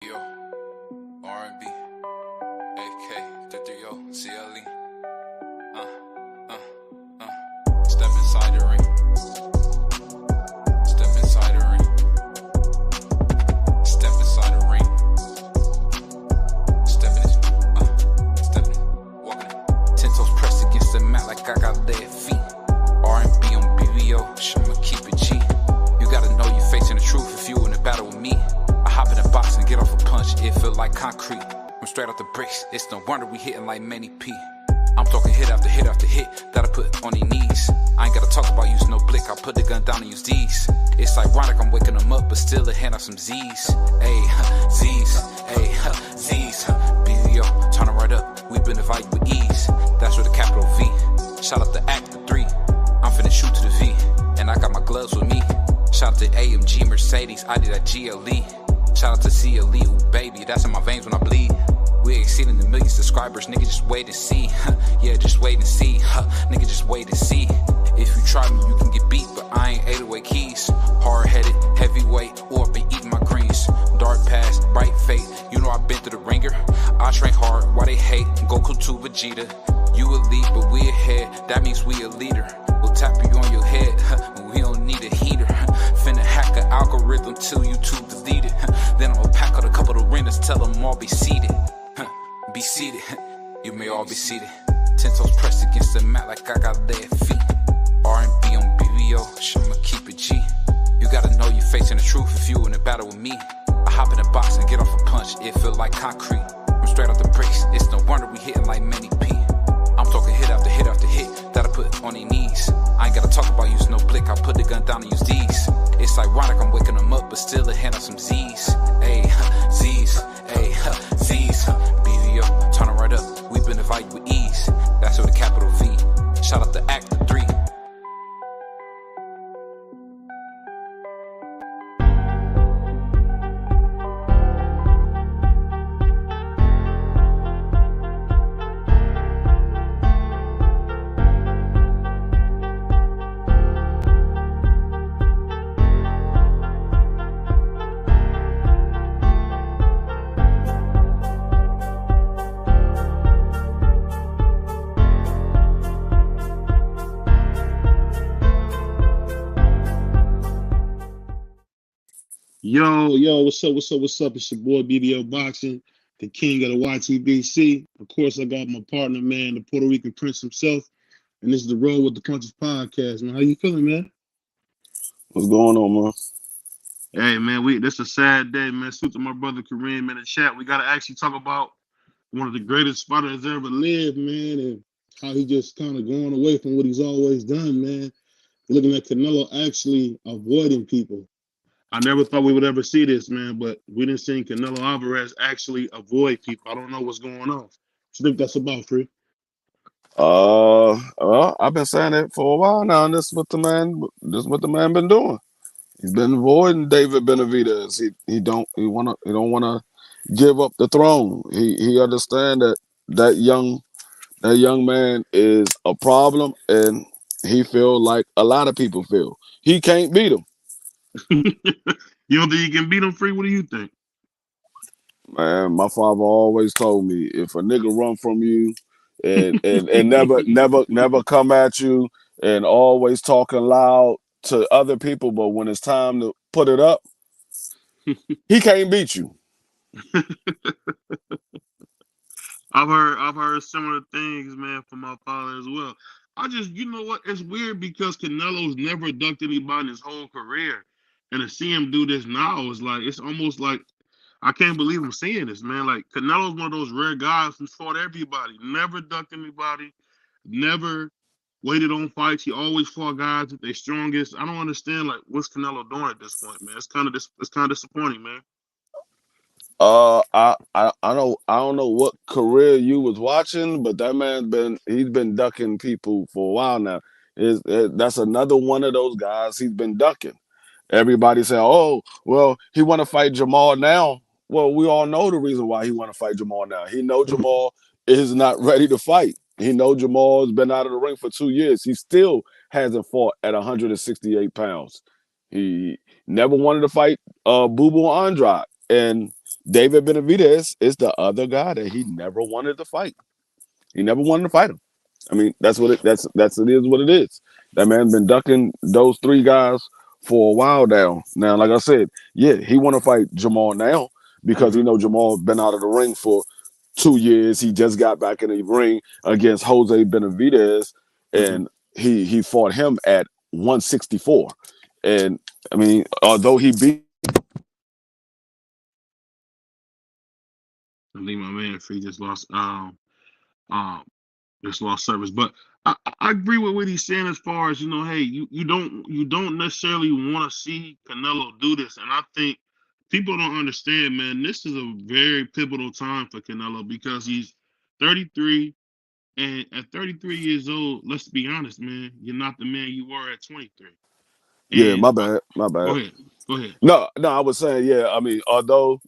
Yo, R&B, AK, 330, CLE, step inside the ring, step inside the ring, step inside the ring, stepping, walking it. 10 toes pressed against the mat like I got lead feet. R&B on BBO, I'ma keep it G. You gotta know you're facing the truth if you in a battle with me. I hop in the box and get off a punch, it feel like concrete. I'm straight off the bricks, it's no wonder we hitting like Manny P. I'm talking hit after hit after hit that I put on their knees. I ain't gotta talk about using no blick, I put the gun down and use these. It's ironic I'm waking them up, but still a hand on some Z's. Ayy, Z's, ayy, Z's. BVO, turn it right up, we been divided with ease. That's with a capital V. Shout out to Act the 3, I'm finna shoot to the V. And I got my gloves with me. Shout out to AMG Mercedes, I did that GLE. Shout out to CLE, ooh baby, that's in my veins when I bleed. We exceeding the millions subscribers, nigga just wait and see. Yeah, just wait and see, nigga just wait and see. If you try me, you can get beat, but I ain't 808 keys. Hard-headed, heavyweight, or been eating my greens. Dark past, bright fate, you know I've been through the ringer. I train hard, why they hate, Goku to Vegeta. You elite, but we ahead, that means we a leader. We'll tap you on your head, we don't need a heater. Finna hack an algorithm till YouTube delete it. Then I'ma pack out a couple of ringers, tell them all be seated. Be seated, you may all be seated. 10 toes pressed against the mat like I got lead feet. R&B on BBO, I'ma keep it G. You gotta know you're facing the truth if you in a battle with me. I hop in the box and get off a punch, it feel like concrete. I'm straight off the bricks, it's no wonder we hitting like Manny P. I'm talking hit after hit after hit that I put on their knees. I ain't gotta talk about using no blick, I put the gun down and use these. It's ironic I'm waking them up, but still a hand on some Z's. Ayy, Z's, ayy, Z's. BVO, turn it right up, we been divided with ease. That's with a capital V. Shout out to Act the 3. Yo, what's up? It's your boy BBO Boxing, the king of the YTBC. Of course, I got my partner, man, the Puerto Rican Prince himself, and this is the Roll with the Punches podcast, man. How you feeling, man? What's going on, man? Hey, man, this is a sad day, man. Salute to my brother Kareem in the chat. We got to actually talk about one of the greatest fighters ever lived, man, and how he just kind of going away from what he's always done, man. Looking at Canelo actually avoiding people. I never thought we would ever see this, man, but we didn't see Canelo Alvarez actually avoid people. I don't know what's going on. What you think that's about, Free? Well, I've been saying it for a while now, and this is what the man been doing. He's been avoiding David Benavidez. He don't wanna give up the throne. He understand that young man is a problem, and he feel like a lot of people feel he can't beat him. You don't think you can beat him, Free? What do you think? Man, my father always told me if a nigga run from you and never come at you and always talking loud to other people, but when it's time to put it up, he can't beat you. I've heard similar things, man, from my father as well. You know what? It's weird because Canelo's never ducked anybody in his whole career, and to see him do this now is like it's almost like I can't believe I'm seeing this, man. Like Canelo's one of those rare guys who fought everybody, never ducked anybody, never waited on fights. He always fought guys at their strongest. I don't understand like what's Canelo doing at this point, man. It's kind of disappointing, man. I don't know what career you was watching, but that he's been ducking people for a while now. That's another one of those guys he's been ducking. Everybody say, "Oh, well, he want to fight Jamal now." Well, we all know the reason why he want to fight Jamal now. He know Jamal is not ready to fight. He know Jamal has been out of the ring for 2 years. He still hasn't fought at 168 pounds. He never wanted to fight Boo Boo Andrade, and David Benavidez is the other guy that he never wanted to fight. He never wanted to fight him. I mean, that's it is what it is. That man's been ducking those three guys for a while now. Now, like I said, yeah, he want to fight Jamal now because he Hmm. know Jamal been out of the ring for 2 years. He just got back in the ring against Jose Benavidez, Hmm. and he fought him at 164. And I mean, although he beat I think my man Free um just lost service. But I agree with what he's saying as far as hey, you don't necessarily want to see Canelo do this, and I think people don't understand, man. This is a very pivotal time for Canelo because he's 33, and at 33 years old, let's be honest, man, you're not the man you were at 23. yeah, And my bad, my go bad. ahead, go ahead. No, I was saying, yeah. I mean, although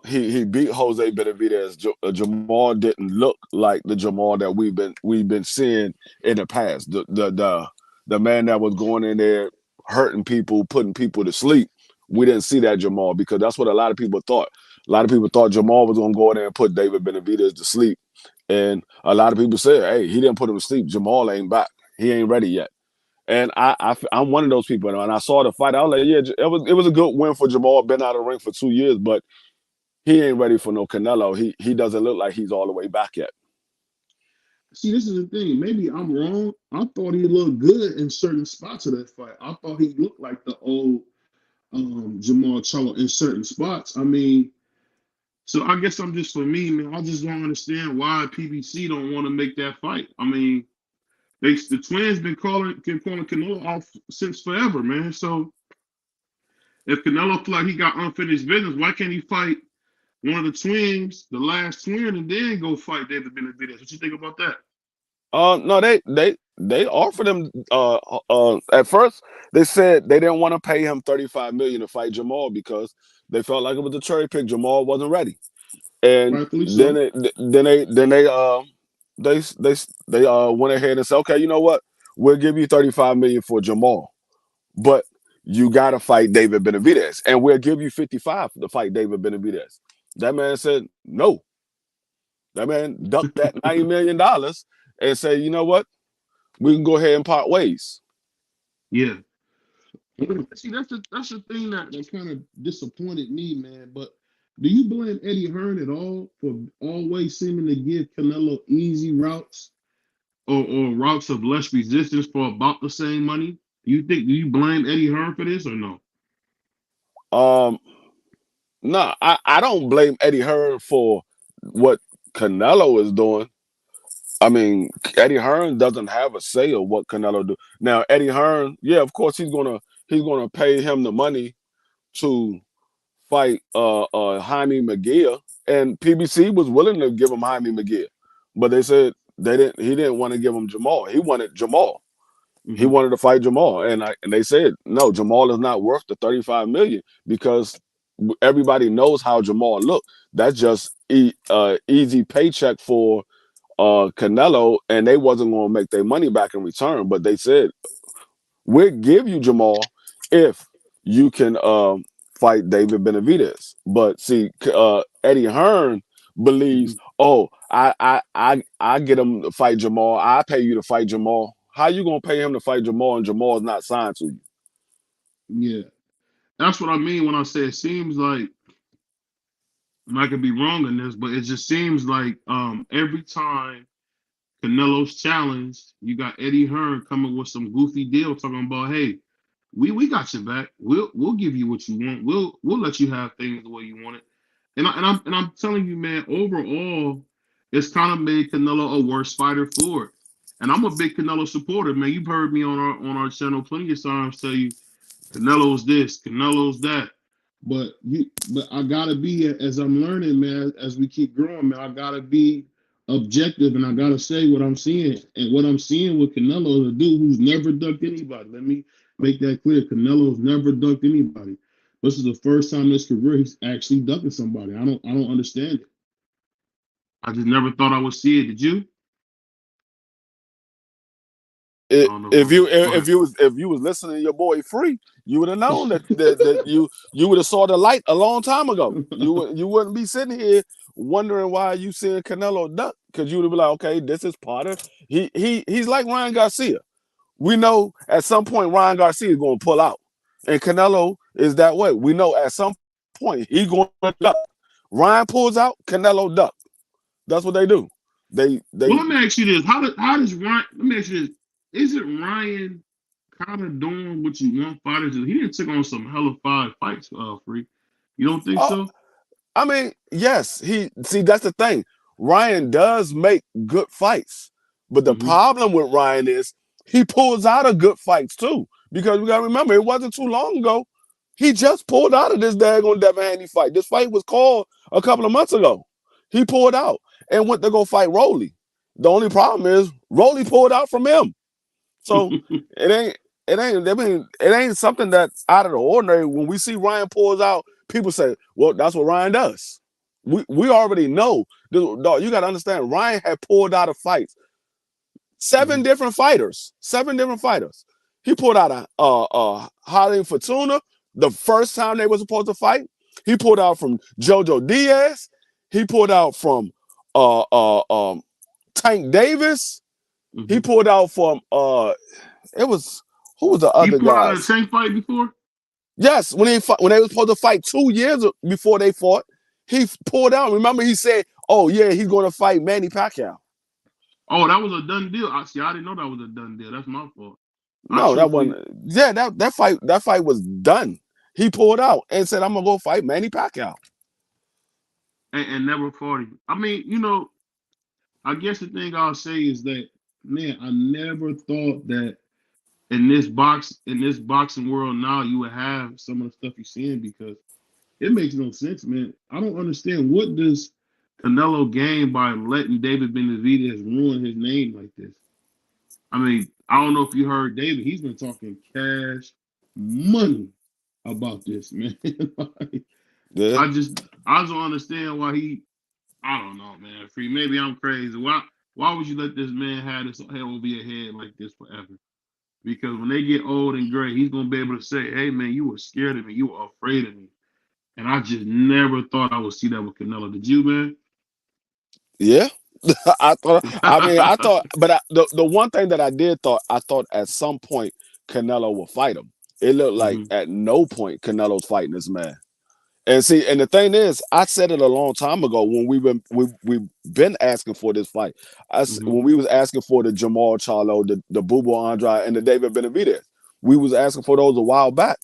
he beat Jose Benavidez. Jamal didn't look like the Jamal that we've been seeing in the past. The man that was going in there hurting people, putting people to sleep. We didn't see that Jamal because that's what a lot of people thought. A lot of people thought Jamal was gonna go in there and put David Benavidez to sleep, and a lot of people said, "Hey, he didn't put him to sleep. Jamal ain't back. He ain't ready yet." And I'm one of those people. And I saw the fight. I was like, yeah, it was a good win for Jamal. Been out of the ring for 2 years, but he ain't ready for no Canelo. He doesn't look like he's all the way back yet. See, this is the thing. Maybe I'm wrong. I thought he looked good in certain spots of that fight. I thought he looked like the old Jamal Charlo in certain spots. I mean, so I guess I'm just for me, man. I just don't understand why PBC don't want to make that fight. I mean, the twins been calling Canelo off since forever, man. So if Canelo feel like he got unfinished business, why can't he fight one of the twins, the last twin, and then go fight David Benavidez? What you think about that? No, they offered him. At first they said they didn't want to pay him 35 million to fight Jamal because they felt like it was a cherry pick. Jamal wasn't ready, and Rightfully then so. it, they went ahead and said, okay, you know what? We'll give you 35 million for Jamal, but you got to fight David Benavidez, and we'll give you 55 to fight David Benavidez. That man said no. That man ducked that $90 million and say, you know what? We can go ahead and part ways. Yeah. See, that's the thing that kind of disappointed me, man. But do you blame Eddie Hearn at all for always seeming to give Canelo easy routes or routes of less resistance for about the same money? Do you blame Eddie Hearn for this or no? Um, no, I don't blame Eddie Hearn for what Canelo is doing. I mean, Eddie Hearn doesn't have a say of what Canelo do. Now, Eddie Hearn, yeah, of course he's gonna pay him the money to fight Jaime McGill, and PBC was willing to give him Jaime McGill, but they said they didn't. He didn't want to give him Jamal. He wanted Jamal. He Hmm. wanted to fight Jamal, and they said no. Jamal is not worth the 35 million because everybody knows how Jamal looked. That's just easy paycheck for Canelo, and they wasn't going to make their money back in return. But they said we'll give you Jamal if you can fight David Benavidez. But see, Eddie Hearn Hmm. believes, oh, I get him to fight Jamal. I pay you to fight Jamal. How you gonna pay him to fight Jamal and Jamal's not signed to you? Yeah, that's what I mean when I say it seems like, and I could be wrong in this, but it just seems like every time Canelo's challenged, you got Eddie Hearn coming with some goofy deal talking about, hey, we got your back. We'll give you what you want. We'll let you have things the way you want it. And I'm telling you, man, overall, it's kind of made Canelo a worse fighter for it. And I'm a big Canelo supporter, man. You've heard me on our channel plenty of times tell you Canelo's this, Canelo's that. But I gotta be as I'm learning, man, as we keep growing, man, I gotta be objective and I gotta say what I'm seeing. And what I'm seeing with Canelo is a dude who's never ducked anybody. Let me make that clear. Canelo's never ducked anybody. This is the first time in his career he's actually ducking somebody. I don't understand it. I just never thought I would see it. Did you? I don't know who. Go ahead. If you was listening to your boy Free, you would have known that you would have saw the light a long time ago. You wouldn't be sitting here wondering why you seeing Canelo duck, because you would be like, okay, this is part of he's like Ryan Garcia. We know at some point Ryan Garcia is going to pull out, and Canelo is that way. We know at some point he's going to duck. Ryan pulls out, Canelo duck. That's what they do. They Well, let me ask you this: how does Ryan? Let me ask you this: isn't Ryan kind of doing what you want fighters to do? He didn't take on some hella fights, Free. You don't think oh, so? I mean, yes, that's the thing. Ryan does make good fights, but the Mm-hmm. problem with Ryan is he pulls out of good fights too. Because we gotta remember, it wasn't too long ago. He just pulled out of this daggone Devin Haney fight. This fight was called a couple of months ago. He pulled out and went to go fight Rolly. The only problem is Rolly pulled out from him. So it ain't something that's out of the ordinary. When we see Ryan pulls out, people say, well, that's what Ryan does. We already know. Dog, you got to understand, Ryan had pulled out of fights. Seven different fighters. He pulled out a Holly Fortuna the first time they were supposed to fight. He pulled out from Jojo Diaz. He pulled out from Tank Davis. Mm-hmm. He pulled out from it was who was the other He pulled out of guys? the Tank fight before. Yes, when they were supposed to fight 2 years before they fought, he pulled out. Remember, he said, "Oh yeah, he's going to fight Manny Pacquiao." Oh, that was a done deal. I didn't know that was a done deal. That's my fault. I No, that truthfully wasn't. Yeah, that fight was done. He pulled out and said, "I'm gonna go fight Manny Pacquiao." and never fought him. I mean, I guess the thing I'll say is that, man, I never thought that in this boxing world now you would have some of the stuff you're seeing, because it makes no sense, man. I don't understand, what does Canelo gain by letting David Benavidez ruin his name like this? I mean, I don't know if you heard David. He's been talking cash money about this, man. Like, Yeah, I don't understand why he. I don't know, man. Free. Maybe I'm crazy. Why would you let this man have this head over your head like this forever? Because when they get old and gray, he's gonna be able to say, "Hey, man, you were scared of me. You were afraid of me." And I just never thought I would see that with Canelo. Did you, man? yeah. I thought. I mean, I thought, but the one thing that I thought at some point Canelo would fight him. It looked like Mm-hmm. at no point Canelo's fighting this man. And see, and the thing is, I said it a long time ago when we've been asking for this fight. Mm-hmm. When we was asking for the Jamal Charlo, the Bubo Andrade, and the David Benavidez, we was asking for those a while back.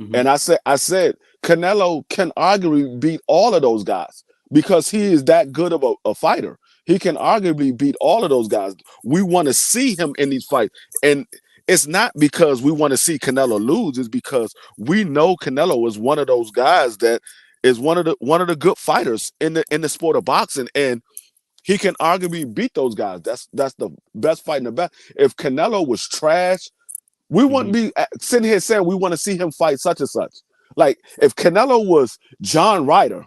Mm-hmm. And I said Canelo can arguably beat all of those guys because he is that good of a fighter. He can arguably beat all of those guys. We want to see him in these fights, and it's not because we want to see Canelo lose. It's because we know Canelo is one of those guys that is one of the good fighters in the sport of boxing, and he can arguably beat those guys. That's the best fight in the best. If Canelo was trash, we wouldn't Mm-hmm. be sitting here saying we want to see him fight such and such. Like if Canelo was John Ryder,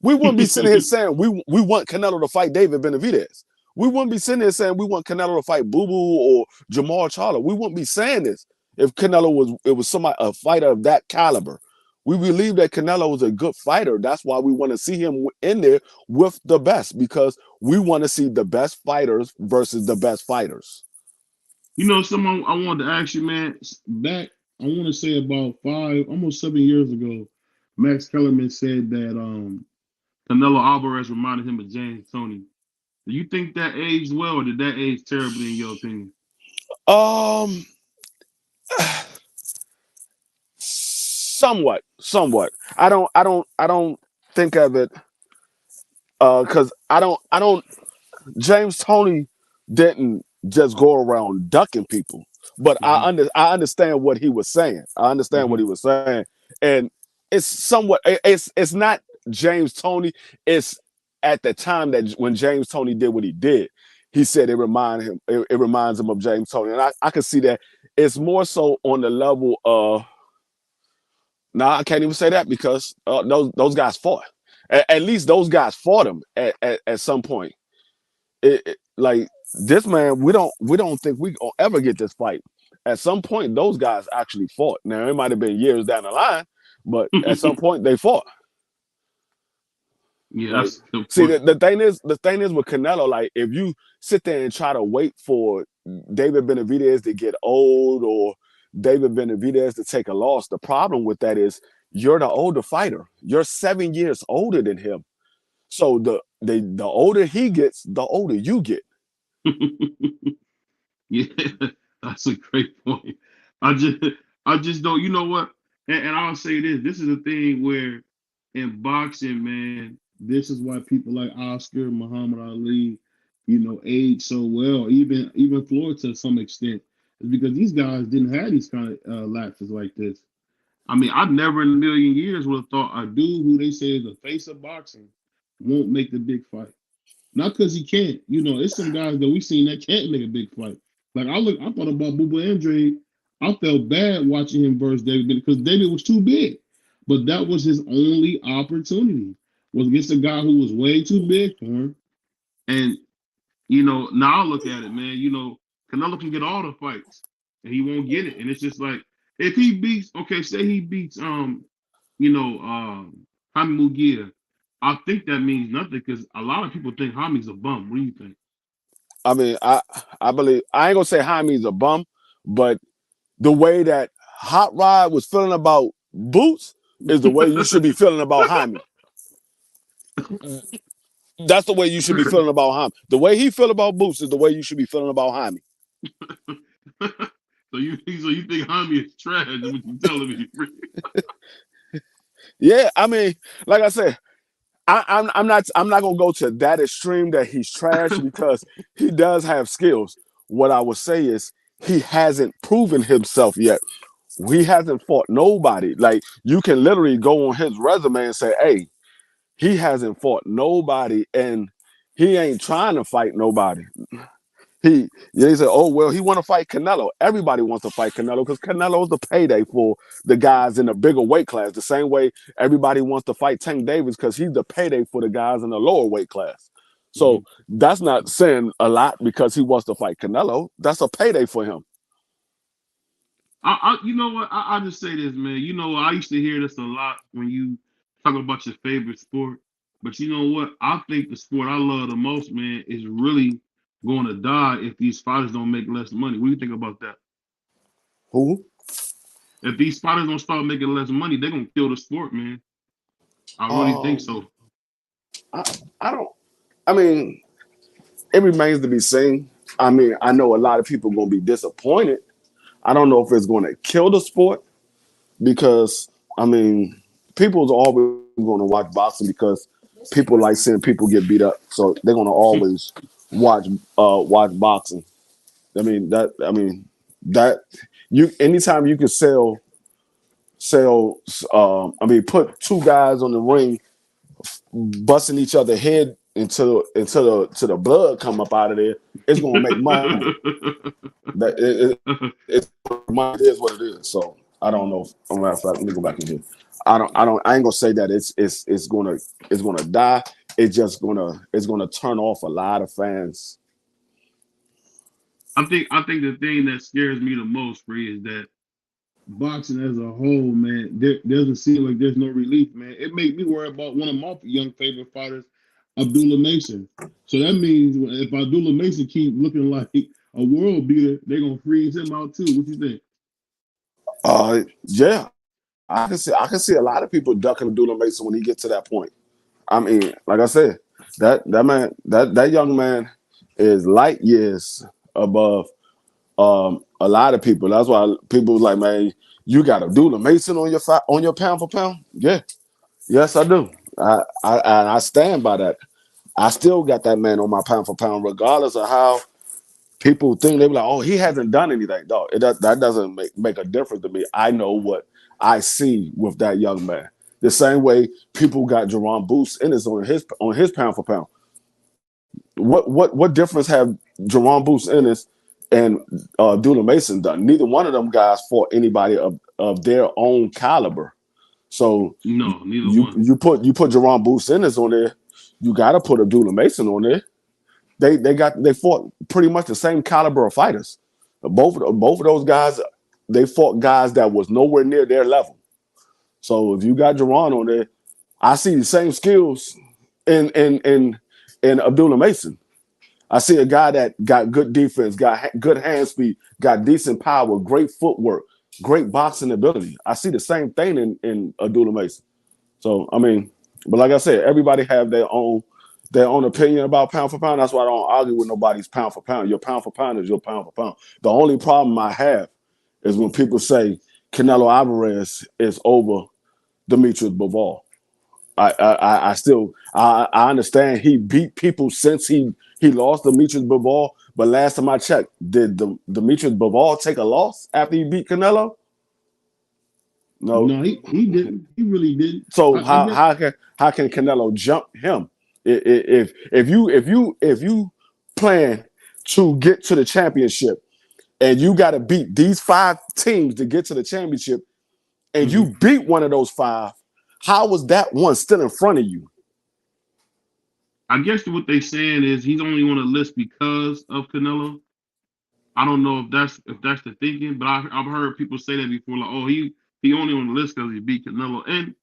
we wouldn't be sitting here saying we want Canelo to fight David Benavidez. We wouldn't be sitting here saying we want Canelo to fight Boo Boo or Jamal Charlo. We wouldn't be saying this if Canelo was somebody, a fighter of that caliber. We believe that Canelo is a good fighter. That's why we want to see him in there with the best, because we want to see the best fighters versus the best fighters. Someone I wanted to ask you, man. Back, I want to say about almost 7 years ago, Max Kellerman said that Canelo Alvarez reminded him of James Toney. Do you think that aged well, or did that age terribly in your opinion? Um, somewhat. I don't think of it because I don't. James Toney didn't just go around ducking people, but Mm-hmm. I understand what he was saying. I understand what Mm-hmm. he was saying, and it's somewhat. It's not James Toney. It's at the time that when James Toney did what he did, he said it reminds him of James Toney, and I can see that. It's more so on the level of. No, I can't even say that because those guys fought. At least those guys fought him at some point. like this man, we don't think we gonna ever get this fight. At some point, those guys actually fought. Now it might have been years down the line, but at some point they fought. Yeah, Like, that's a good see, point. the thing is with Canelo, like if you sit there and try to wait for David Benavidez to get old or David Benavidez to take a loss, the problem with that is you're the older fighter. You're 7 years older than him. So the older he gets, the older you get. Yeah, that's a great point. I just I just don't, you know what? And I'll say this. This is a thing where in boxing, man, this is why people like Oscar, Muhammad Ali, age so well, even Floyd to some extent, is because these guys didn't have these kind of lapses like this. I mean, I've never in a million years would have thought a dude who they say is the face of boxing won't make the big fight. Not because he can't. It's some guys that we seen that can't make a big fight. Like I thought about Bubba Andre. I felt bad watching him versus David because David was too big. But that was his only opportunity. Was against a guy who was way too big for him. And now I look at it, man. Canelo can get all the fights, and he won't get it. And it's just like if he beats, okay, say he beats Jaime Mugia, I think that means nothing because a lot of people think Jaime's a bum. What do you think? I mean, I believe I ain't gonna say Jaime's a bum, but the way that Hot Rod was feeling about Boots is the way you should be feeling about Jaime. That's the way you should be feeling about Jaime. The way he feel about Boots is the way you should be feeling about Jaime. So you think Jaime is trash? Is what you telling me? Yeah, I mean, like I said, I'm not gonna go to that extreme that he's trash because he does have skills. What I would say is he hasn't proven himself yet. He hasn't fought nobody. Like you can literally go on his resume and say, "Hey, he hasn't fought nobody, and he ain't trying to fight nobody." He said, "Oh well, he want to fight Canelo." Everybody wants to fight Canelo because Canelo's the payday for the guys in the bigger weight class. The same way everybody wants to fight Tank Davis because he's the payday for the guys in the lower weight class. So Mhm. that's not saying a lot because he wants to fight Canelo. That's a payday for him. You know what? I just say this, man. I used to hear this a lot when you talk about your favorite sport. But you know what? I think the sport I love the most, man, is really going to die if these fighters don't make less money. What do you think about that? Who? If these fighters don't start making less money, they're gonna kill the sport, man. I really think Um, so. I, I don't. I mean, it remains to be seen. I mean, I know a lot of people are going to be disappointed. I don't know if it's going to kill the sport because I mean, people's always going to watch boxing because people like seeing people get beat up, so they're going to always watch boxing. I mean that you anytime you can sell I mean put two guys on the ring busting each other head until the blood come up out of there, it's going to make money. That it's money is what it is. So I don't know. Matter of fact, let me go back in here. I ain't gonna say that it's gonna die. It's gonna turn off a lot of fans. I think the thing that scares me the most, Free, is that boxing as a whole, man, there doesn't seem like there's no relief, man. It made me worry about one of my young favorite fighters, Abdullah Mason. So that means if Abdullah Mason keep looking like a world beater, they're gonna freeze him out too. What you think? Yeah, I can see a lot of people ducking Abdullah Mason when he gets to that point. I mean, like I said, that young man is light years above a lot of people. That's why people was like, man, you got Abdullah Mason on your pound for pound. Yeah, yes, I do. I stand by that. I still got that man on my pound for pound, regardless of how people think. They be like, oh, he hasn't done anything. Dog, that doesn't make a difference to me. I know what I see with that young man. The same way people got Jerron Boost Ennis on his pound for pound. What difference have Jerron Boost Ennis and Abdullah Mason done? Neither one of them guys fought anybody of their own caliber. So No, neither you one. you put Jerron Boost Ennis on there, you got to put Abdullah Mason on there. They fought pretty much the same caliber of fighters. Both of those guys, they fought guys that was nowhere near their level. So if you got Jerron on there, I see the same skills in Abdullah Mason. I see a guy that got good defense, got good hand speed, got decent power, great footwork, great boxing ability. I see the same thing in Abdullah Mason. So I mean, but like I said, everybody have their own opinion about pound for pound. That's why I don't argue with nobody's pound for pound. Your pound for pound is your pound for pound. The only problem I have is when people say Canelo Alvarez is over Demetrius Bivol. I still understand he beat people since he lost Demetrius Bivol, but last time I checked, did Demetrius Bivol take a loss after he beat Canelo? No, he didn't. He really didn't. So how can Canelo jump him? If you plan to get to the championship and you got to beat these 5 teams to get to the championship, and you beat one of those 5, how was that one still in front of you? I guess what they're saying is he's only on the list because of Canelo. I don't know if that's the thinking, but I've heard people say that before, like, oh, he only on the list because he beat Canelo. And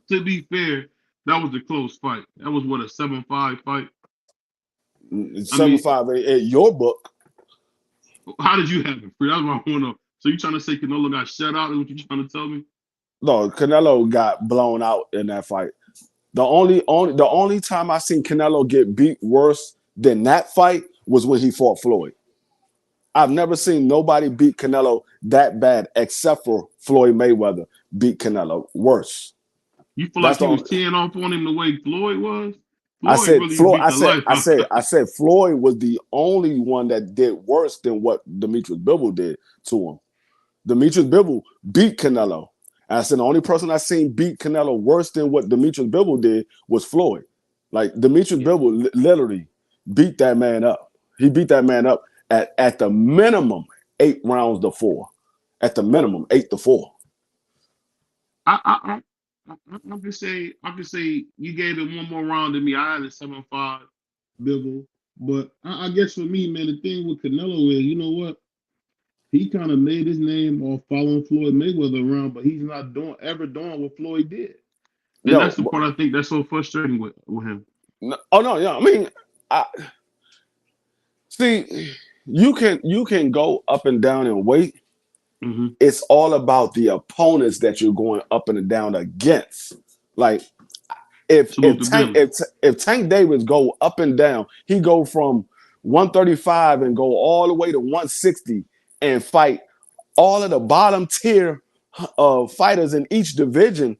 to be fair, that was a close fight. That was what, a 7-5 fight? 7-5 in your book. How did you have it, Free? That's what I want to know. So you trying to say Canelo got shut out? Is what you trying to tell me? No, Canelo got blown out in that fight. The only time I seen Canelo get beat worse than that fight was when he fought Floyd. I've never seen nobody beat Canelo that bad except for Floyd Mayweather beat Canelo worse. You feel like he was teeing off on him the way Floyd was? I said Floyd was the only one that did worse than what Demetrius Bivol did to him. Demetrius Bivol beat Canelo. And I said the only person I seen beat Canelo worse than what Demetrius Bivol did was Floyd. Like Demetrius Bivol literally beat that man up. He beat that man up at the minimum 8 rounds to 4. At the minimum 8 to 4. I could say you gave it one more round than me. I had a 7-5 Bivol. But I guess for me, man, the thing with Canelo is, you know what? He kind of made his name off following Floyd Mayweather around, but he's not ever doing what Floyd did. And that's the part I think that's so frustrating with him. No, I mean, see, you can go up and down in weight. Mm-hmm. It's all about the opponents that you're going up and down against. Like if Tank Davis go up and down, he go from 135 and go all the way to 160 and fight all of the bottom tier fighters in each division.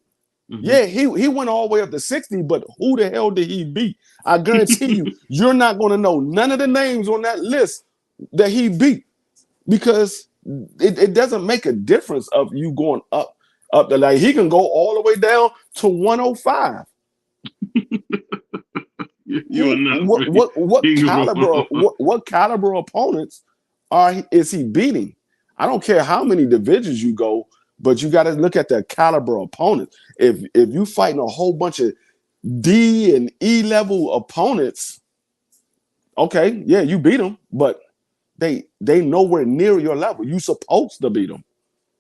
Mm-hmm. Yeah, he went all the way up to 60, but who the hell did he beat? I guarantee you're not going to know none of the names on that list that he beat, because it doesn't make a difference of you going up there. Like he can go all the way down to 105. What caliber opponents is he beating? I don't care how many divisions you go, but you got to look at the caliber opponents. If you fighting a whole bunch of D and E level opponents, okay, yeah, you beat them, but they nowhere near your level. You supposed to beat them.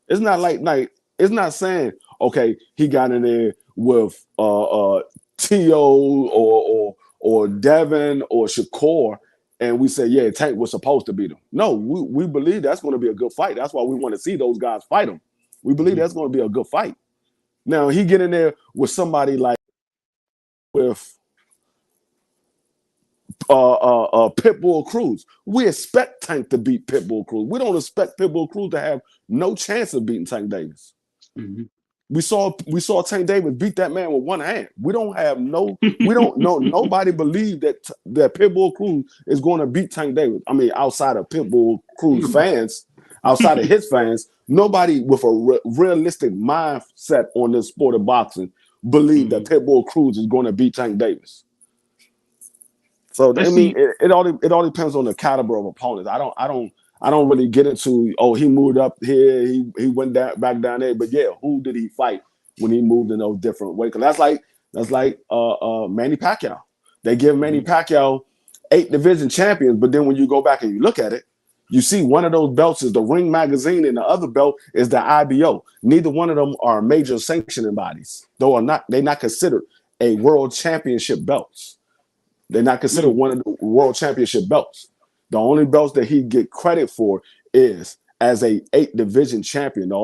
It's not like it's not saying, okay, he got in there with T.O. or Devin or Shakur, and we say, yeah, Tank was supposed to beat him. No, we believe that's going to be a good fight. That's why we want to see those guys fight him. We believe that's going to be a good fight. Now, he get in there with somebody like with Pitbull Cruz. We expect Tank to beat Pitbull Cruz. We don't expect Pitbull Cruz to have no chance of beating Tank Davis. Mm-hmm. We saw Tank Davis beat that man with one hand. We don't know nobody believe that Pitbull Cruz is going to beat Tank Davis. I mean, outside of Pitbull Cruz fans, outside of his fans, nobody with a realistic mindset on this sport of boxing believe that Pitbull Cruz is going to beat Tank Davis. So I mean, it all depends on the caliber of opponents. I don't really get into, he moved up here, he went back down there, but yeah, who did he fight when he moved in those different ways? Because that's like Manny Pacquiao. They give Manny Pacquiao 8 division champions, but then when you go back and you look at it, you see one of those belts is the Ring Magazine and the other belt is the IBO. Neither one of them are major sanctioning bodies. They're not considered a world championship belts. They're not considered one of the world championship belts. The only belts that he get credit for is as a 8 division champion. The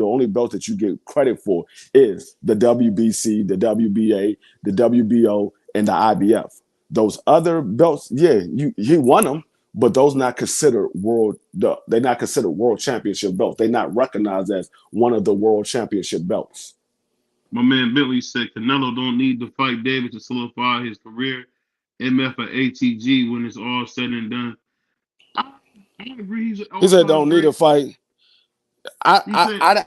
only belt that you get credit for is the WBC, the WBA, the WBO, and the IBF. Those other belts, yeah, he won them, but those not considered world. They're not considered world championship belts. They're not recognized as one of the world championship belts. My man Bentley said Canelo don't need to fight David to solidify his career. MF or ATG when it's all said and done. I agree. He's He said don't need to fight. Go ahead.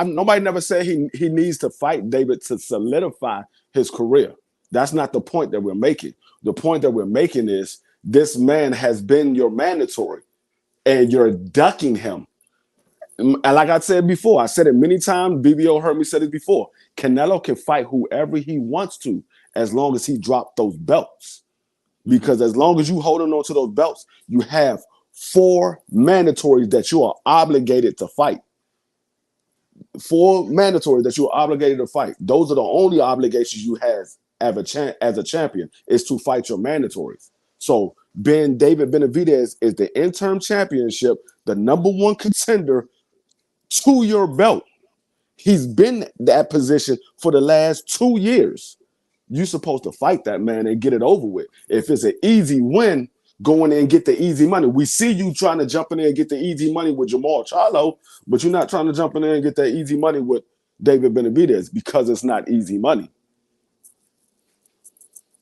Nobody never said he needs to fight David to solidify his career. That's not the point that we're making. The point that we're making is this man has been your mandatory, and you're ducking him. And like I said before, I said it many times. BBO heard me say it before. Canelo can fight whoever he wants to as long as he dropped those belts. Because as long as you holding on to those belts, you have 4 mandatories that you are obligated to fight. 4 mandatories that you are obligated to fight. Those are the only obligations you have as a champion is to fight your mandatories. So David Benavidez is the interim championship, the #1 contender to your belt. He's been that position for the last 2 years. You're supposed to fight that man and get it over with. If it's an easy win, go in there and get the easy money. We see you trying to jump in there and get the easy money with Jamal Charlo, but you're not trying to jump in there and get that easy money with David Benavidez because it's not easy money.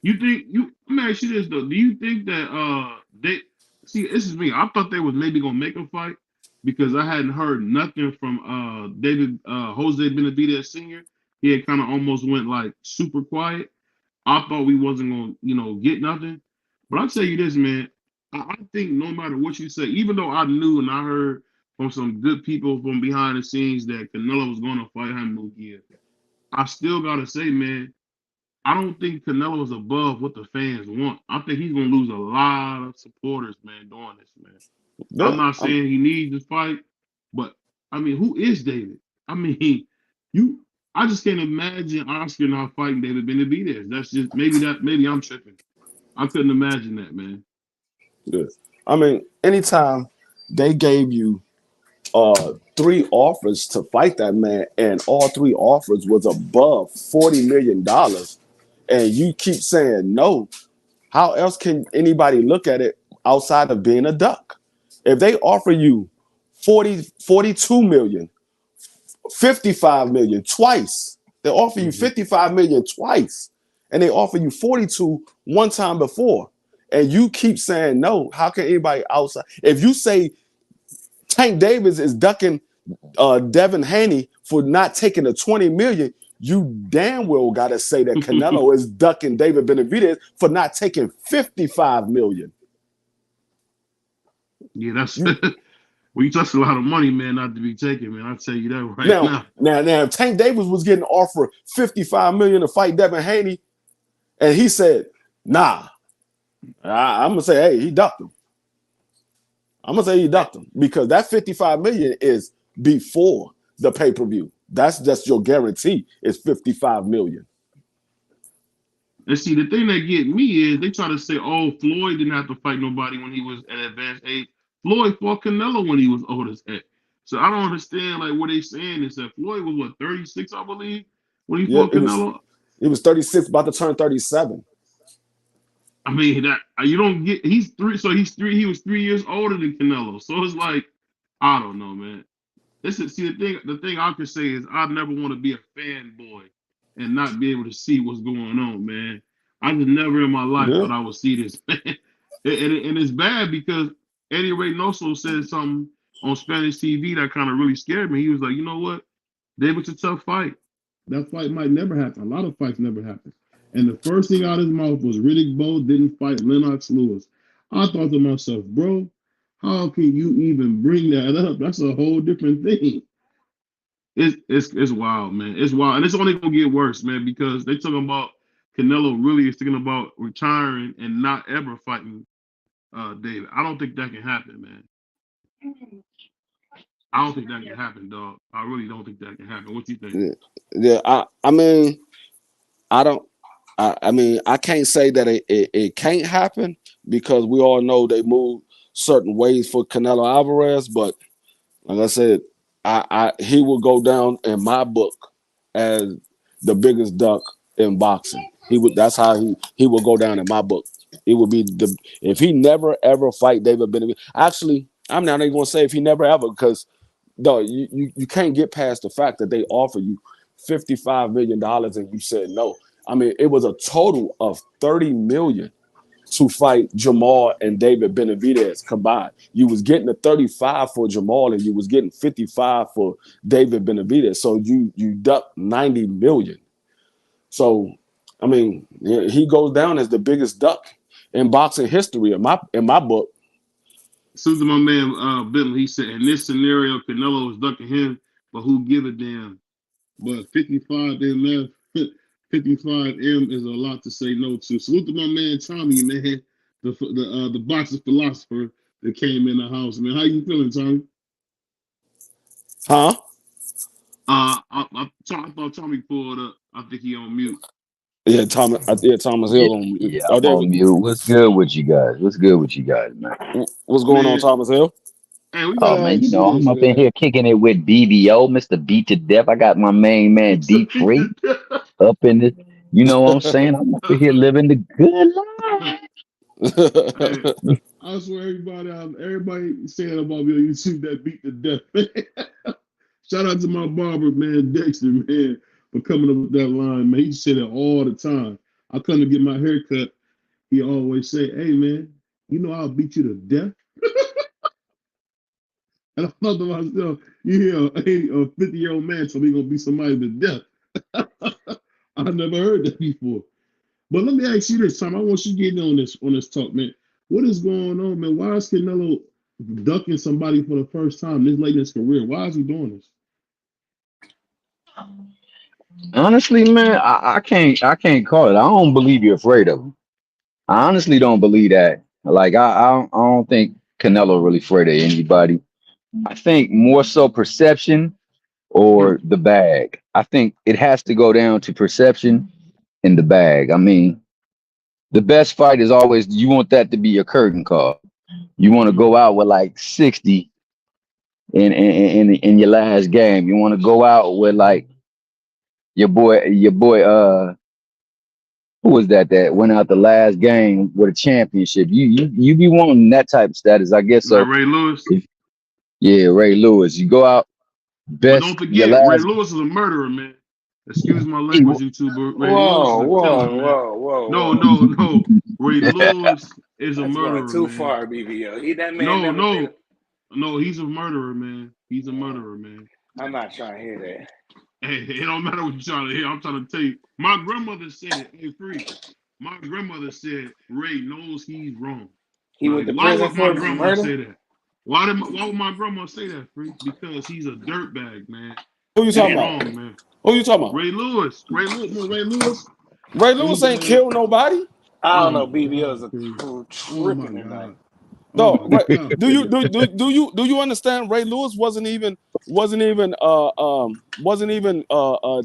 Let me ask you this though. Do you think that this is me. I thought they was maybe gonna make a fight because I hadn't heard nothing from Jose Benavidez Sr. He had kind of almost went like super quiet. I thought we wasn't gonna, get nothing. But I'll tell you this, man. I think no matter what you say, even though I knew and I heard from some good people from behind the scenes that Canelo was gonna fight Hamilton, I still gotta say, man, I don't think Canelo is above what the fans want. I think he's gonna lose a lot of supporters, man, doing this, man. Yeah, I'm not saying he needs to fight, but I mean, who is David? I mean, I just can't imagine Oscar not fighting David Benavidez. That's just maybe I'm tripping. I couldn't imagine that, man. Yeah. I mean, anytime they gave you 3 offers to fight that man, and all 3 offers was above $40 million, and you keep saying no, how else can anybody look at it outside of being a duck? If they offer you 42 million, 55 million twice, they offer you 55 million twice, and they offer you 42 one time before, and you keep saying no, how can anybody outside? If you say Tank Davis is ducking Devin Haney for not taking the 20 million, you damn well got to say that Canelo is ducking David Benavidez for not taking 55 million. Yeah, that's well, you touched a lot of money, man, not to be taken, man. I'll tell you that right now. Now, if Tank Davis was getting offered 55 million to fight Devin Haney, and he said, nah, I'm gonna say, hey, he ducked him. I'm gonna say he ducked him because that 55 million is before the pay-per-view. That's just your guarantee is 55 million. And see, the thing that get me is they try to say, oh, Floyd didn't have to fight nobody when he was at advanced age. Floyd fought Canelo when he was old as heck. So I don't understand like what they saying is that Floyd was what 36, I believe, when he fought Canelo. He was 36, about to turn 37. I mean that you don't get. He's 3, so he's 3. He was 3 years older than Canelo. So it's like I don't know, man. The thing I can say is I never want to be a fanboy and not be able to see what's going on, man. I just never in my life thought I would see this, man. And it's bad because Eddie Reynoso said something on Spanish TV that kind of really scared me. He was like, you know what? David's a tough fight. That fight might never happen. A lot of fights never happen. And the first thing out of his mouth was Riddick Bowe didn't fight Lennox Lewis. I thought to myself, bro, how can you even bring that up? That's a whole different thing. It's wild, man. It's wild. And it's only gonna get worse, man, because they talking about Canelo really is thinking about retiring and not ever fighting David. I don't think that can happen, man. I don't think that can happen, dog. I really don't think that can happen. What you think? Yeah, yeah. I mean, I don't. I mean, I can't say that it can't happen because we all know they move certain ways for Canelo Alvarez. But like I said, he will go down in my book as the biggest duck in boxing. He would. That's how he will go down in my book. It would be the if he never ever fight David Benavidez. Actually, I'm not even gonna say if he never ever because no, you can't get past the fact that they offer you $55 million and you said no. I mean, it was a total of 30 million to fight Jamal and David Benavidez combined. You was getting the 35 for Jamal and you was getting 55 for David Benavidez. So you ducked 90 million. So I mean, he goes down as the biggest duck in boxing history in my book. Susan, my man Bentley, he said in this scenario, Canelo is ducking him, but who give a damn? But 55 M left. 55M is a lot to say no to. Salute to my man Tommy, man, the boxing philosopher that came in the house, man. How you feeling, Tommy? Huh? I thought Tommy pulled up. I think he on mute. Yeah, Thomas Yeah, Hill on mute. yeah, Oh, I'm on mute. What's good with you guys? What's good with you guys, man? what's going on, Man, Thomas Hill? hey, we Oh gotta man, ask you I'm this, up in man. here kicking it with BBO, Mr. Beat to Death. I got my main man Deep Free up in this. You know what I'm saying? I'm up in here living the good life. Hey, I swear everybody saying about me on YouTube that beat to death. Shout out to my barber, man, Dexter, man, for coming up with that line, man. He said it all the time. I come to get my hair cut. He always say, "Hey, man, you know I'll beat you to death." And I thought to myself, you hear a 50-year-old man tell me gonna beat somebody to death. I never heard that before. But let me ask you this, Tom. I want you to get in on this talk, man. What is going on, man? Why is Canelo ducking somebody for the first time this late in his career? Why is he doing this? Honestly, man, I can't call it. I don't believe you're afraid of him. I honestly don't believe that. Like I don't think Canelo really afraid of anybody. I think more so perception Hmm. or the bag. I think it has to go down to perception in the bag. I mean, the best fight is always you want that to be your curtain call. You want to Hmm. go out with like 60 in your last game. You want to go out with like your boy who was that went out the last game with a championship. You be wanting that type of status, I guess. Like So Ray Lewis. if, yeah, Ray Lewis, you go out But best don't your forget, Ray last Lewis is a murderer, man. Excuse my he, language, YouTuber. Ray Lewis is Whoa, a killer, whoa, man. whoa, whoa, No, whoa. no, no. Ray Lewis is a That's going murderer, too man. far, BBO. That man No, never been. no, no. He's a murderer, man. He's a Uh, murderer, man. I'm not trying to hear Hey, it don't matter what you're trying to hear. I'm trying to tell you. My grandmother said it. Hey, free. My grandmother said Ray knows he's wrong. he Like, went to why prison would my for grandma murder. say that? Why would my grandma say that, free? Because he's a dirtbag, man. Who you He's talking Damn. about? wrong, man. Who you talking about? Ray Lewis. Ray Lewis. No, Ray Lewis. Ray He's Lewis ain't killed nobody. I don't oh know. my BBO's God, free. Oh my tripping tonight. God. Oh No, my Ray, God, do you free. do you understand? Ray Lewis wasn't even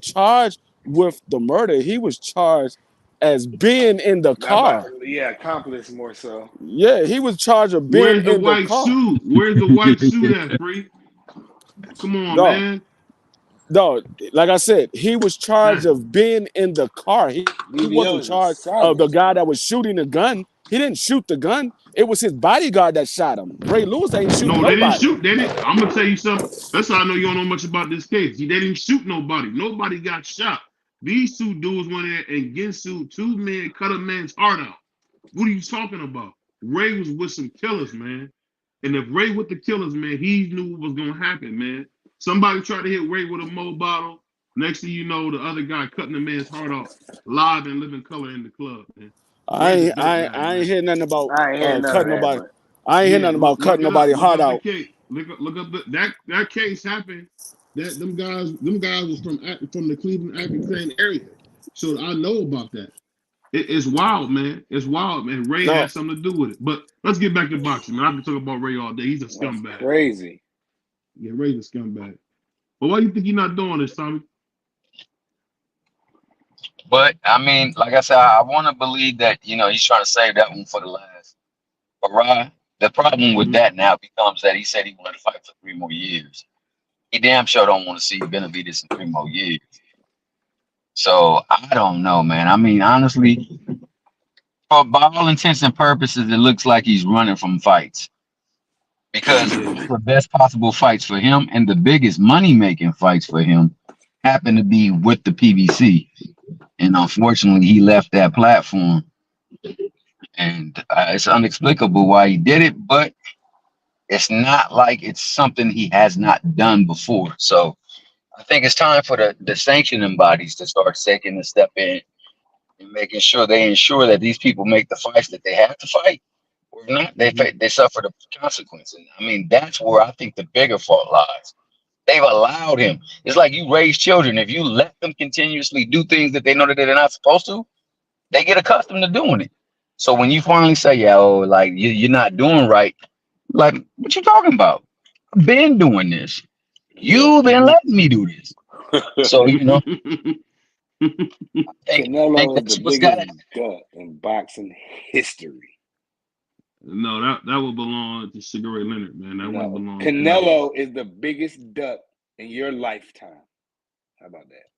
charged with the murder. He was charged as being in the About car. yeah, accomplice more so. Yeah, he was charged of being Where's the in the white car. suit? Where's the white suit at, free? Come on, No, man. no, like I said, he was charged Dang. of being in the car. He BBO wasn't is a charged of the savage, guy man. that was shooting the gun. He didn't shoot the gun. It was his bodyguard that shot him. Ray Lewis ain't shoot No, they didn't nobody. shoot. They didn't. I'm gonna tell you something. That's how I know you don't know much about this case. They didn't shoot nobody. Nobody got shot. These two dudes went in and Ginsu, two men, cut a man's heart out. What are you talking about? Ray was with some killers, man. And if Ray with the killers, man, he knew what was gonna happen, man. Somebody tried to hit Ray with a mo bottle. Next thing you know, the other guy cutting the man's heart off, live and living color in the club, man. I Ray's a ain't, I, dirt ain't- bag, I ain't man. hear nothing about I ain't hear none of cutting that, nobody. but I ain't hear Yeah, nothing about look cutting it up. nobody Look heart up the out. case. Look up that case happened. That them guys was from the Cleveland African area. So I know about that. It's wild, man. It's wild, man. Ray No, had something to do with it. But let's get back to boxing, man. I can talk about Ray all day. He's a That's scumbag. crazy. Yeah, Ray's a scumbag. But why do you think he's not doing this, Tommy? But I mean, like I said, I want to believe that he's trying to save that one for the last. But Rod, the problem with Mm-hmm. that now becomes that he said he wanted to fight for 3 more years. He damn sure don't want to see Benavidez in 3 more years. So I don't know, man. I mean, honestly, by all intents and purposes, it looks like he's running from fights because Yeah. the best possible fights for him and the biggest money-making fights for him happen to be with the PBC. And unfortunately, he left that platform. And it's inexplicable why he did it, but it's not like it's something he has not done before. So I think it's time for the sanctioning bodies to start taking a step in and making sure they ensure that these people make the fights that they have to fight. Or if not, they suffer the consequences. I mean, that's where I think the bigger fault lies. They've allowed him. It's like you raise children. If you let them continuously do things that they know that they're not supposed to, they get accustomed to doing it. So when you finally say, "Yeah, oh, like you're not doing right," like what you talking about? I've been doing this. Yeah. You've been letting me do this. So I think Canelo is the that's what's got biggest gut in boxing history. No, that would belong to Sugar Ray Leonard, man. That wouldn't No, belong to Canelo. Canelo is the biggest duck in your lifetime. How about that?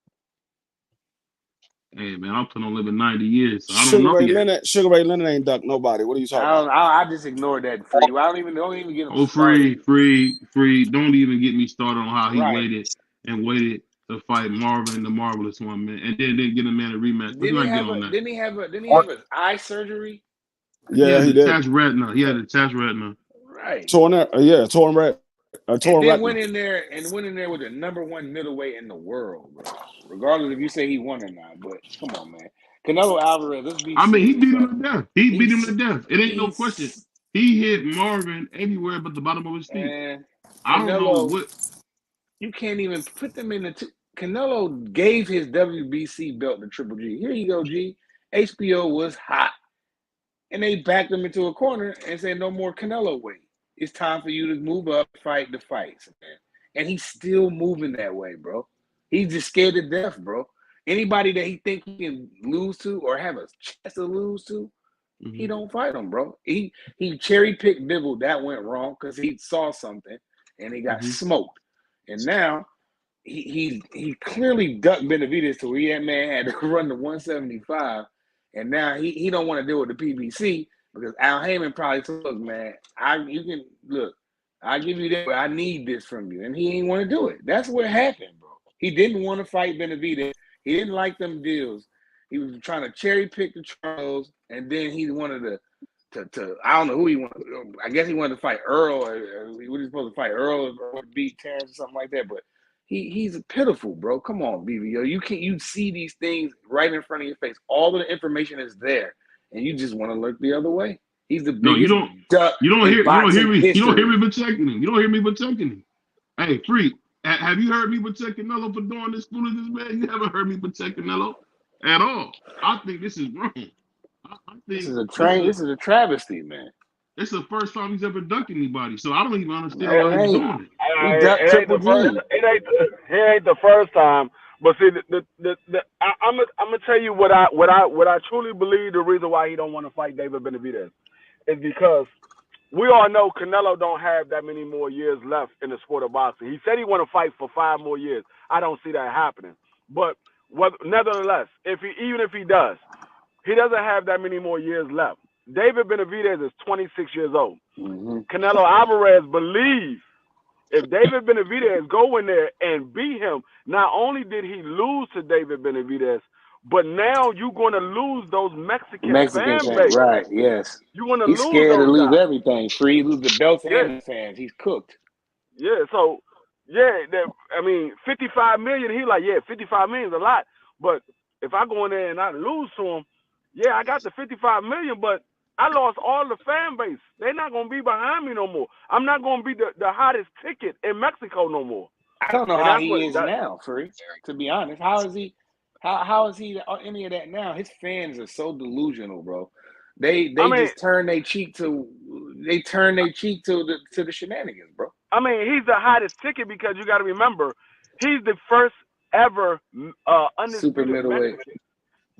Hey, man, I'm planning on living 90 years, so I don't Sugar know Ray yet. Leonard, Sugar Ray Leonard ain't ducked nobody. What are you talking about? I just ignored that free. I don't even get him Oh, started. free. Don't even get me started on how he Right. waited to fight Marvin, the Marvelous One, man, and then didn't get a man a rematch. Let's Didn't he not get have on a that. didn't he what have an eye surgery? He Yeah, had he did. detached retina. Right. Torn that. Yeah, torn red. And Torn then retina. went in there with the #1 middleweight in the world, bro. Regardless if you say he won or not, but come on, man. Canelo Alvarez, let's be I mean, he serious, beat bro. him to death. He beat him to He's death. It ain't no question. he's He hit Marvin everywhere but the bottom of his feet. and I don't know Canelo. what. You can't even put them in the two. Canelo gave his WBC belt to Triple G. Here you go, G. HBO was hot. And they backed him into a corner and said, no more Canelo weight. It's time for you to move up, fight the fights, man. And he's still moving that way, bro. He's just scared to death, bro. Anybody that he think he can lose to or have a chance to lose to, he Mhm. don't fight him, bro. He cherry picked Bivol. That went wrong because he saw something and he got Mhm. smoked. And now he clearly ducked Benavidez to where that man had to run to 175, and now he don't want to deal with the PBC because Al Heyman probably told, look, man, I give you that, but I need this from you, and he ain't want to do it. That's what happened, bro. He didn't want to fight Benavidez. He didn't like them deals. He was trying to cherry pick the trials, and then he wanted to I don't know who he wanted. I guess he wanted to fight Earl, or he was supposed to fight Earl or beat Terrence or something like that, but. He's pitiful, bro. Come on, BBO. You see these things right in front of your face. All of the information is there, and you just want to look the other way. He's the No, biggest duck in you don't hear boxing me. You don't hear history. me protecting him. You don't hear me protecting him. Hey, Freak, have you heard me protect Canelo for doing this foolishness, man? You haven't heard me protect Canelo at all. I think this is wrong. I This think is a this is train. This is a travesty, man. it's the first time he's ever ducked anybody. So I don't even understand No, why it he's ain't. doing it. He ducked It ain't Triple the first. G. It ain't the first time. But see, I'm gonna tell you what I truly believe the reason why he don't want to fight David Benavidez is because we all know Canelo don't have that many more years left in the sport of boxing. He said he want to fight for 5 more years. I don't see that happening. But nevertheless, even if he does, he doesn't have that many more years left. David Benavidez is 26 years old. Mm-hmm. Canelo Alvarez believes if David Benavidez go in there and beat him, not only did he lose to David Benavidez, but now you're going to lose those Mexican Mexican fan fan, base. right? Yes. You're going to He's lose scared to those lose guys. everything. Free, lose the belts Yeah, and the fans. He's cooked. yeah. So, yeah, 55 million. He like, yeah, 55 million is a lot. But if I go in there and I lose to him, yeah, I got the 55 million, but I lost all the fan base. They're not going to be behind me no more. I'm not going to be the hottest ticket in Mexico no more. I don't know And how that's he what is that. now, Free. To be honest, How is he any of that now? His fans are so delusional, bro. They I they mean, just turn their cheek to the shenanigans, bro. he's the hottest ticket because you got to remember, he's the first ever Super undisputed middleweight. Mexican,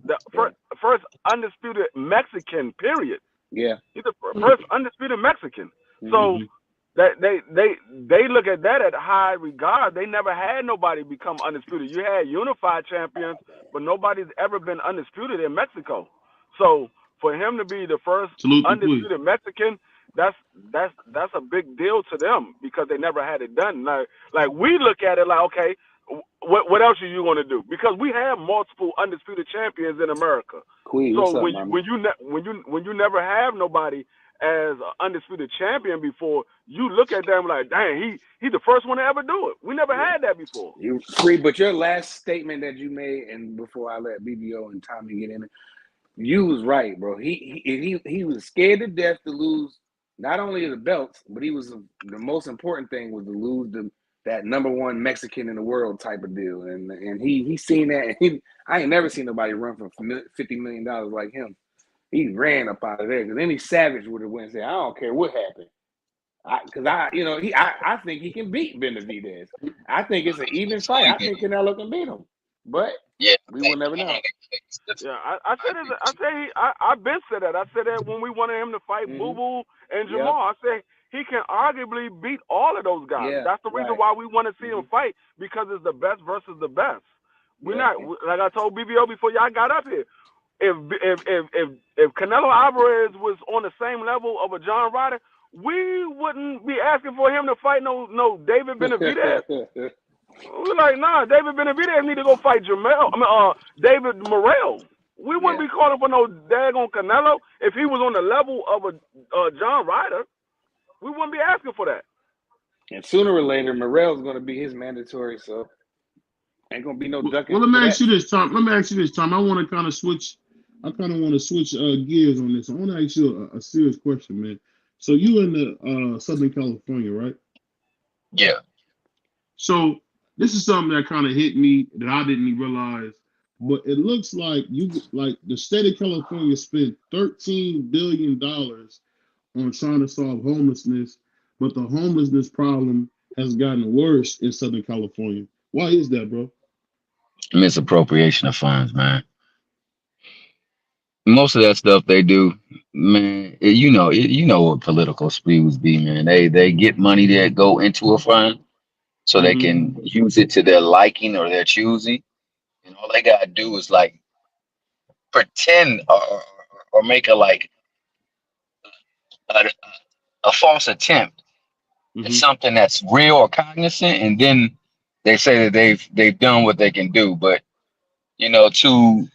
the Yeah, first undisputed Mexican. Period. yeah. He's the first undisputed Mexican. Mm-hmm. So that they look at that at high regard. They never had nobody become undisputed. You had unified champions, but nobody's ever been undisputed in Mexico. So for him to be the first Salute the queen. undisputed Mexican, that's that's a big deal to them because they never had it done. Like we look at it like, okay, what else are you going to do? Because we have multiple undisputed champions in America. Quee, So what's up, mama? when you never have nobody as an undisputed champion before, you look at them like, dang, he's the first one to ever do it. We never had that before. You Quee, but your last statement that you made, and before I let BBO and Tommy get in it, you was right, bro. He was scared to death to lose not only the belts, but he was the most important thing was to lose that number one Mexican in the world type of deal, and he seen that. And I ain't never seen nobody run for $50 million like him. He ran up out of there because any savage would have went and said, I don't care what happened. I think he can beat Benavidez. I think it's an even fight. I think Canelo can beat him, but we will never know. Yeah, I said it. I've been said that. I said that when we wanted him to fight Boo Boo and Jamal. I said he can arguably beat all of those guys. Yeah, That's the reason why we want to see him fight because it's the best versus the best. We're not like I told BBO before y'all got up here. If Canelo Alvarez was on the same level of a John Ryder, we wouldn't be asking for him to fight no David Benavidez. We're like, nah, David Benavidez need to go fight David Morrell. We wouldn't be calling for no daggone Canelo if he was on the level of a John Ryder. We wouldn't be asking for that. And sooner or later, Morrell's going to be his mandatory, so ain't going to be no ducking. Well, let me ask you this, Tom. I want to kind of switch. I kind of want to switch gears on this. I want to ask you a serious question, man. So you in the Southern California, right? Yeah. So this is something that kind of hit me that I didn't even realize. But it looks like the state of California spent $13 billion on trying to solve homelessness, but the homelessness problem has gotten worse in Southern California. Why is that, bro? Misappropriation of funds, man. Most of that stuff they do, man. You know what political spews be, man. They get money that go into a fund so they can use it to their liking or their choosing, and all they gotta do is like pretend or make a false attempt at something that's real or cognizant, and then they say that they've done what they can do. But to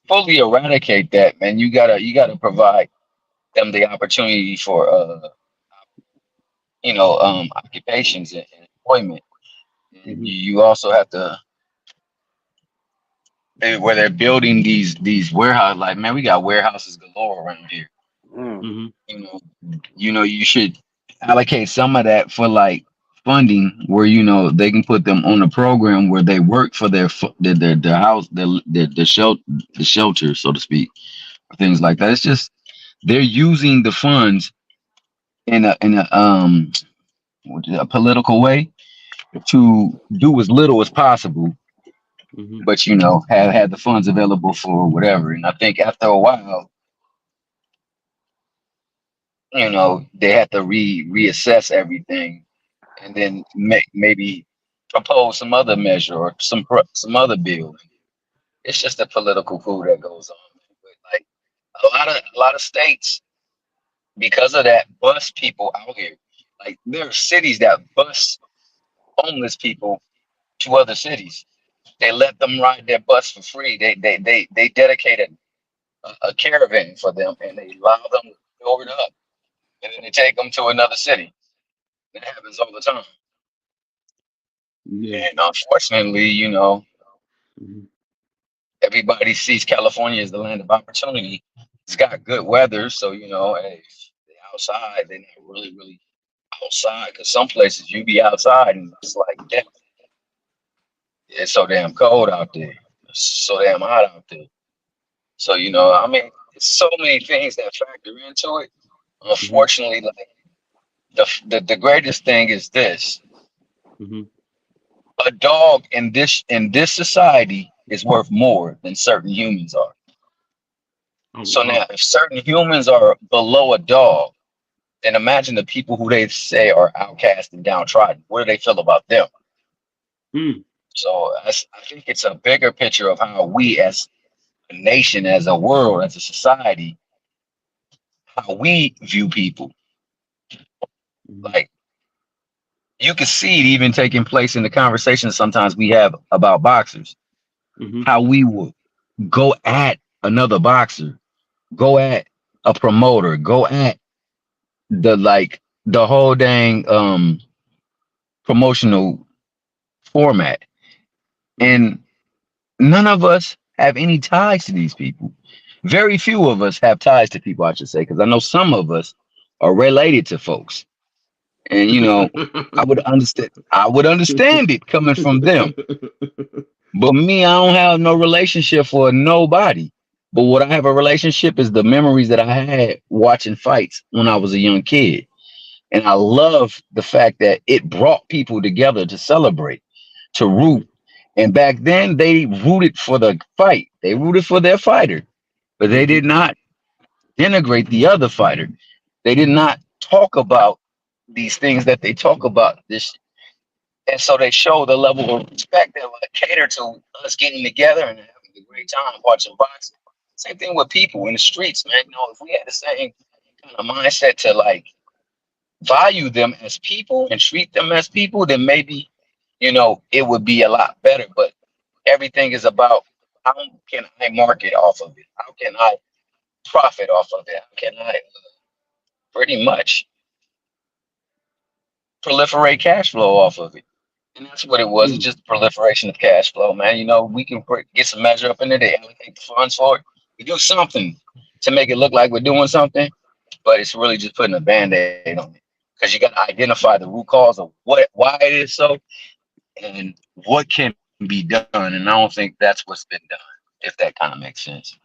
fully eradicate that, man, you gotta provide them the opportunity for occupations and employment. And you also have to where they're building these warehouses. Like, man, we got warehouses galore around here. You should allocate some of that for like funding where they can put them on a program where they work for their house, the shelter, so to speak, or things like that. It's just they're using the funds in a political way to do as little as possible, but have the funds available for whatever. And I think after a while, they have to reassess everything, and then maybe propose some other measure or some other bill. It's just a political coup that goes on. But like a lot of states, because of that, bus people out here. Like there are cities that bus homeless people to other cities. They let them ride their bus for free. They dedicated a caravan for them, and they allow them to fill it up, and then they take them to another city. That happens all the time. Yeah. And unfortunately, everybody sees California as the land of opportunity. It's got good weather, so hey, they're outside. They're not really outside, because some places you be outside and it's like death. It's so damn cold out there. so damn hot out there. So I mean, it's so many things that factor into it. Mm-hmm. Unfortunately, like the greatest thing is this: Mm-hmm. a dog in this society is worth more than certain humans are. Oh So wow. now, if certain humans are below a dog, then imagine the people who they say are outcast and downtrodden. What do they feel about them? Mm. So I think it's a bigger picture of how we, as a nation, as a world, as a society, how we view people. Mm-hmm. Like you can see it even taking place in the conversations sometimes we have about boxers. Mm-hmm. How we will go at another boxer, go at a promoter, go at the whole dang promotional format. Mm-hmm. And none of us have any ties to these people. Very few of us have ties to people, I should say, because I know some of us are related to folks. And I would understand it coming from them. But me, I don't have no relationship for nobody. But what I have a relationship is the memories that I had watching fights when I was a young kid. And I love the fact that it brought people together to celebrate, to root. And back then, they rooted for the fight. They rooted for their fighter, but they Mm-hmm. did not denigrate the other fighter. They did not talk about these things that they talk about. This, and so they show the level of respect that would cater to us getting together and having a great time watching boxing. Same thing with people in the streets, man. If we had the same kind of mindset to like value them as people and treat them as people, then maybe, it would be a lot better. But everything is about how can I market off of it? How can I profit off of it? How can I pretty much proliferate cash flow off of it? And that's what it was. It's Mm. just proliferation of cash flow, man. We can get some measure up in there, they allocate the funds for it. We do something to make it look like we're doing something, but it's really just putting a band-aid on it. Because you got to identify the root cause of why it is so, and what can be done. And I don't think that's what's been done, if that kind of makes sense.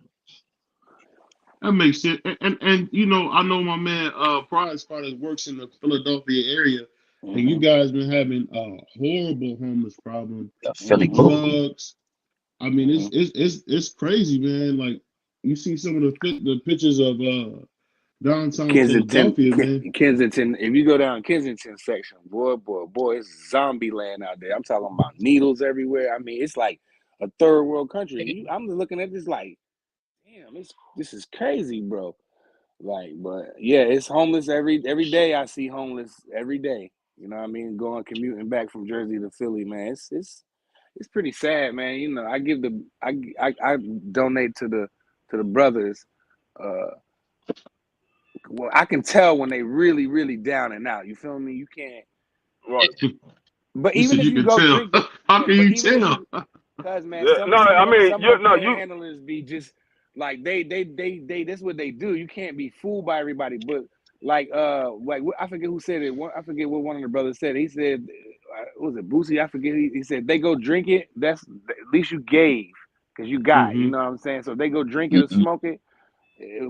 That makes sense. And I know my man Prize Spiders works in the Philadelphia area, and you Mm-hmm. guys been having a horrible homeless problem The on the Philly Boo. drugs. I mean, Mm-hmm. it's crazy, man. Like you see some of the pictures of downtown Kensington, Philadelphia, man. Kensington. If you go down Kensington section, boy, it's zombie land out there. I'm talking about needles everywhere. I mean, it's like a third world country. I'm looking at this like, damn, this is crazy, bro. Like, but yeah, it's homeless every day. I see homeless every day. You know what I mean? Going commuting back from Jersey to Philly, man. It's pretty sad, man. I give I donate to the brothers. Uh, well, I can tell when they really, really down and out. You feel me? You can't. Well, but You even said if you you can go tell. drink it, How yeah. can But you even if tell? you, cause man, Yeah, no, some I of them mean, some of them you panhandlers be just like they. That's what they do. You can't be fooled by everybody. But like I forget who said it. I forget what one of the brothers said. He said, what was it Boosie? I forget. He said they go drink it. That's at least you gave, cause you got. You Mm-hmm. know what I'm saying? So they go drink it or Mm-mm. smoke it,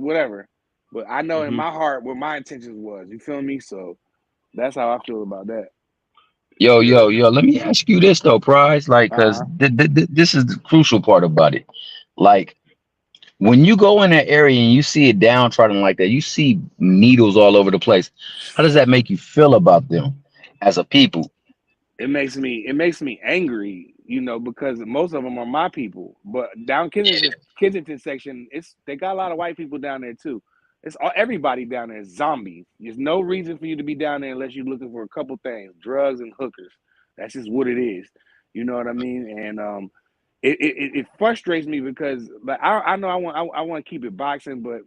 whatever. But I know in Mm-hmm. my heart what my intentions was. You feel me? So that's how I feel about that. Yo, yeah. yo, yo. Let me ask you this though, Prize. Like, cause Uh-huh. this is the crucial part about it. Like, when you go in that area and you see it downtrodden like that, you see needles all over the place. How does that make you feel about them as a people? It makes me angry, because most of them are my people. But down Yeah, Kensington section, they got a lot of white people down there too. Everybody down there is zombies. There's no reason for you to be down there unless you're looking for a couple things: drugs and hookers. That's just what it is. You know what I mean? And it frustrates me because, like, I know I want to keep it boxing, but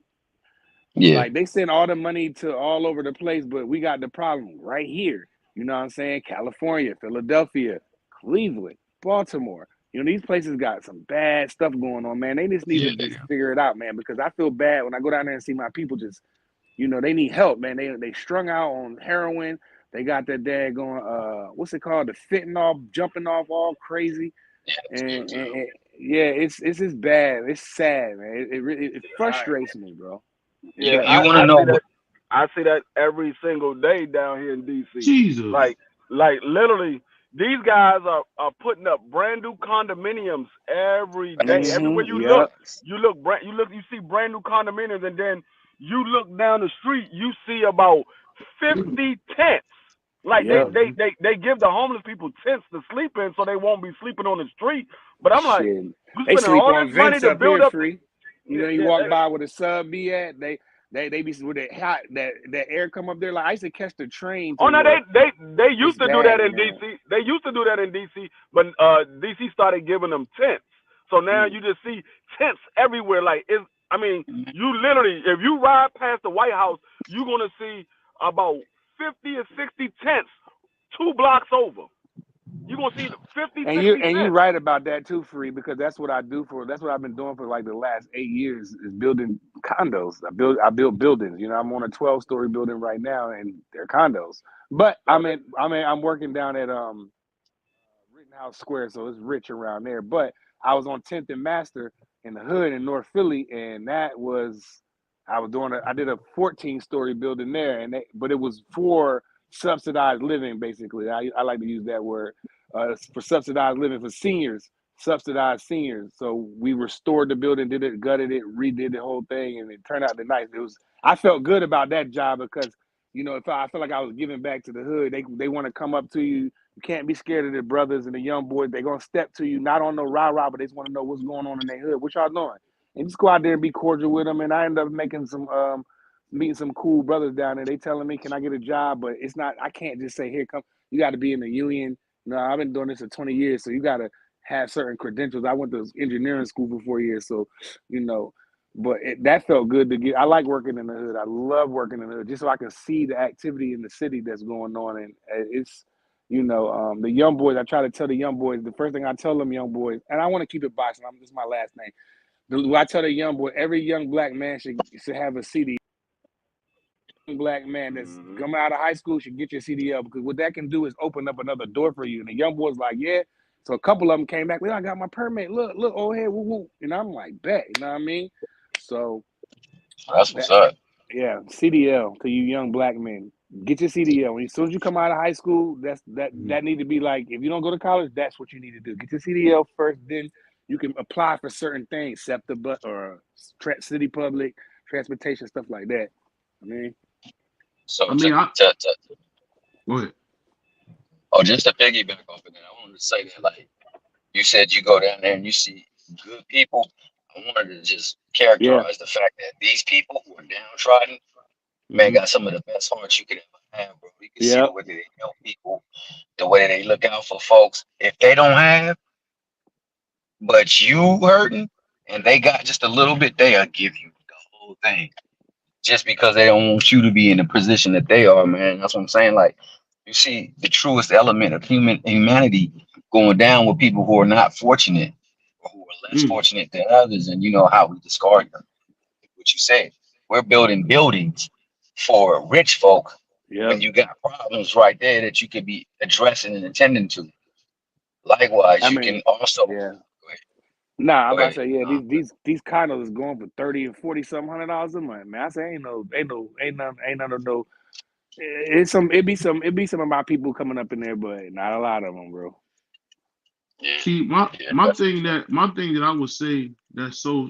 yeah, like they send all the money to all over the place, but we got the problem right here. You know what I'm saying? California, Philadelphia, Cleveland, Baltimore. These places got some bad stuff going on, man. They just need to yeah. just figure it out, man, because I feel bad when I go down there and see my people just, they need help, man. They strung out on heroin. They got that dad going, what's it called? The fentanyl jumping off all crazy. Yeah, that's And, good and, too. and Yeah, it's just bad. It's sad, man. It I, frustrates me, bro. yeah, You want to I know see what? that. I see that every single day down here in DC. Jesus. Like, literally, these guys are putting up brand new condominiums every day. Everywhere Mm-hmm. you look, Yep. you see brand new condominiums, and then you look down the street, you see about 50 tents. Like Yep. they give the homeless people tents to sleep in, so they won't be sleeping on the street. But I'm like, Shit. you They spending sleep all on this money vents to up build here up. free. You Yeah, know, you yeah, walk by where the sub be at, they be with that hot that air come up there. Like I used to catch the train to oh no, work. they It's used to do that bad, in man. DC. They used to do that in DC, but DC started giving them tents. So now Mm. you just see tents everywhere. Like it's, I mean, you literally, if you ride past the White House, you're gonna see about 50 or 60 tents 2 blocks over. You're gonna see 50, And 60 you tents. right about that too, Free, because that's what I do for. That's what I've been doing for like the last 8 years is building condos. I build buildings. You know, I'm on a 12-story building right now, and they're condos. But Oh, that, I'm working down at Rittenhouse Square, so it's rich around there. But I was on 10th and Master in the hood in North Philly, and I did a 14-story building there, but it was for subsidized living, basically. I like to use that word for subsidized living for seniors, subsidized seniors. So we restored the building, did it, gutted it, redid the whole thing, and it turned out nice. I felt good about that job because if I felt like I was giving back to the hood. They want to come up to you. You can't be scared of the brothers and the young boys. They're gonna step to you, not on no rah-rah, but they just want to know what's going on in their hood. What y'all doing? And just go out there and be cordial with them. And I end up making meeting some cool brothers down there. They telling me, can I get a job? But it's not. I can't just say, here come. You got to be in the union. I've been doing this for 20 years, so you got to have certain credentials. I went to engineering school for 4 years, so you know. But that felt good to get. I like working in the hood. I love working in the hood, just so I can see the activity in the city that's going on, and it's the young boys. I try to tell the young boys. The first thing I tell them young boys, and I want to keep it boxing. This is my last name. I tell the young boy, every young black man should have a CD. Black man that's mm-hmm. coming out of high school should get your CDL because what that can do is open up another door for you. And the young boys like, yeah. So a couple of them came back. Well, I got my permit. Look, old head, woo woo. And I'm like, bet. You know what I mean? So That's what's that, up. yeah, CDL to you young black men. Get your CDL. As soon as you come out of high school, that need to be like, if you don't go to college, that's what you need to do. Get your CDL first, then you can apply for certain things, SEPTA or city public transportation, stuff like that. I mean, I So mean, go ahead. just to piggyback off of that, I wanted to say that like you said, you go down there and you see good people. I wanted to just yeah, characterize the fact that these people who are downtrodden, man, mm-hmm. got some of the best hearts you could ever have, bro. You can see the Yep, way that they help people, the way they look out for folks. If they don't have, but you hurting, and they got just a little bit, they'll give you the whole thing. Just because they don't want you to be in the position that they are, man. That's what I'm saying. Like, you see the truest element of humanity going down with people who are not fortunate or who are less Mm. fortunate than others, and you know how we discard them. What you said, we're building buildings for rich folk when yep. you got problems right there that you could be addressing and attending to. Likewise, I you can mean, also yeah. go ahead. Nah, I'm Go about to ahead. say, yeah, these condos is going for 30 and 40 something $100 a month. Man, I say ain't none of no. It be some of my people coming up in there, but not a lot of them, bro. Yeah, See, my yeah, my that's thing that my thing that I would say that's so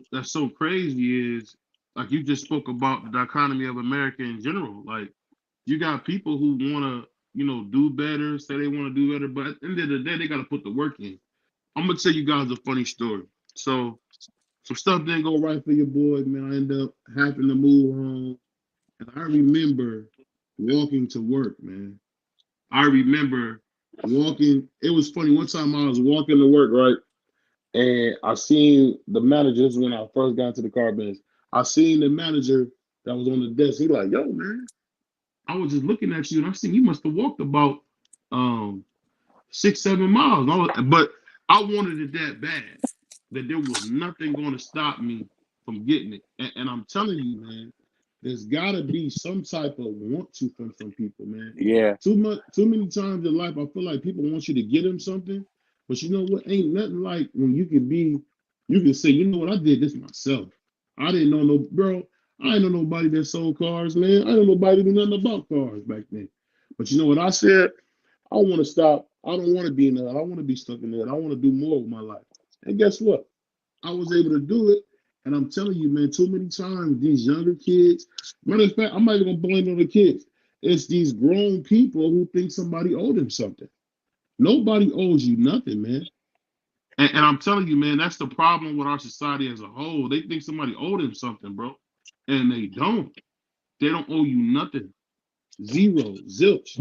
crazy is like you just spoke about the dichotomy of America in general. Like you got people who want to do better, say they want to do better, but at the end of the day, they got to put the work in. I'm gonna tell you guys a funny story. So some stuff didn't go right for your boy, man. I ended up having to move home, and I remember walking to work, man. I remember walking. It was funny. One time I was walking to work, right? And I seen the manager. This is when I first got to the car business. I seen the manager that was on the desk. He like, yo, man, I was just looking at you and I seen you must have walked about um 6, 7 miles. But I wanted it that bad that there was nothing going to stop me from getting it. And I'm telling you, man, there's got to be some type of want to from some people, man. Yeah, Too many times in life, I feel like people want you to get them something, but you know what? Ain't nothing like when you can be You can say, you know what, I did this myself. I didn't know no bro. I didn't know nobody that sold cars, man. I didn't know nobody that knew nothing about cars back then. But you know what I said? I want to stop. I don't want to be in that. I don't want to be stuck in that. I want to do more with my life. And guess what? I was able to do it. And I'm telling you, man, too many times these younger kids, matter of fact, I'm not even gonna blame it on the kids. It's these grown people who think somebody owed them something. Nobody owes you nothing, man. And I'm telling you, man, that's the problem with our society as a whole. They think somebody owed them something, bro. And they don't. They don't owe you nothing. Zero, zilch.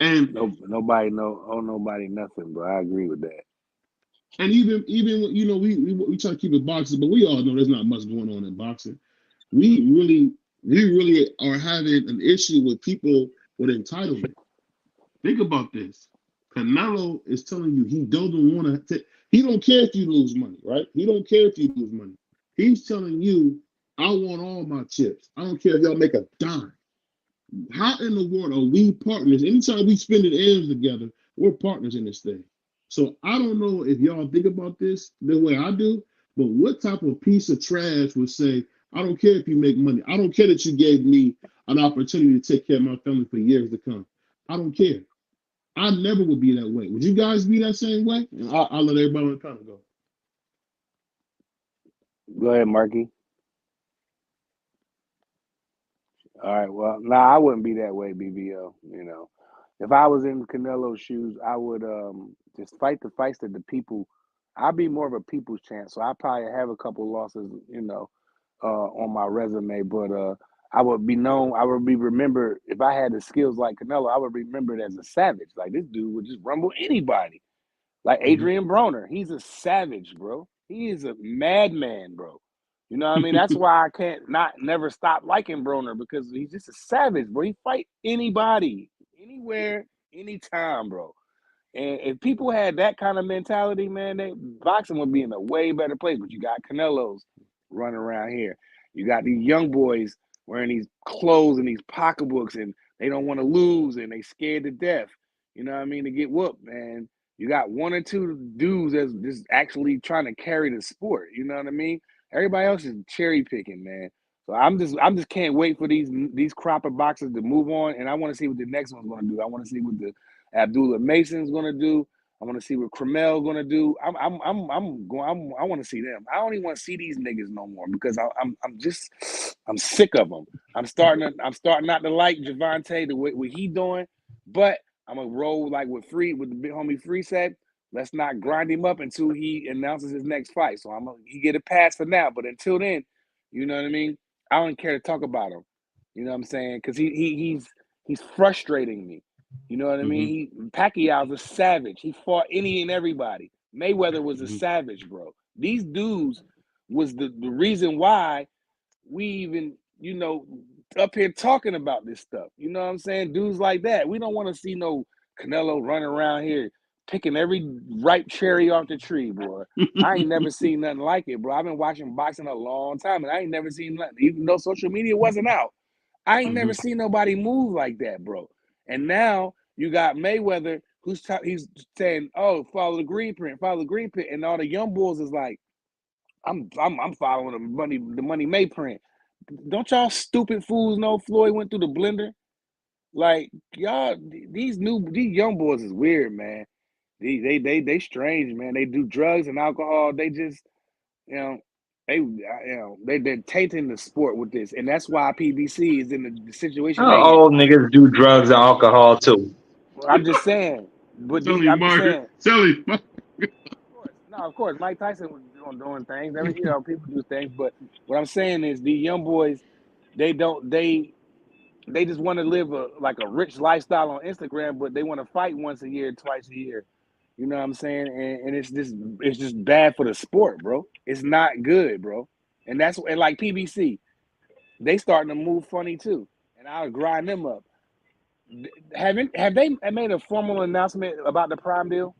And No, nobody owe nobody nothing, bro. I agree with that. and even you know, we try to keep it boxing, but we all know there's not much going on in boxing. We really are having an issue with people with entitlement. Think about this. Canelo is telling you he doesn't want to. He don't care if you lose money, right? He don't care if you lose money. He's telling you, I want all my chips. I don't care if y'all make a dime. How in the world are we partners? Anytime we spend it ends together, we're partners in this thing. So I don't know if y'all think about this the way I do, but what type of piece of trash would say, I don't care if you make money. I don't care that you gave me an opportunity to take care of my family for years to come. I don't care. I never would be that way. Would you guys be that same way? And I'll let everybody on the panel go. Go ahead, Marky. All right. Well, I wouldn't be that way, BBO. You know, if I was in Canelo's shoes, I would just fight the fights that the people. I'd be more of a people's champ, so I probably have a couple losses, on my resume. But I would be known. I would be remembered if I had the skills like Canelo. I would be remembered as a savage. Like this dude would just rumble anybody. Like Mhm. Adrian Broner, he's a savage, bro. He is a madman, bro. You know what I mean? That's why I can't not never stop liking Broner because he's just a savage, bro. He fight anybody, anywhere, anytime, bro. And if people had that kind of mentality, man, boxing would be in a way better place. But you got Canelos running around here. You got these young boys wearing these clothes and these pocketbooks, and they don't want to lose, and they scared to death. You know what I mean? To get whooped, man. You got one or two dudes that's just actually trying to carry the sport. You know what I mean? Everybody else is cherry picking, man. So I'm just can't wait for these crop of boxers to move on, and I want to see what the next one's going to do. I want to see what the Abdullah Mason's gonna do. I want to see what Cromell gonna do. I'm going. I want to see them. I don't even want to see these niggas no more because I'm sick of them. I'm starting not to like Javante the way what he doing, but I'm gonna roll like with the big homie Free said. Let's not grind him up until he announces his next fight. So he get a pass for now, but until then, you know what I mean. I don't care to talk about him. You know what I'm saying? Because he's frustrating me. You know what I Mhm. mean? Pacquiao's a savage. He fought any and everybody. Mayweather was a Mhm. savage, bro. These dudes was the reason why we even, up here talking about this stuff. You know what I'm saying? Dudes like that. We don't want to see no Canelo running around here picking every ripe cherry off the tree, boy. I ain't never seen nothing like it, bro. I've been watching boxing a long time, and I ain't never seen nothing. Even though social media wasn't out, I ain't never Mhm. seen nobody move like that, bro. And now you got Mayweather, he's saying, "Oh, follow the green print," and all the young bulls is like, "I'm following the money May print." Don't y'all stupid fools know Floyd went through the blender? Like y'all, these young boys is weird, man. They strange, man. They do drugs and alcohol. They just, you know, they're tainting the sport with this, and that's why PBC is in the situation How they in. old niggas do drugs and alcohol too? I'm just saying, but Tell me, I'm just Mark. saying, Tell me, Mark. of course, Mike Tyson was doing things. People do things, but what I'm saying is, the young boys, they don't, they just want to live like a rich lifestyle on Instagram, but they want to fight once a year, twice a year. You know what I'm saying? And it's just bad for the sport, bro. It's not good, bro. And like PBC, they starting to move funny too, and I'll grind them up. Have they made a formal announcement about the Prime deal?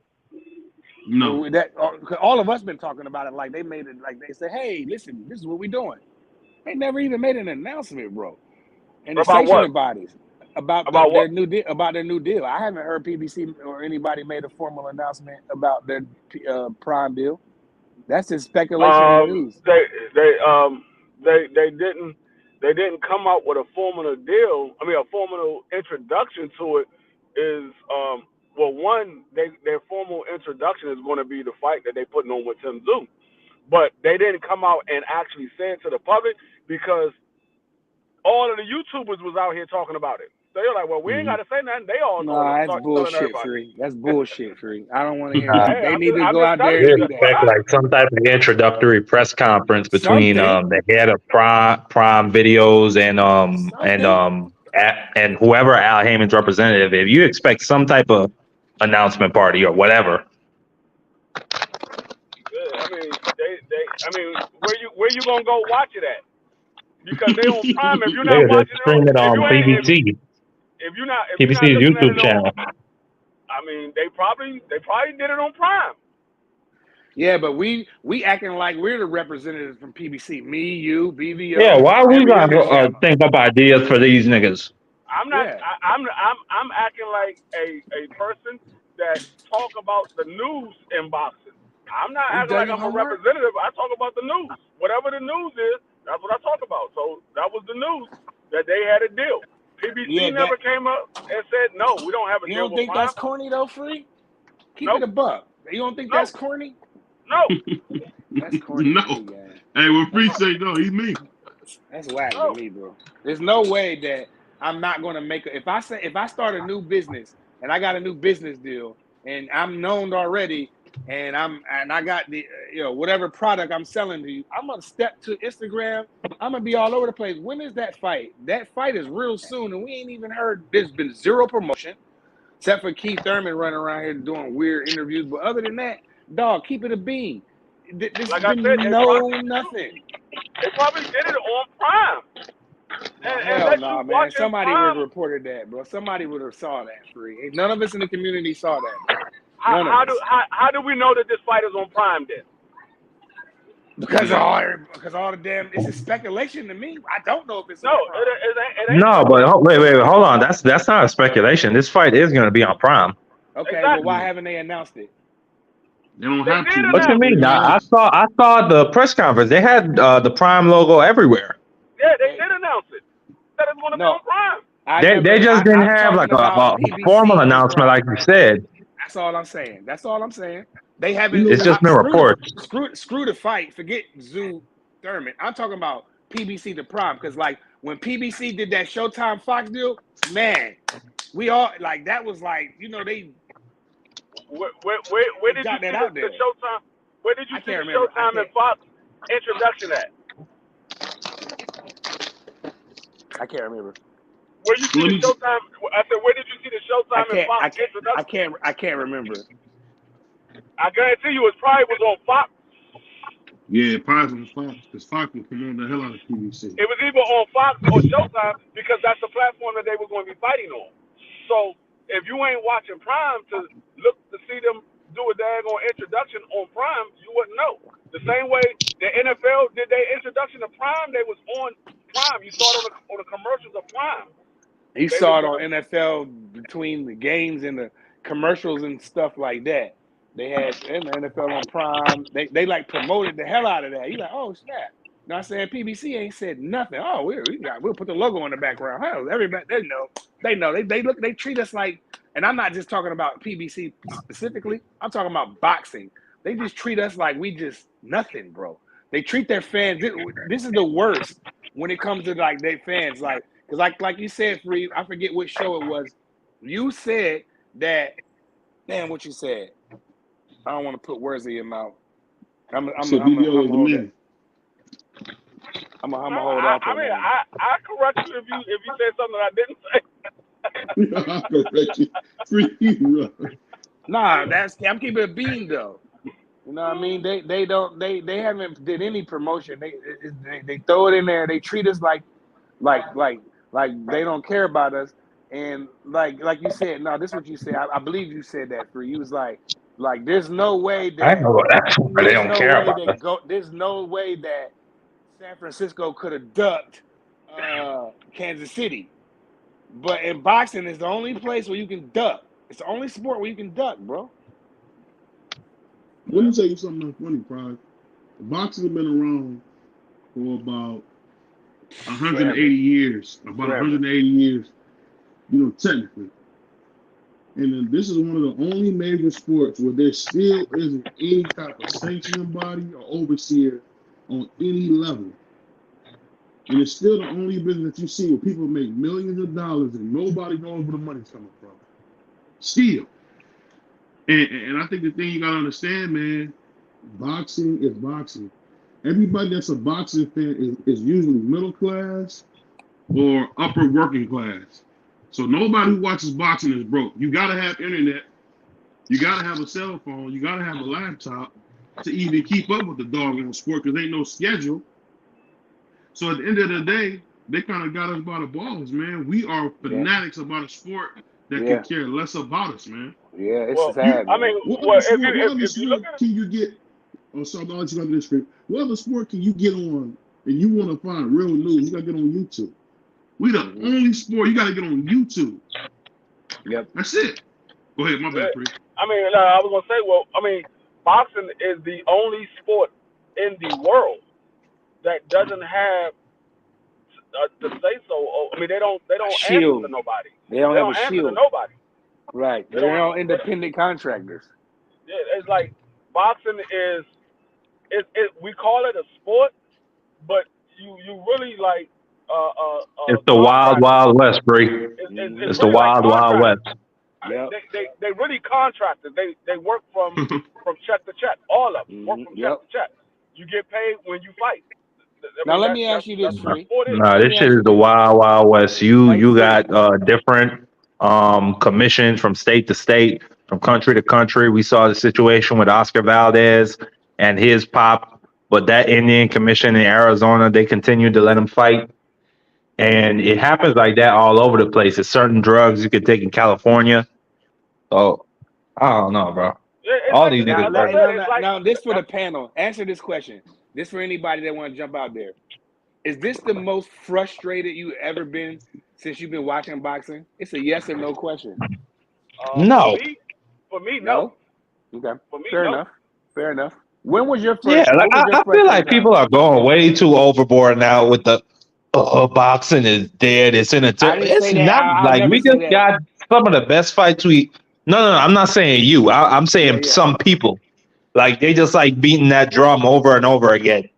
No. Or that 'cause all of us been talking about it, like they made it, like they said, "Hey, listen, this is what we're doing." They never even made an announcement, bro. And the About what? sanctioning bodies about About what? their new deal. I haven't heard PBC or anybody made a formal announcement about their Prime deal. That's just speculation and news. They they didn't come out with a formal deal. I mean, a formal introduction to it is well, one, their formal introduction is going to be the fight that they putting on with Tim Tszyu, but they didn't come out and actually say it to the public because all of the YouTubers was out here talking about it. So they're like, well, we ain't got to say nothing. They all know Nah, it. that's Start telling bullshit, everybody. Free. That's bullshit, Free. I don't want to hear Nah, that. Hey, They I'm need just, to I'm go just out telling there we and you do what that. expect I like some type of introductory press conference between Something. the head of Prime Videos Something. and whoever Al Heyman's representative. If you expect some type of announcement party or whatever, I mean, I mean, where you gonna go watch it at? Because they on Prime. If you're not they just watching it on, stream it if on you ain't, BBC, if you're not PBC's looking at it YouTube on, channel. I mean, they probably did it on Prime. Yeah, but we acting like we're the representatives from PBC. Me, you, Yeah, BVO, why are we every gonna other channel. think up ideas for these niggas? I'm not. Yeah. I'm acting like a person that talk about the news in boxing. I'm not You've acting done like your I'm a homework? representative. I talk about the news. Whatever the news is, that's what I talk about. So that was the news that they had a deal. Yeah, PBC that never came up and said no. We don't have a you deal don't with think that's Prime. corny though, Free? Keep it Nope. a buck. You don't think No. that's corny? No. That's corny to No. me, guys. Hey, when Free That's say no, he me. whack to No. me, bro. There's no way that I'm not gonna make if I start a new business and I got a new business deal and I'm known already and I got the whatever product I'm selling to you, I'm gonna step to Instagram. I'm gonna be all over the place. When is that fight? That fight is real soon, and we ain't even heard. There's been zero promotion, except for Keith Thurman running around here doing weird interviews. But other than that, dog, keep it a bean. This Like has I said, been no nothing. they probably did it on Prime Oh and hell let no, you man! watch in Somebody would have Prime. reported that, bro. Somebody would have saw that. Free. None of us in the community saw that, bro. How, None of how do us, how, how do we know that this fight is on Prime then? because all the damn. This is speculation to me. I don't know if it's No, on Prime. it ain't No, but speculation. wait, hold on. That's not a speculation. This fight is going to be on Prime. Okay, well, Exactly. why haven't they announced it? They don't They have did to. What you announce They it. mean? I announced. saw the press conference. They had the Prime logo everywhere. Yeah, they They did announce it. Said it's going to be no, on Prime. I They never. just didn't I'm have like talking about a formal PBC and announcement, like Prime, you bro. said. That's all I'm saying. That's all I'm saying. They You haven't. know It's what? just been reports. Screw the fight. Forget Zoo Thurman. I'm talking about PBC to Prime because like when PBC did that Showtime Fox deal, man, we all like that was like they Where did you got that see out the there. Showtime? Where did you I see can't the remember. Showtime and Fox introduction at? I can't remember. Where you see Let the me. Showtime? I said, where did you see the Showtime and Fox introduction? I can't remember. I guarantee you, it probably was on Fox. Yeah, probably on Fox, because Fox will come on the hell out of PBC. It was either on Fox or Showtime because that's the platform that they were going to be fighting on. So if you ain't watching Prime to look to see them do a daggone introduction on Prime, you wouldn't know. The same way the NFL did their introduction to Prime, they was on Prime. You saw it on the commercials of Prime. You They was saw it on doing. NFL between the games and the commercials and stuff like that. They had in the NFL on Prime. They like promoted the hell out of that. You like, oh snap! You know what I'm saying? PBC ain't said nothing. Oh, we'll put the logo in the background. Hell, everybody they know. They treat us like, and I'm not just talking about PBC specifically. I'm talking about boxing. They just treat us like we just nothing, bro. They treat their fans. This is the worst when it comes to like their fans, like. Because like you said, Free, I forget which show it was. You said that, damn, what you said. I don't want to put words in your mouth. I'm So gonna BBO is the hold that. man. I'm gonna No, hold off I on mean, that. I correct you if you say something I didn't say. I correct you. Free run. Nah, I'm keeping a bean though. You know what I mean? They haven't did any promotion. They throw it in there. They treat us like they don't care about us. And like you said, no, this is what you said. I believe you said that, Free. You was like there's no way I that know that's why they don't care about us. there's no way that San Francisco could have ducked Kansas City. But in boxing, it's the only place where you can duck. It's the only sport where you can duck, bro. Let me tell you something funny, Pride. boxing has been around for about 180 Forever. years. About Forever. 180 years, technically. And then this is one of the only major sports where there still isn't any type of sanctioning body or overseer on any level. And it's still the only business that you see where people make millions of dollars and nobody knows where the money's coming from. Still. And I think the thing you gotta understand, man, boxing is boxing. Everybody that's a boxing fan is usually middle class or upper working class. So nobody who watches boxing is broke. You gotta have internet. You gotta have a cell phone. You gotta have a laptop to even keep up with the doggone sport because ain't no schedule. So at the end of the day, they kind of got us by the balls, man. We are fanatics about a sport that Yeah. could care less about us, man. Yeah, it's Well, sad, I man. mean, What well, other sport? What other if you look sport at it, can you get? Oh, sorry, I'll let you go to this script. What other sport can you get on and you want to find real news? You gotta get on YouTube. We the Mhm. only sport you gotta get on YouTube. Yep. That's it. Go ahead, my bad, Pre. I mean, I was gonna say, well, I mean, boxing is the only sport in the world that doesn't have to say so. I mean, they don't answer to Shield. nobody. They don't They have a don't answer to shield. nobody. Right. They They're don't. all independent contractors. It's like boxing is. We call it a sport, but you really like It's the wild, contractors. wild west, Bree. It's It's the really like wild, wild west. contractors. Yep. They really contractors. They work from check to check. All of them work from check Yep. to check. You get paid when you fight. I Now mean let me ask you this, that's what Free. sport is. No, Let this me shit ask is you the this. wild, wild west. You Hey, you Free. got different commissions from state to state, from country to country. We saw the situation with Oscar Valdez and his pop, but that Indian commission in Arizona, they continued to let him fight. And it happens like that all over the place. There's certain drugs you could take in California. Oh, I don't know, bro. It's All like these Now, niggas I now, work. said. now, It's now, like now, this for the panel. Answer this question. This for anybody that want to jump out there. Is this the most frustrated you ever been since you've been watching boxing? It's a yes or no question. for No. me. For me, no. No? Okay. For me, Fair no. enough. Fair enough. When was your Yeah, first? like What was your I feel frustrating like time? people are going way too overboard now with the boxing is dead. It's in a. I didn't It's say that. not I'll like never we say just that. got some of the best fights we. No, no, no. I'm not saying you. I'm Yeah, saying yeah. some people. Like they just like beating that drum over and over again.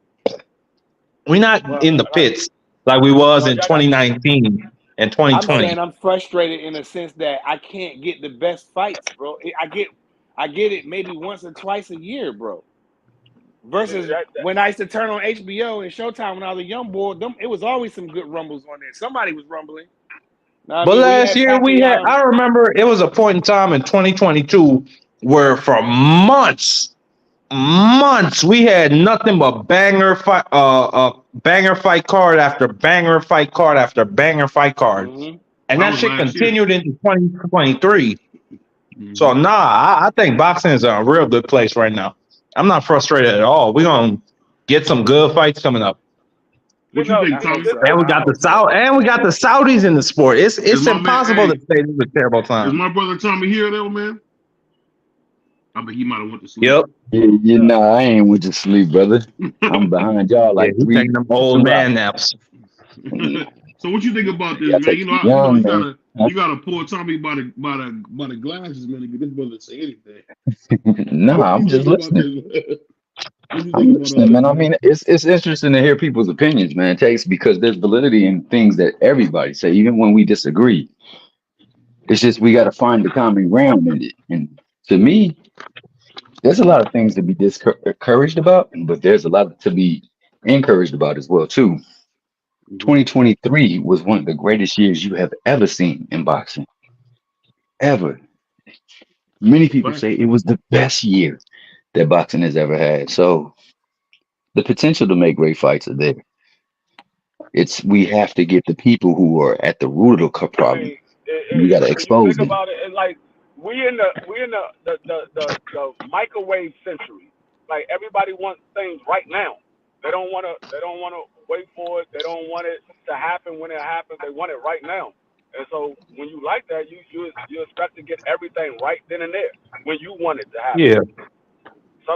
We're not Well, in the pits like we was in Y'all got 2019 and I'm saying 2020. I'm frustrated in a sense that I can't get the best fights, bro. I get it maybe once or twice a year, bro. Versus that, when I used to turn on HBO and Showtime when I was a young boy, it was always some good rumbles on there. Somebody was rumbling. Know what I But mean, we last had year we had. Pacquiao. I remember it was a point in time in 2022 where for months we had nothing but banger fight card after banger fight card after banger fight card, Mm-hmm. and That that was shit last year. continued into 2023. So Mm-hmm. nah, I think boxing is in a real good place right now. I'm not frustrated at all. We're gonna get some good fights coming up, What you no. think, I hope Tommy? so. and we I got the hope so. Saudis in the sport. Is It's my man? impossible to Hey, say this is a terrible is time. my brother Tommy here, though, man? I bet he might have went to sleep. Yep. I ain't went to sleep, brother. I'm behind y'all Yeah, like he's taking them old 2 hours. man naps. Yeah, So what you think about this, y'all man? take too young, man. You gotta pull Tommy by the glasses, man, to get this brother to say anything. What Nah, you I'm just think about listening. this? What you think I'm about all listening, this, man. I man? mean, it's interesting to hear people's opinions, man. It takes because there's validity in things that everybody say, even when we disagree. It's just we got to find the common ground in it. And to me, there's a lot of things to be discouraged about, but there's a lot to be encouraged about as well too. Mm-hmm. 2023 was one of the greatest years you have ever seen in boxing, ever. Many people Fact. say it was the best year that boxing has ever had. So the potential to make great fights are there. It's we have to get the people who are at the root of the I problem. mean, We got to when you expose think them. about it, it's like we in the microwave century. Like everybody wants things right now. They don't wanna wait for it. They don't want it to happen when it happens. They want it right now. And so when you like that, you expect to get everything right then and there when you want it to happen. Yeah.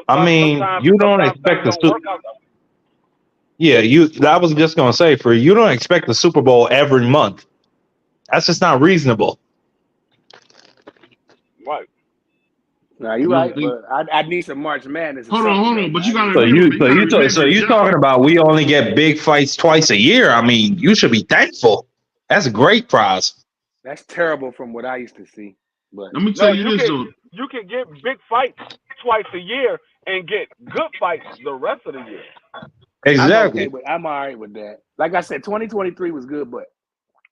I mean, you don't sometimes things expect the don't work out that way. yeah, you. I was just gonna say for you don't expect the Super Bowl every month. That's just not reasonable. Right. Nah, you're No, right, but I need some March Madness or hold something on. though, But you man. gotta So remember, you, man. You gotta so remember, you John. talking about we only get big fights twice a year? I mean, you should be thankful. That's a great prize. That's terrible from what I used to see. But Let me tell No, you this though. you can get big fights twice a year and get good fights the rest of the year. I'm okay Exactly. with I'm all right with that. Like I said, 2023 was good, but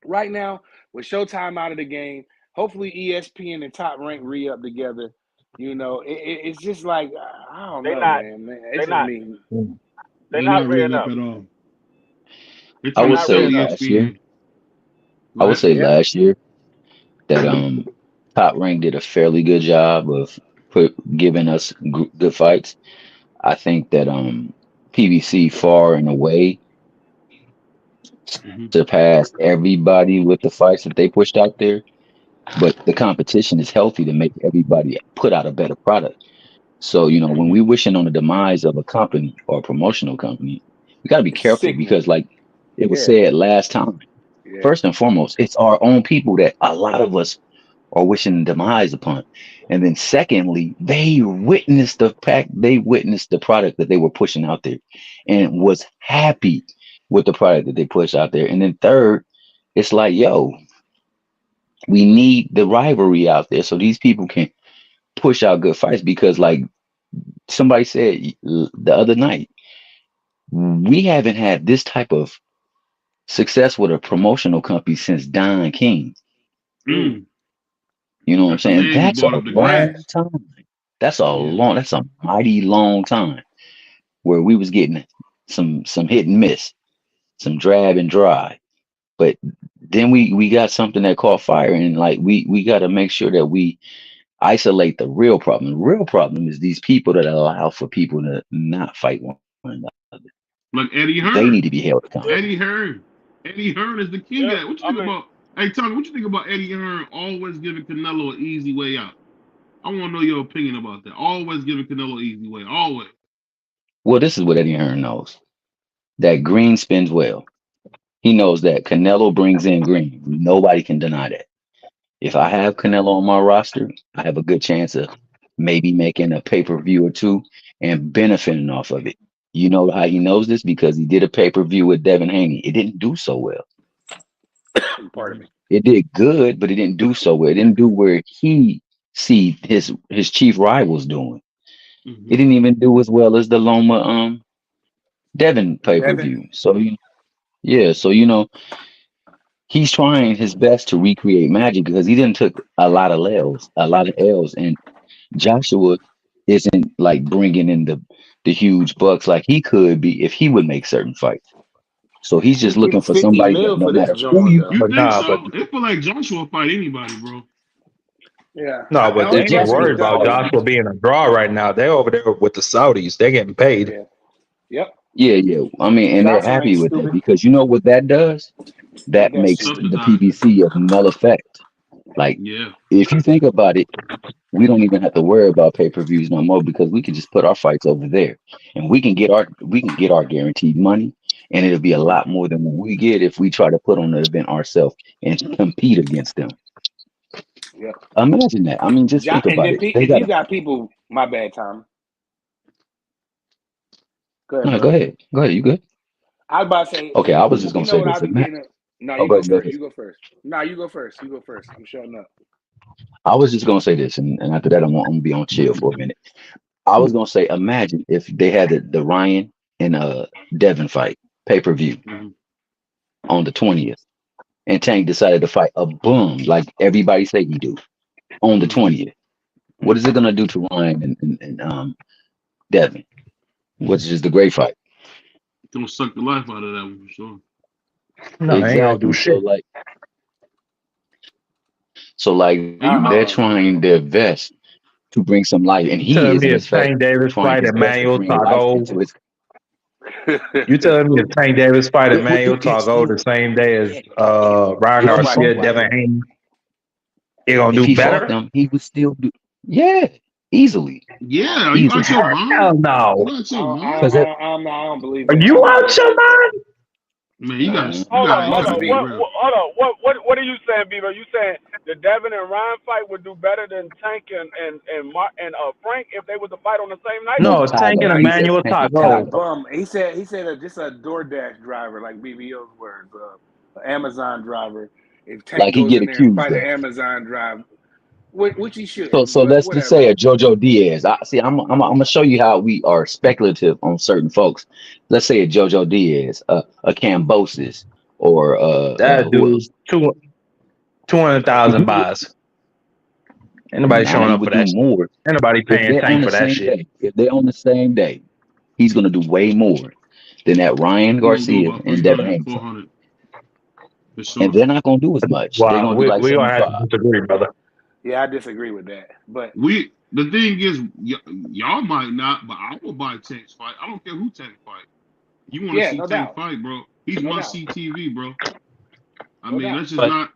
right now with Showtime out of the game, hopefully ESPN and Top Rank re-up together. It's just like I don't They know, not man. they It's just not me. they They're not not reading reading up up. at all. They're I They're trying to would not say sell reading up. last year. ESPN. I would What? say Yeah. last year that Top Rank did a fairly good job of giving us good fights. I think that PBC far and away Mm-hmm. surpassed everybody with the fights that they pushed out there. But the competition is healthy to make everybody put out a better product. So, when Mm-hmm. we wishing on the demise of a company or a promotional company, we got to be It's careful sickening. because, like it was Yeah. said last time, Yeah. first and foremost, it's our own people that a lot of us are wishing demise upon. And then secondly, they witnessed the product that they were pushing out there and was happy with the product that they pushed out there. And then third, it's like, yo, we need the rivalry out there so these people can push out good fights because like somebody said the other night, we haven't had this type of success with a promotional company since Don King. Mm. Mm. You know what I'm That's the saying? man who That's a bought up the long grass. time. Yeah. That's a mighty long time where we was getting some hit and miss, some drab and dry. But then we got something that caught fire and like we got to make sure that we isolate the real problem. The real problem is these people that allow for people to not fight one another. Like Eddie They need to Hearn. be held accountable. Yeah, Eddie Hearn. Eddie Hearn is the king of yeah. that. What you I think mean, about? Hey Tony, what you think about Eddie Hearn always giving Canelo an easy way out? I want to know your opinion about that. Always giving Canelo an easy way. Always. Well, this is what Eddie Hearn knows. That green spins well. He knows that Canelo brings in green. Nobody can deny that. If I have Canelo on my roster, I have a good chance of maybe making a pay-per-view or two and benefiting off of it. You know how he knows this? Because he did a pay-per-view with Devin Haney. It didn't do so well. Pardon Mm-hmm. me. It did good, but it didn't do so well. It didn't do where he see his chief rivals doing. It Mm-hmm. didn't even do as well as the Loma Devin Devin. pay-per-view. So yeah, so he's trying his best to recreate magic because he didn't took a lot of L's, and Joshua isn't like bringing in the huge bucks like he could be if he would make certain fights. So he's He just getting looking for 50 somebody that mil no for this matter who joint you though. You put, think Nah, but so? It feel like Joshua fight anybody, bro. Yeah. no, The but only they ain't question Joshua is worried about Dustin. Joshua being a draw right now. They're over there with the Saudis. They're getting paid. Yeah. Yep. yeah. I mean, and they're Joshua happy ain't with that stupid. because you know what that does? Make That that makes stupid. the Subsidize it. PBC of null effect. Like Yeah. if you think about it, we don't even have to worry about pay-per-views no more because we can just put our fights over there and we can get our guaranteed money and it'll be a Mm-hmm. lot more than what we get if we try to put on the event ourselves and compete against them. Yep. Imagine that. I mean, just think And about then it. They you got got people. My bad, Tom. Go ahead, no, bro. go ahead, you good? I was about to say, Okay, I was just you gonna know say what I this. be getting? No, Oh, you go go first. ahead. You go first. No, you go first. You go first. I'm shutting up. I was just gonna say this, and after that, I'm gonna be on chill for a minute. I was gonna say, imagine if they had the Ryan and Devin fight pay-per-view Mm-hmm. on the 20th. And Tank decided to fight a bum like everybody say he do on the Mm-hmm. 20th. What is it gonna do to Ryan and Devin? Which is the great fight. Gonna suck the life out of that one for sure. No, they ain't gonna do Exactly. shit. So And you they're know, trying their best to bring some life, and You he telling is me in if his Tank Davis trying fight his best to Emmanuel bring life Tago, into his. you telling me if Tank Davis fight Well, Emmanuel Tago the same day as Ryan if he Nobody Garcia, fought can them, watch Devin that. Haney, it gonna if do he fought better? them, he would still do. Yeah, easily. Yeah, are you out Easily. your mind? Hell You no. out your mind? Because I don't believe Are that. you out your mind? Man, you got you Hold got on, you hold got to on. be What, real. what hold on. What are you saying, Beaver? You saying the Devin and Ryan fight would do better than Tank and Frank if they were to fight on the same night? no, No, Tank and Tyler. He said Emmanuel Tank top and What a gold. Tyler. bum. He said just a DoorDash driver, like BBO's words, Amazon driver. If Tank Like he goes get in there and accused fight an of. Amazon driver, which he So shouldn't, but let's just whatever. say a JoJo Diaz. I see. I'm gonna show you how we are speculative on certain folks. Let's say a JoJo Diaz, a Cambosis, or That who dude, else? 200,000 buys. Ain't nobody Nah, showing he up for would do that. more Ain't nobody if paying they're on Tank the for that same shit. day. If they're on the same day, he's gonna do way more than that Ryan He gonna do Garcia about and Devin 300, Haney fight. 400 for And sure. they're not gonna do as much. They're Wow, gonna do like we gonna have to 75. disagree, brother. Yeah, I disagree with that. But The thing is, y'all might not, but I will buy Tank's fight. I don't care who Tank fight. You want to yeah, see no Tank doubt. fight, bro? He's No must doubt. see TV, bro. I No mean, doubt. let's just But not.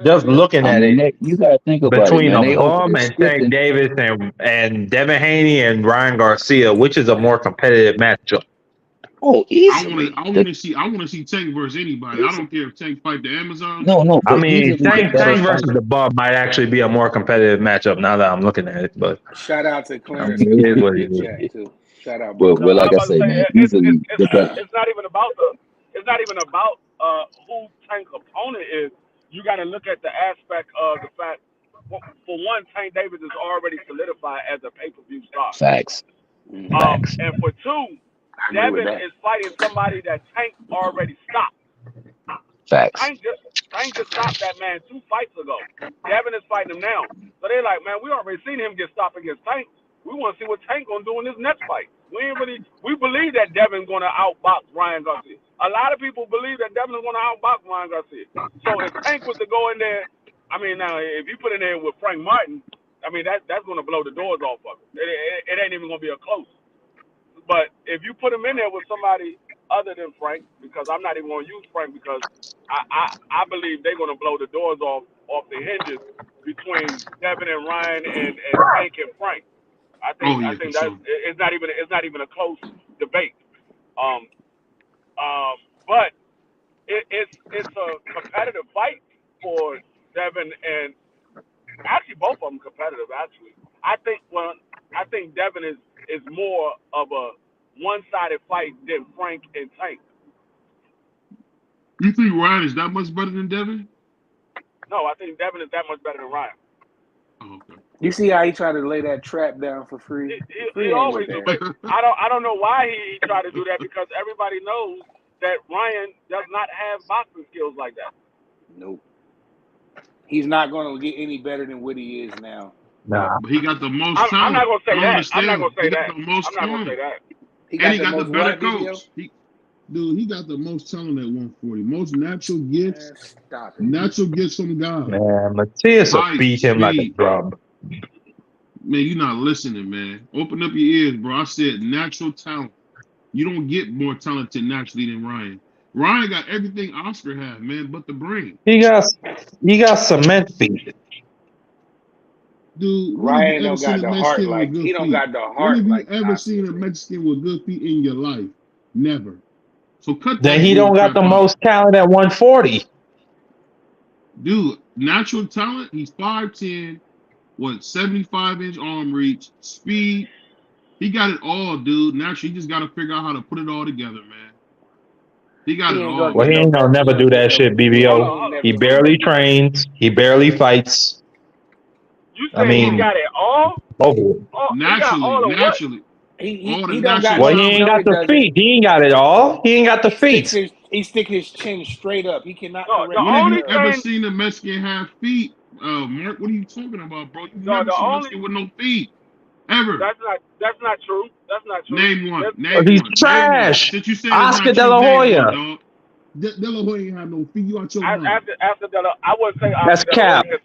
just looking I at mean, it, you gotta think about it, between man. a They over bum there and Tank scripting. Davis and Devin Haney and Ryan Garcia, which is a more competitive matchup? Oh, easily. I want to see Tank versus anybody. I don't care if Tank fight the Amazon. No, I but mean, easily the better Tank fight. versus the bum might actually be a more competitive matchup now that I'm looking at it. But Shout out to I Clarence mean, in it is what it the is. chat too. Shout out, Well, brother. No, I like I was about to say, say man, easily the better. it's not even about who Tank's opponent is. You got to look at the aspect of the fact. For one, Tank Davis is already solidified as a pay-per-view star. Facts. Facts. And for two, I agree with Devin that. is fighting somebody that Tank already stopped. Facts. Tank just stopped that man 2 fights ago. Devin is fighting him now. So they're like, man, we already seen him get stopped against Tank. We want to see what Tank gonna do in this next fight. We believe that Devin's gonna outbox Ryan Garcia. A lot of people believe that Devin is gonna outbox Ryan Garcia. So if Tank was to go in there, I mean, now if you put in there with Frank Martin, I mean that's gonna blow the doors off of it. It ain't even gonna be a close. But if you put him in there with somebody other than Frank, because I'm not even going to use Frank because I believe they're going to blow the doors off the hinges between Devin and Ryan and Tank and Frank. I Oh think yeah, for that sure. it's not even a close debate. Um, but it's a competitive fight for Devin and actually both of them competitive. Actually, I think Devin is more of a one-sided fight than Frank and Tank. You think Ryan is that much better than Devin? No, I think Devin is that much better than Ryan. Oh, okay. You see how he tried to lay that trap down for free? He Free ain't always with do, that. but I don't know why he tried to do that because everybody knows that Ryan does not have boxing skills like that. Nope. He's not going to get any better than what he is now. Nah, But he got the most talent. I'm not gonna say I don't that. I'm not understand. gonna say He got that. the most I'm not gonna say talent. that. He And got he the got the most better what video? coach. He got the most talent at 140. Most natural gifts. Stop it. Natural gifts from God. man, Matias will Height, beat him like a speed. drum. Man, you're not listening, man. Open up your ears, bro. I said natural talent. You don't get more talented naturally than Ryan. Ryan got everything Oscar had, man, but the brain. He got cement feet. Dude, when have you Ryan ever don't seen got a the heart Mexican with like he good don't feet? got the When heart have you like ever seen a Oscar. Mexican with good feet in your life? Never. So cut Then that he don't bull got crap the out. most talent at 140. Dude, natural talent, he's 5'10", 75-inch arm reach, speed. He got it all, dude. Naturally, he just got to figure out how to put it all together, man. He got He it ain't all, gonna Well, get he man. no ain't gonna better. He never ain't do get that no. shit, Hold BBO. on, hold He on. ain't He never do barely that. trains. He barely fights. You I saying he Hold mean, on. got it all? over. Oh, he got Naturally, all of what? naturally. He All the he don't got natural Well, no. he ain't talent. No, he got the doesn't. feet. He ain't got it all. He ain't got the feet. He stick his chin straight up. He cannot No, the correct When his have only you curve. ever thing, seen a Mexican have feet? Mark, what are you talking about, bro? You've no, never the seen a only Mexican with no feet. Ever. that's not true. That's not true. Name one. There's, Oh, Name he's one. Name one. trash. Since you said it's Oscar not De true, La name one, Hoya. dog. De La Hoya ain't have no feet. You out your mind. after De La, I wouldn't say That's Oscar De La Hoya cap. because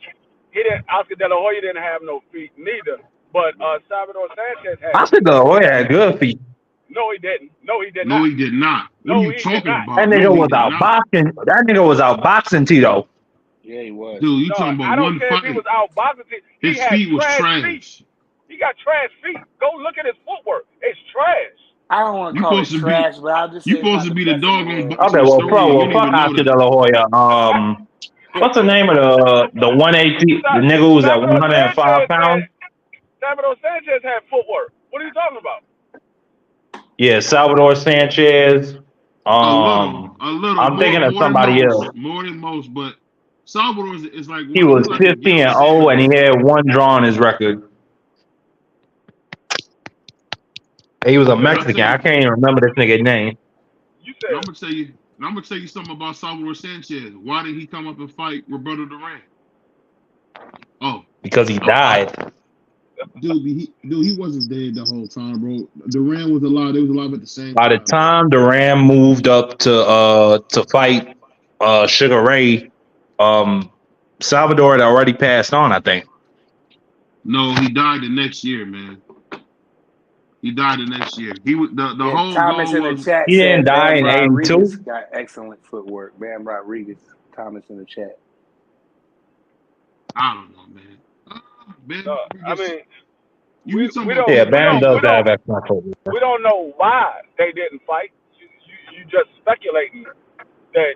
Oscar De La Hoya didn't have no feet neither. But Salvador Sanchez had Oscar feet. De La Hoya had good feet. No, he didn't. No, he did No, not. he did not. What are No, you he did talking not. That about? nigga No, he was did out not. boxing. That nigga was out boxing Tito. Yeah, he was. Dude, you No, talking I about don't one care if he fight? was out boxing. He His had feet was trash feet. trash. He got trash feet. Go look at his footwork. It's trash. I don't want to You call it supposed to be trash, but I'll just you say it's supposed not to the be the best in the doggone world. Okay, boxing well, historian. You don't fuck even know Oscar that. De La Hoya. What's the name of the 180? The nigga who's at Salvador 105 Sanchez pounds? had footwork. What are you talking about? Yeah, Salvador Sanchez. A little, I'm thinking of more than somebody else. most. But Salvador is like He one. was He's like a 50 Gary and 0, and Sanders. he had one draw on his record. He was a And I tell Mexican. I you, can't even remember this nigga's name You and I'm said gonna tell you, and I'm gonna tell you something about Salvador Sanchez. Why did he come up and fight Roberto Duran? Oh, because he died. he wasn't dead the whole time, bro. Duran was alive. They was alive at the same By the time, bro. time Duran moved up to fight Sugar Ray, Salvador had already passed on, I think. No, he died the next year, man. He died the next year. He was the Yeah, whole Thomas goal in the was. chat He didn't said die Bam in Rodriguez 82. got excellent footwork. Bam Rodriguez, Thomas in the chat. I don't know, man. Ben, I mean you be talking we about don't Yeah, people. Bam does we don't have excellent footwork. we don't know why they didn't fight. You just speculating that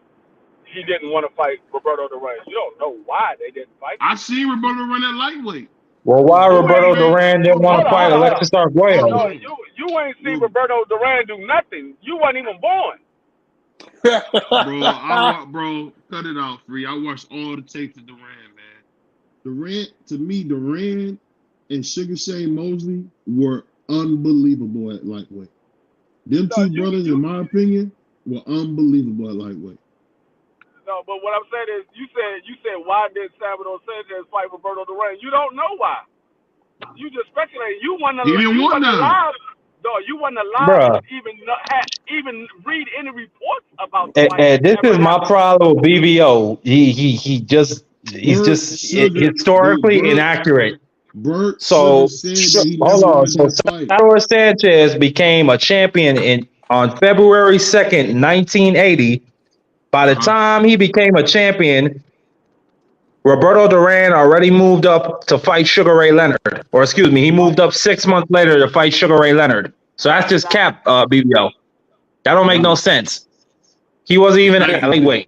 he didn't want to fight Roberto Duran. You don't know why they didn't fight. I seen Roberto run that lightweight. Well, why You Roberto ain't even Duran didn't want hold to on, fight hold on, hold on. Alexis Arguello? No, Hold on. you ain't seen Dude. Roberto Duran do nothing. You wasn't even born. Bro, cut it out, free. I watched all the tapes of Duran, man. Duran and Sugar Shane Mosley were unbelievable at lightweight. Them No, two brothers, in my opinion, were unbelievable at lightweight. No, but what I'm saying is, you said why did Salvador Sanchez fight Roberto Duran? You don't know why. You just speculating. He didn't want none. alive. No, you wasn't alive Bruh. to even read any reports about the fight. And this ever is my happened. problem with BBO. He's just historically inaccurate. Bert So Sugar said that he hold never on. wanted So that fight. Salvador Sanchez became a champion on February 2nd, 1980. By the time he became a champion, Roberto Duran already moved up to fight Sugar Ray Leonard. Or excuse me, he moved up 6 months later to fight Sugar Ray Leonard. So that's just cap, BBO. That don't make no sense. He wasn't even at lightweight.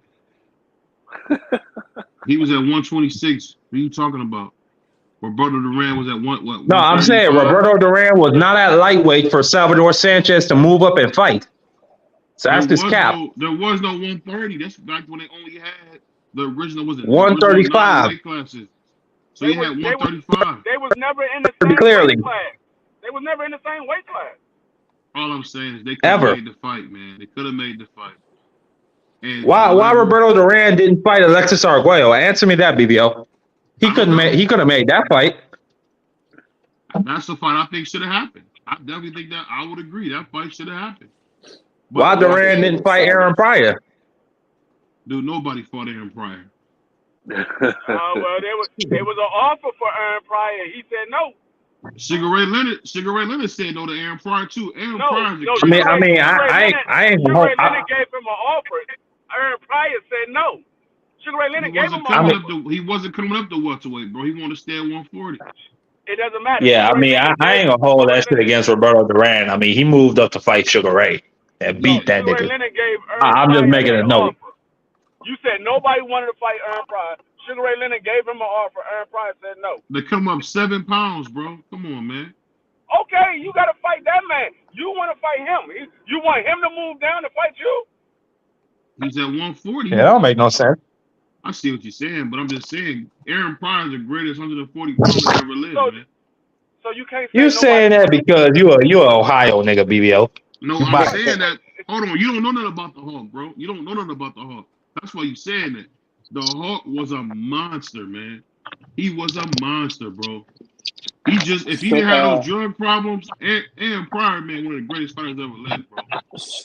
He was at 126. What are you talking about? Roberto Duran was at what? No, I'm saying Roberto Duran was not at lightweight for Salvador Sanchez to move up and fight. So that's just cap. There was no 130. That's back when they only had the original, was it 135 weight classes. So he had 135. They was never in the same clearly. weight class. They was never in the same weight class. All I'm saying is they could have made the fight, man. They could have made the fight. And why Roberto Duran didn't fight Alexis Arguello? Answer me that, BBO. He could have made that fight. That's the fight I think should have happened. I definitely think that I would agree. That fight should have happened. But why Duran didn't fight Aaron Pryor? Dude, nobody fought Aaron Pryor. Well, there was an offer for Aaron Pryor. He said no. Sugar Ray Leonard said no to Aaron Pryor too. Aaron Pryor. I ain't. Sugar Ray Leonard gave him an offer. Aaron Pryor said no. Sugar Ray Leonard gave him an offer. He wasn't coming up to welterweight, bro. He wanted to stay at 140. It doesn't matter. Yeah, I ain't gonna hold that shit against Roberto Duran. I mean, he moved up to fight Sugar Ray and beat that nigga. I'm just making a note. You said nobody wanted to fight Aaron Pryor. Sugar Ray Leonard gave him an offer. Aaron Pryor said no. They come up 7 pounds, bro. Come on, man. Okay, you got to fight that man. You want to fight him. You want him to move down to fight you? He's at 140. Yeah, that don't make no sense. I see what you're saying, but I'm just saying Aaron Pryor is the greatest 140 pounder that ever lived, man. So you can't say you saying that because you a Ohio nigga, BBO. No, I'm saying that. Hold on, you don't know nothing about the Hawk, bro. You don't know nothing about the Hawk. That's why you saying that. The Hawk was a monster, man. He was a monster, bro. If he didn't have those drug problems, Aaron Pryor, man, one of the greatest fighters ever lived, bro.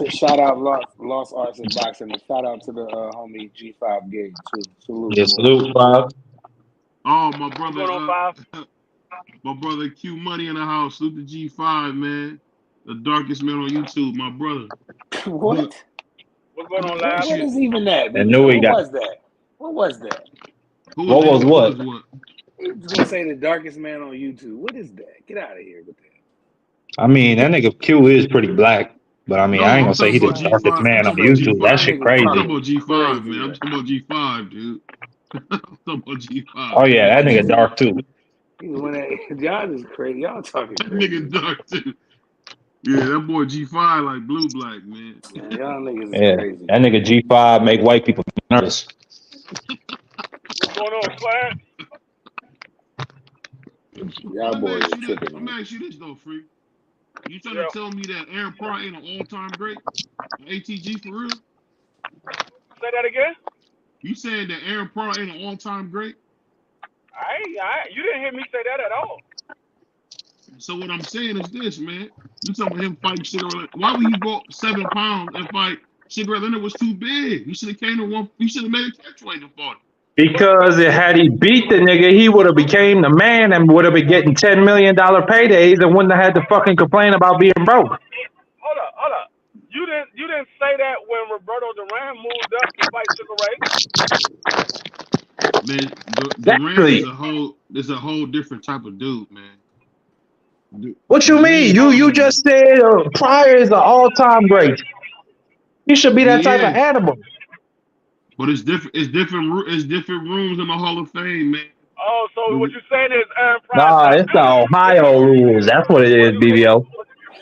Shout out Lost Arts and Boxing, and shout out to the homie G5 Gig too. Salute. Yeah, salute, Bob. Oh, my brother Q Money in the house. Salute to G5, man. The darkest man on YouTube, my brother. What? What's going on, Lab? What is even that? I knew he got. What was that? Who is What was it? Who what? is what? He's gonna say the darkest man on YouTube. What is that? Get out of here with that. I mean, that nigga Q is pretty black, but I mean, I No, ain't I'm gonna say talking he the about G5. darkest G5. I'm man on talking about Crazy. YouTube. That That G5. shit nigga I'm crazy. talking crazy. about G5, man. I'm Crazy. talking about G5, dude. I'm talking about G5. Oh That yeah, that nigga, nigga dark too. He went at y'all is crazy. Y'all talking that crazy. nigga dark too. Yeah, that boy G5 like blue black, man. Man, y'all niggas is Yeah, crazy. that nigga G5 make white people nervous. What's going on, Clarence? Y'all Let me boys ask are you this. tripping, Let me man. ask you this though, Free. You trying to Yeah. tell me that Aaron Pryor ain't an all-time great? ATG for real? Say that again. You saying that Aaron Pryor ain't an all-time great? You didn't hear me say that at all. So what I'm saying is this, man. You talking about him fighting Sugar Ray Leonard. Why would he go 7 pounds and fight Sugar Ray Leonard was too big? He should have came to one. He should have made a catchweight and fought him. Because had he beat the nigga, he would have became the man and would have been getting $10 million paydays and wouldn't have had to fucking complain about being broke. Hold up. You didn't say that when Roberto Duran moved up to fight Sugar Ray. Man, Durant Exactly. is a whole different type of dude, man. What you mean? Durant, You just said Pryor is an all-time great. He should be that he type of is, animal. but it's different. It's different rooms in the Hall of Fame, man. Oh, so what The- you're saying is Aaron Pryor's Nah, not it's the built. Ohio rules. That's what it is, BBO.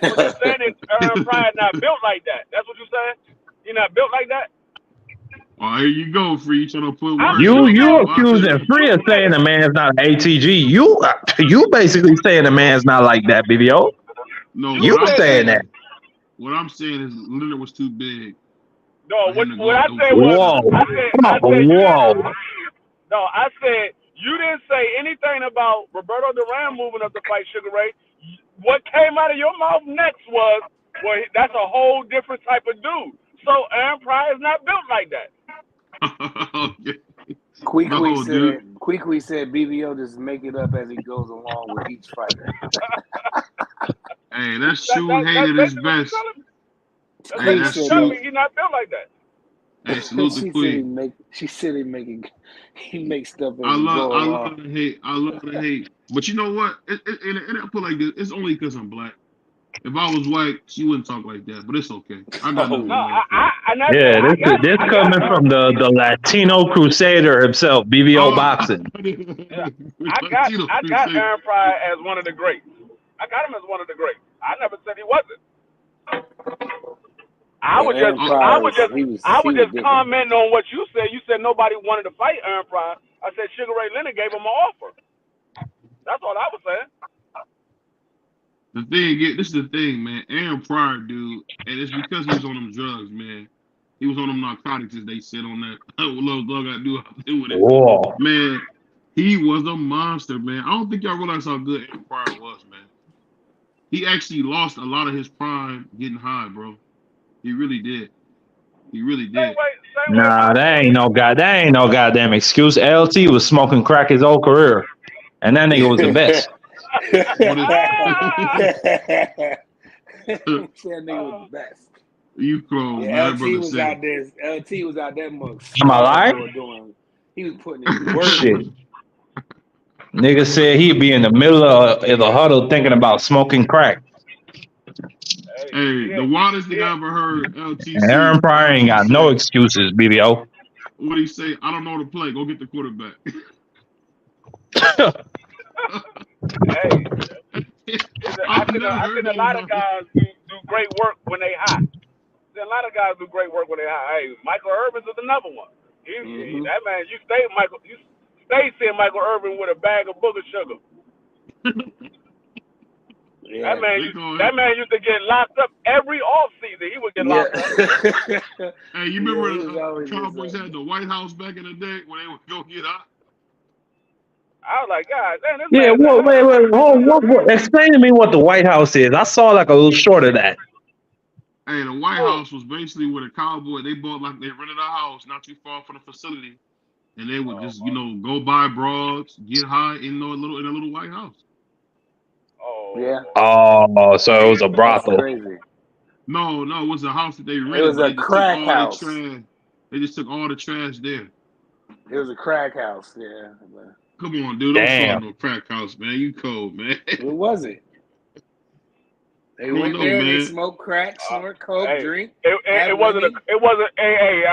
What you're saying is Aaron Pryor not built like that. That's what you're saying. You're not built like that. Oh, here you go, Free. You trying to put I'm words in my You mouth. I accusing feel Free of saying the man's not an ATG. You basically saying the man's not like that, BBO. no. You You said that. saying that. What I'm saying is Leonard was too big No, for him to what go I up there said fight was Whoa. Sugar Ray. I said you Whoa. didn't. No, I said you didn't say anything about Roberto Duran moving up to fight Sugar Ray. What came out of your mouth next was, well, that's a whole different type of dude. So Aaron Pryor is not built like that. Okay. Queequeg No, dude. said BBO just make it up as he goes along with each fighter. Hey, that's true. That's Hated his basically what you're best. telling me. That's Hey, Queeg basically what that's you're said telling true. me. He's not built like that. Hey, salute the queen. she said he makes stuff as he go I along. love the hate. I love the hate. But you know what? And I put like this. It's only because I'm black. If I was white, she wouldn't talk like that. But it's okay. I got Oh nothing No, to love for. Yeah, I got this coming Aaron. from the Latino Crusader himself, BBO Oh, Boxing. Yeah, Latino I got Crusader. Aaron Pryor as one of the greats. I got him as one of the greats. I never said he wasn't. I Yeah, was just Aaron Pryor he I was was just different. commenting on what you said. You said nobody wanted to fight Aaron Pryor. I said Sugar Ray Leonard gave him an offer. That's all I was saying. This is the thing, man. Aaron Pryor, dude, and it's because he was on them drugs, man. He was on them narcotics, as they said on that. Little dog, I do with it, Whoa. man. He was a monster, man. I don't think y'all realize how good Aaron Pryor was, man. He actually lost a lot of his prime getting high, bro. He really did. He really did. Same way Nah, Ice Cube. that ain't no goddamn excuse. LT was smoking crack his whole career. And that nigga was the best. But it's That nigga was the best. you close, man. Yeah, That brother said LT was out there among Am I stars, lying? boy, he was putting in work. Shit. Nigga said he'd be in the middle of the huddle thinking about smoking crack. Hey, the wildest thing I ever heard And Aaron LTC Pryor ain't got no say, excuses, BBO. what he say? I don't know to play. Go get the quarterback. Hey, I've never I heard think a that in lot my of guys do great work when they hot. A lot of guys do great work when they hot. Hey, Michael Irvin is another one. That man, you stay seeing Michael Irvin with a bag of booger sugar. Yeah. That man used to get locked up every off season. He would get locked up. Hey, you remember he was always Cowboys had the White House back in the day when they would go get out? I was like, God, damn, this Yeah, man. wait. What? Explain to me what the White House is. I saw like a little short of that. Hey, the White House was basically where the Cowboy they bought like they rented a house not too far from the facility, and they would just go buy broads, get high in a little White House. Oh. Yeah. Oh, so it was a brothel. Crazy. No, it was a house that they rented. It was but a crack house. They just took all the trash there. It was a crack house. Yeah. Come on, dude. Don't start Damn. no crack house, man. You cold, man. What was it? I They don't went know, there. They man. smoked crack, snort coke, Hey, drink, it have wasn't a. women. It wasn't. Hey,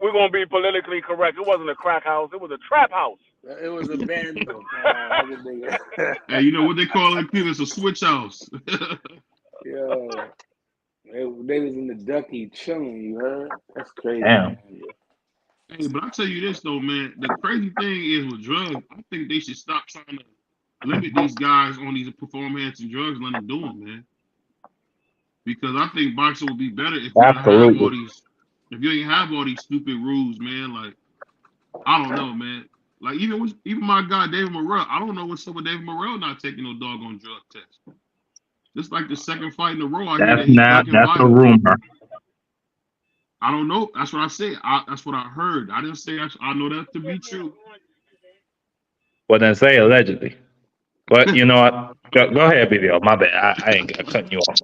we're gonna be politically correct. It wasn't a crack house. It was a trap house. It was a bando. Hey, you know what they call it, Peter? It's a switch house. Yo, they was in the ducky chilling. You heard? That's crazy. Damn. Hey, but I tell you this though, man. The crazy thing is with drugs, I think they should stop trying to limit these guys on these performance-enhancing drugs and let them do them, man. Because I think boxing would be better if we didn't have all Absolutely. these, if you didn't have all these stupid rules, man. Like, I don't know, man. Like even my guy David Morrell, I don't know what's up with David Morrell not taking no doggone drug test. This like the second fight in a row I hear that he's ducking That's a violence. rumor. I don't know. That's what I said. That's what I heard. I didn't say I know that to be true. Well, then say allegedly. But you know what? Go ahead, BBL. My bad. I ain't cutting you off.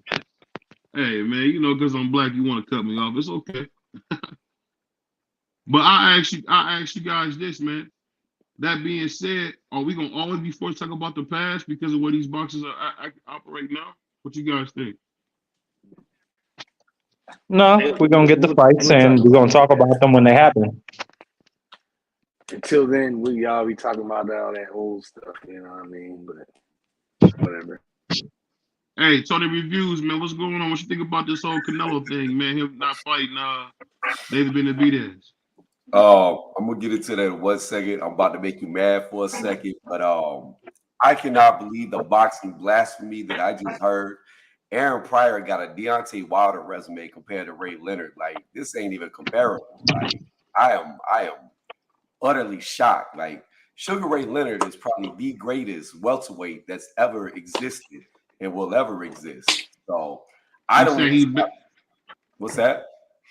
Hey, man, you know, because I'm black, you want to cut me off. It's okay. But I ask you guys this, man. That being said, are we gonna always be forced to talk about the past because of where these boxers are operate now? What you guys think? No, we're gonna get the fights We'll and talk we're gonna about talk that. about them when they happen. Until then, we all be talking about all that old stuff. You know what I mean? But whatever. Hey, Tony Reviews, man, what's going on? What you think about this whole Canelo thing, man? Him not fighting David Benavidez. I'm gonna get into that in 1 second. I'm about to make you mad for a second, but I cannot believe the boxing blasphemy that I just heard. Aaron Pryor got a Deontay Wilder resume compared to Ray Leonard. Like, this ain't even comparable. Like, I am utterly shocked. Like, Sugar Ray Leonard is probably the greatest welterweight that's ever existed and will ever exist. So I don't. What's that?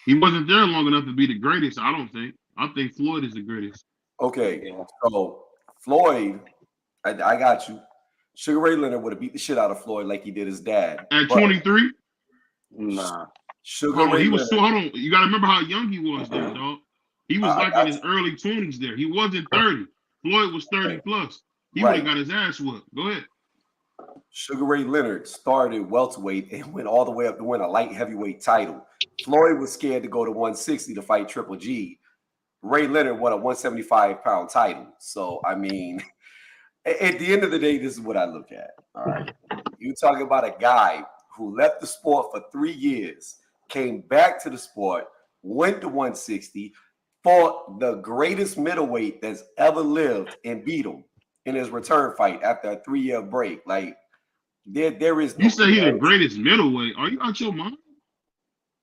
He wasn't there long enough to be the greatest. I don't think. I think Floyd is the greatest. Okay, so Floyd, I got you. Sugar Ray Leonard would have beat the shit out of Floyd like he did his dad. At 23? Nah. Sugar Ray he was Leonard. hold on. You got to remember how young he was there, dog. He was like in his early 20s there. He wasn't 30. Floyd was 30 plus. He would have got his ass whooped. Go ahead. Sugar Ray Leonard started welterweight and went all the way up to win a light heavyweight title. Floyd was scared to go to 160 to fight Triple G. Ray Leonard won a 175-pound title. So, I mean, at the end of the day, this is what I look at. All right. You're talking about a guy who left the sport for 3 years, came back to the sport, went to 160, fought the greatest middleweight that's ever lived and beat him in his return fight after a 3-year break. Like, there is no. You say he's the greatest middleweight. Are you out your mind?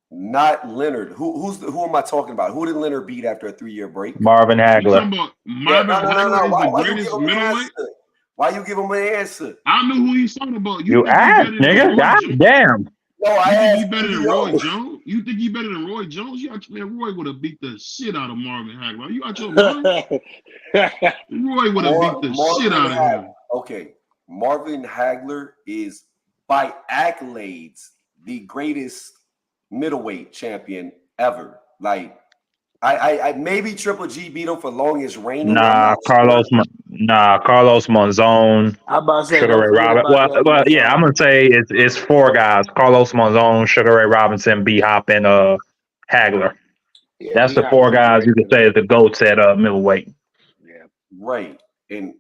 Not Leonard. Who am I talking about? Who did Leonard beat after a 3-year break? Marvin Hagler. No. Why you give him an answer? Why you give him an answer? I know who he's talking about. You asked, nigga. God damn. No, I think he better than Roy Jones? You think he better than Roy Jones? Man, Roy would have beat the shit out of Marvin Hagler. Are you out your mind? Roy would have beat the shit out of him. Okay, Marvin Hagler is by accolades the greatest middleweight champion ever. Like, I maybe Triple G beat him for longest reigning. Carlos Monzon. I'm about to say Sugar Ray Robinson. Well, yeah, I'm gonna say it's 4 guys: Carlos Monzon, Sugar Ray Robinson, B Hop, and Hagler. Yeah, that's the 4 guys you could say is the GOATs at middleweight. Yeah, right. And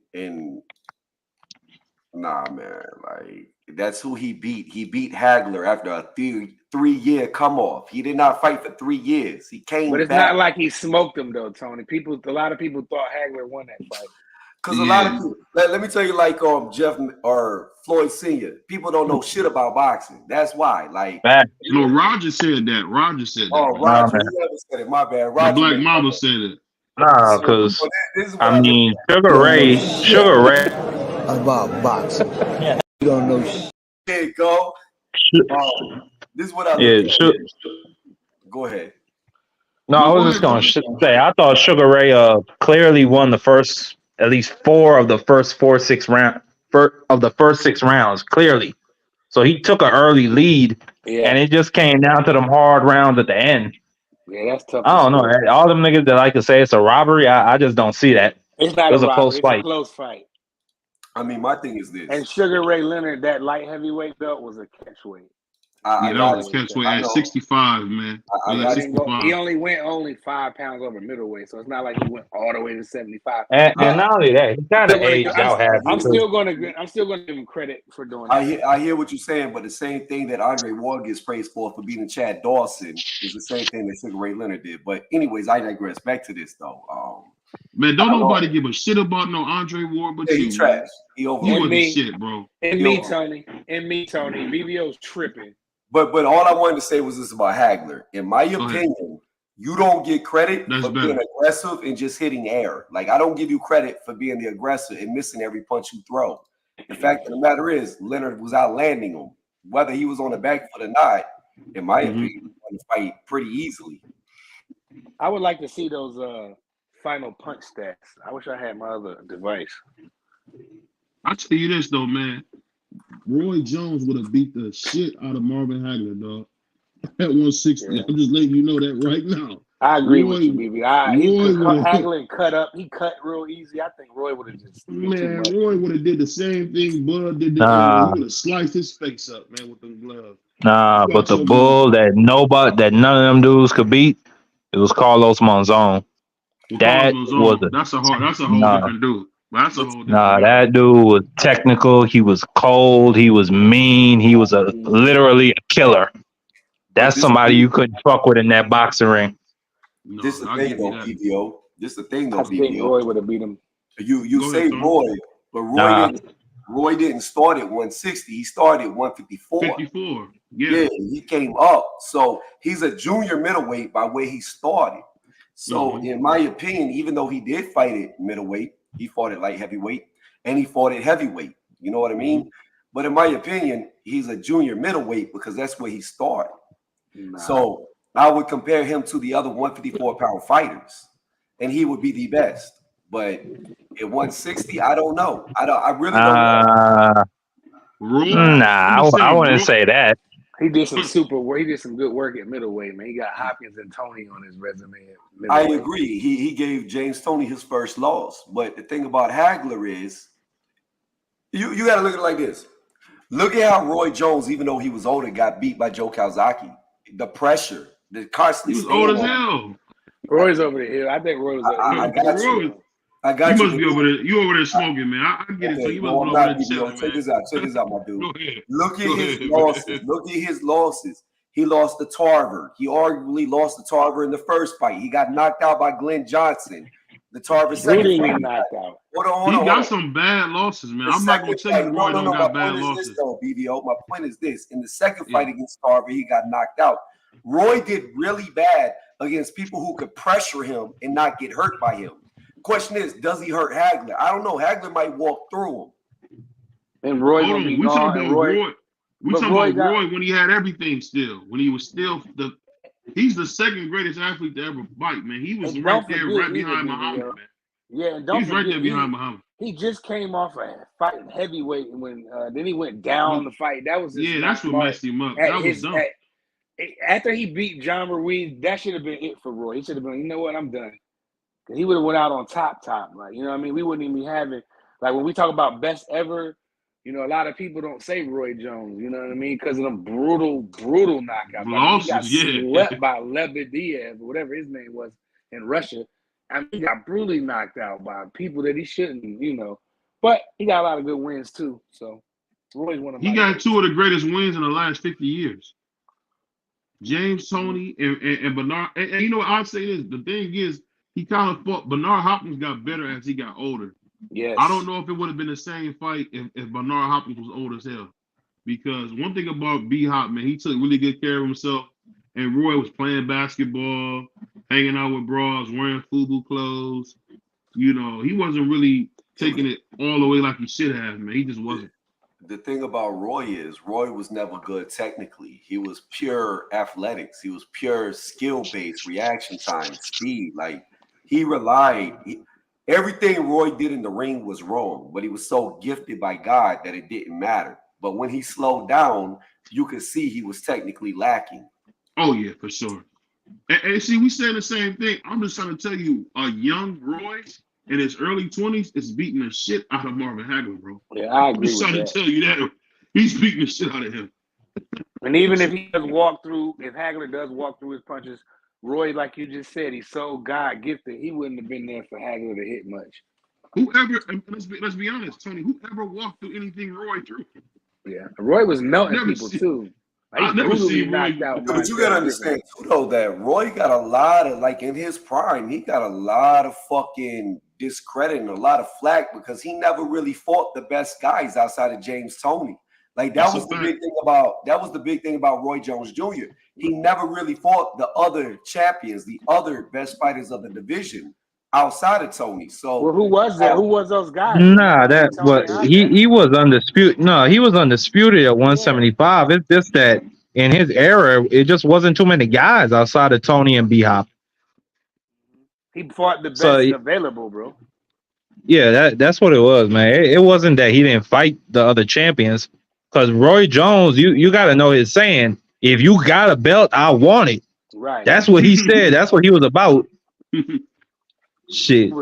nah, man, like, that's who he beat. He beat Hagler after a 3-year come off. He did not fight for 3 years. He came but it's back. not like he smoked him though, Tony. A lot of people thought Hagler won that fight. Because a lot of people, let me tell you, like Jeff or Floyd Sr., people don't know shit about boxing. That's why. Like, no, Roger said that. Roger said that. Oh, Roger, whoever said it. My bad. Roger, the Black Mamba said it. Nah, because I mean, Sugar Ray. About boxing. Yeah. You don't know shit. There you go. This is what I Go ahead. No, I was just going to say, I thought Sugar Ray clearly won the first, at least 4 of the first 6 rounds, clearly. So he took an early lead, and it just came down to them hard rounds at the end. Yeah, that's tough to I don't know. score. All them niggas that like to say it's a robbery, I just don't see that. It's not It a was a close robbery. It's a fight. close fight. I mean, my thing is And this. Sugar Ray Leonard, that light heavyweight belt was a catch weight. I Yeah, that got was a you. catch weight I at know. 65, man. I At He got you. didn't go. He 65. only went 5 pounds over middleweight, so it's not like he went all the way to 75. And not only that, he kind of Still gonna, aged I'm, out half I'm too. still gonna, I'm still gonna give him credit for doing that. I hear what you're saying, but the same thing that Andre Ward gets praised for beating Chad Dawson is the same thing that Sugar Ray Leonard did. But anyways, I digress. Back to this though. Man, don't I nobody don't, give a shit about no Andre Ward but yeah, you, he trash. man. He You overrated. wasn't me. shit, bro. And He me, overrated. Tony. BBO's tripping. But all I wanted to say was this about Hagler. In my Go ahead. opinion, you don't get credit That's for being better. aggressive and just hitting air. Like I don't give you credit for being the aggressor and missing every punch you throw. The fact of the matter is, Leonard was out landing him. Whether he was on the back foot or not, in my opinion, he won the fight pretty easily. I would like to see those final punch stats. I wish I had my other device. I'll tell you this though, man. Roy Jones would have beat the shit out of Marvin Hagler, dog. At 160. Yeah. I'm just letting you know that right now. I agree Roy, with you, BB. Hagler and cut up. He cut real easy. I think Roy would have just been too man, much. Roy would have did the same thing Bud did. Nah. He would have sliced his face up, man, with them gloves. Nah, but the bull that none of them dudes could beat, it was Carlos Monzon. Well, That Carlos was Monzon, that's a whole nah, different dude. That's a whole different nah. guy. That dude was technical. He was cold. He was mean. He was literally a killer. That's somebody you couldn't fuck with in that boxing ring. No, This is the thing though, PVO. This is the thing though, I think Roy would have beat him. You Go say ahead, Tony. Roy, but Roy didn't start at 160. He started at 154. 54. Yeah, he came up. So he's a junior middleweight by where he started. So in my opinion, even though he did fight at middleweight, he fought at light heavyweight and he fought at heavyweight. You know what I mean? But in my opinion, he's a junior middleweight because that's where he started. Nah. So I would compare him to the other 154-pound fighters, and he would be the best. But at 160, I don't know. I really don't know. Nah, I wouldn't say that. He did some super work. He did some good work at middleweight, man. He got Hopkins and Tony on his resume. I agree. He gave James Toney his first loss. But the thing about Hagler is, you got to look at it like this. Look at how Roy Jones, even though he was older, got beat by Joe Calzaghe. The pressure, the constantly. He was old as hell. Roy's over the hill. I think Roy was. I got you. I got you. You must be over there. You over there smoking, man. I get it. So you must be over there chilling, Check this out. Check this out, my dude. Go ahead. Look at his losses. Look at his losses. He lost to Tarver. He arguably lost to Tarver in the first fight. He got knocked out by Glenn Johnson. The Tarver second fight. Knocked out. Hold on. He got some bad losses, man. I'm not going to tell you Roy don't got bad losses. Though, BBO. My point is this. In the second fight against Tarver, he got knocked out. Roy did really bad against people who could pressure him and not get hurt by him. Question is, does he hurt Hagler? I don't know. Hagler might walk through him. And Roy gonna be we gone. talking about Roy. We talking about Roy when he had everything still. When he was still he's the second greatest athlete to ever fight, man. He was right there, right behind Muhammad, man. Yeah, and don't he's right there behind Muhammad. He just came off a fighting heavyweight when then he went down the fight. That was that's what messed him up. That was dumb. After he beat John Ruiz, that should have been it for Roy. He should have been, you know what, I'm done. He would have went out on top. Like, you know what I mean? We wouldn't even be having, like, when we talk about best ever, you know, a lot of people don't say Roy Jones, you know what I mean? Because of them brutal knockouts. Like, he got swept by Lebedev, or whatever his name was, in Russia. I mean, he got brutally knocked out by people that he shouldn't, you know. But he got a lot of good wins, too. So, Roy's one of my got two of the greatest wins in the last 50 years. James Toney and Bernard. And you know what? I'll say this. The thing is, he kind of fought. Bernard Hopkins got better as he got older. Yes. I don't know if it would have been the same fight if Bernard Hopkins was old as hell. Because one thing about B-Hop, man, he took really good care of himself. And Roy was playing basketball, hanging out with bras, wearing FUBU clothes. You know, he wasn't really taking it all the way like he should have, man. He just wasn't. The thing about Roy is Roy was never good technically. He was pure athletics. He was pure skill-based, reaction time, speed. Like, he relied. Everything Roy did in the ring was wrong, but he was so gifted by God that it didn't matter. But when he slowed down, you could see he was technically lacking. Oh, yeah, for sure. And see, we saying the same thing. I'm just trying to tell you, a young Roy in his early 20s is beating the shit out of Marvin Hagler, bro. Yeah, I I'm agree just with trying that. to tell you that he's beating the shit out of him. And even if he does walk through, if Hagler does walk through his punches, Roy, like you just said, he's so God gifted. He wouldn't have been there for Hagler to hit much. Whoever, and let's be honest, Tony. Whoever walked through anything Roy threw, Yeah, Roy was melting never people see. too. I He never brutally seen Roy. knocked out Yeah, but you gotta Montel Griffin. understand too, though, that Roy got a lot of, like, in his prime, he got a lot of fucking discredit and a lot of flack because he never really fought the best guys outside of James Toney. Like that That's was a the fact. big thing about Roy Jones Jr. He never really fought the other champions, the other best fighters of the division outside of Tony. So Well, who was that? Who was those guys? Nah, Between that Tony what and Hopkins? he was undisputed. No, he was undisputed at 175. It's just that in his era, it just wasn't too many guys outside of Tony and B Hop. He fought the So best available, bro. yeah, that's what it was, man. It wasn't that he didn't fight the other champions. Because Roy Jones, you got to know his saying. If you got a belt, I want it. Right. That's what he said. That's what he was about. Shit.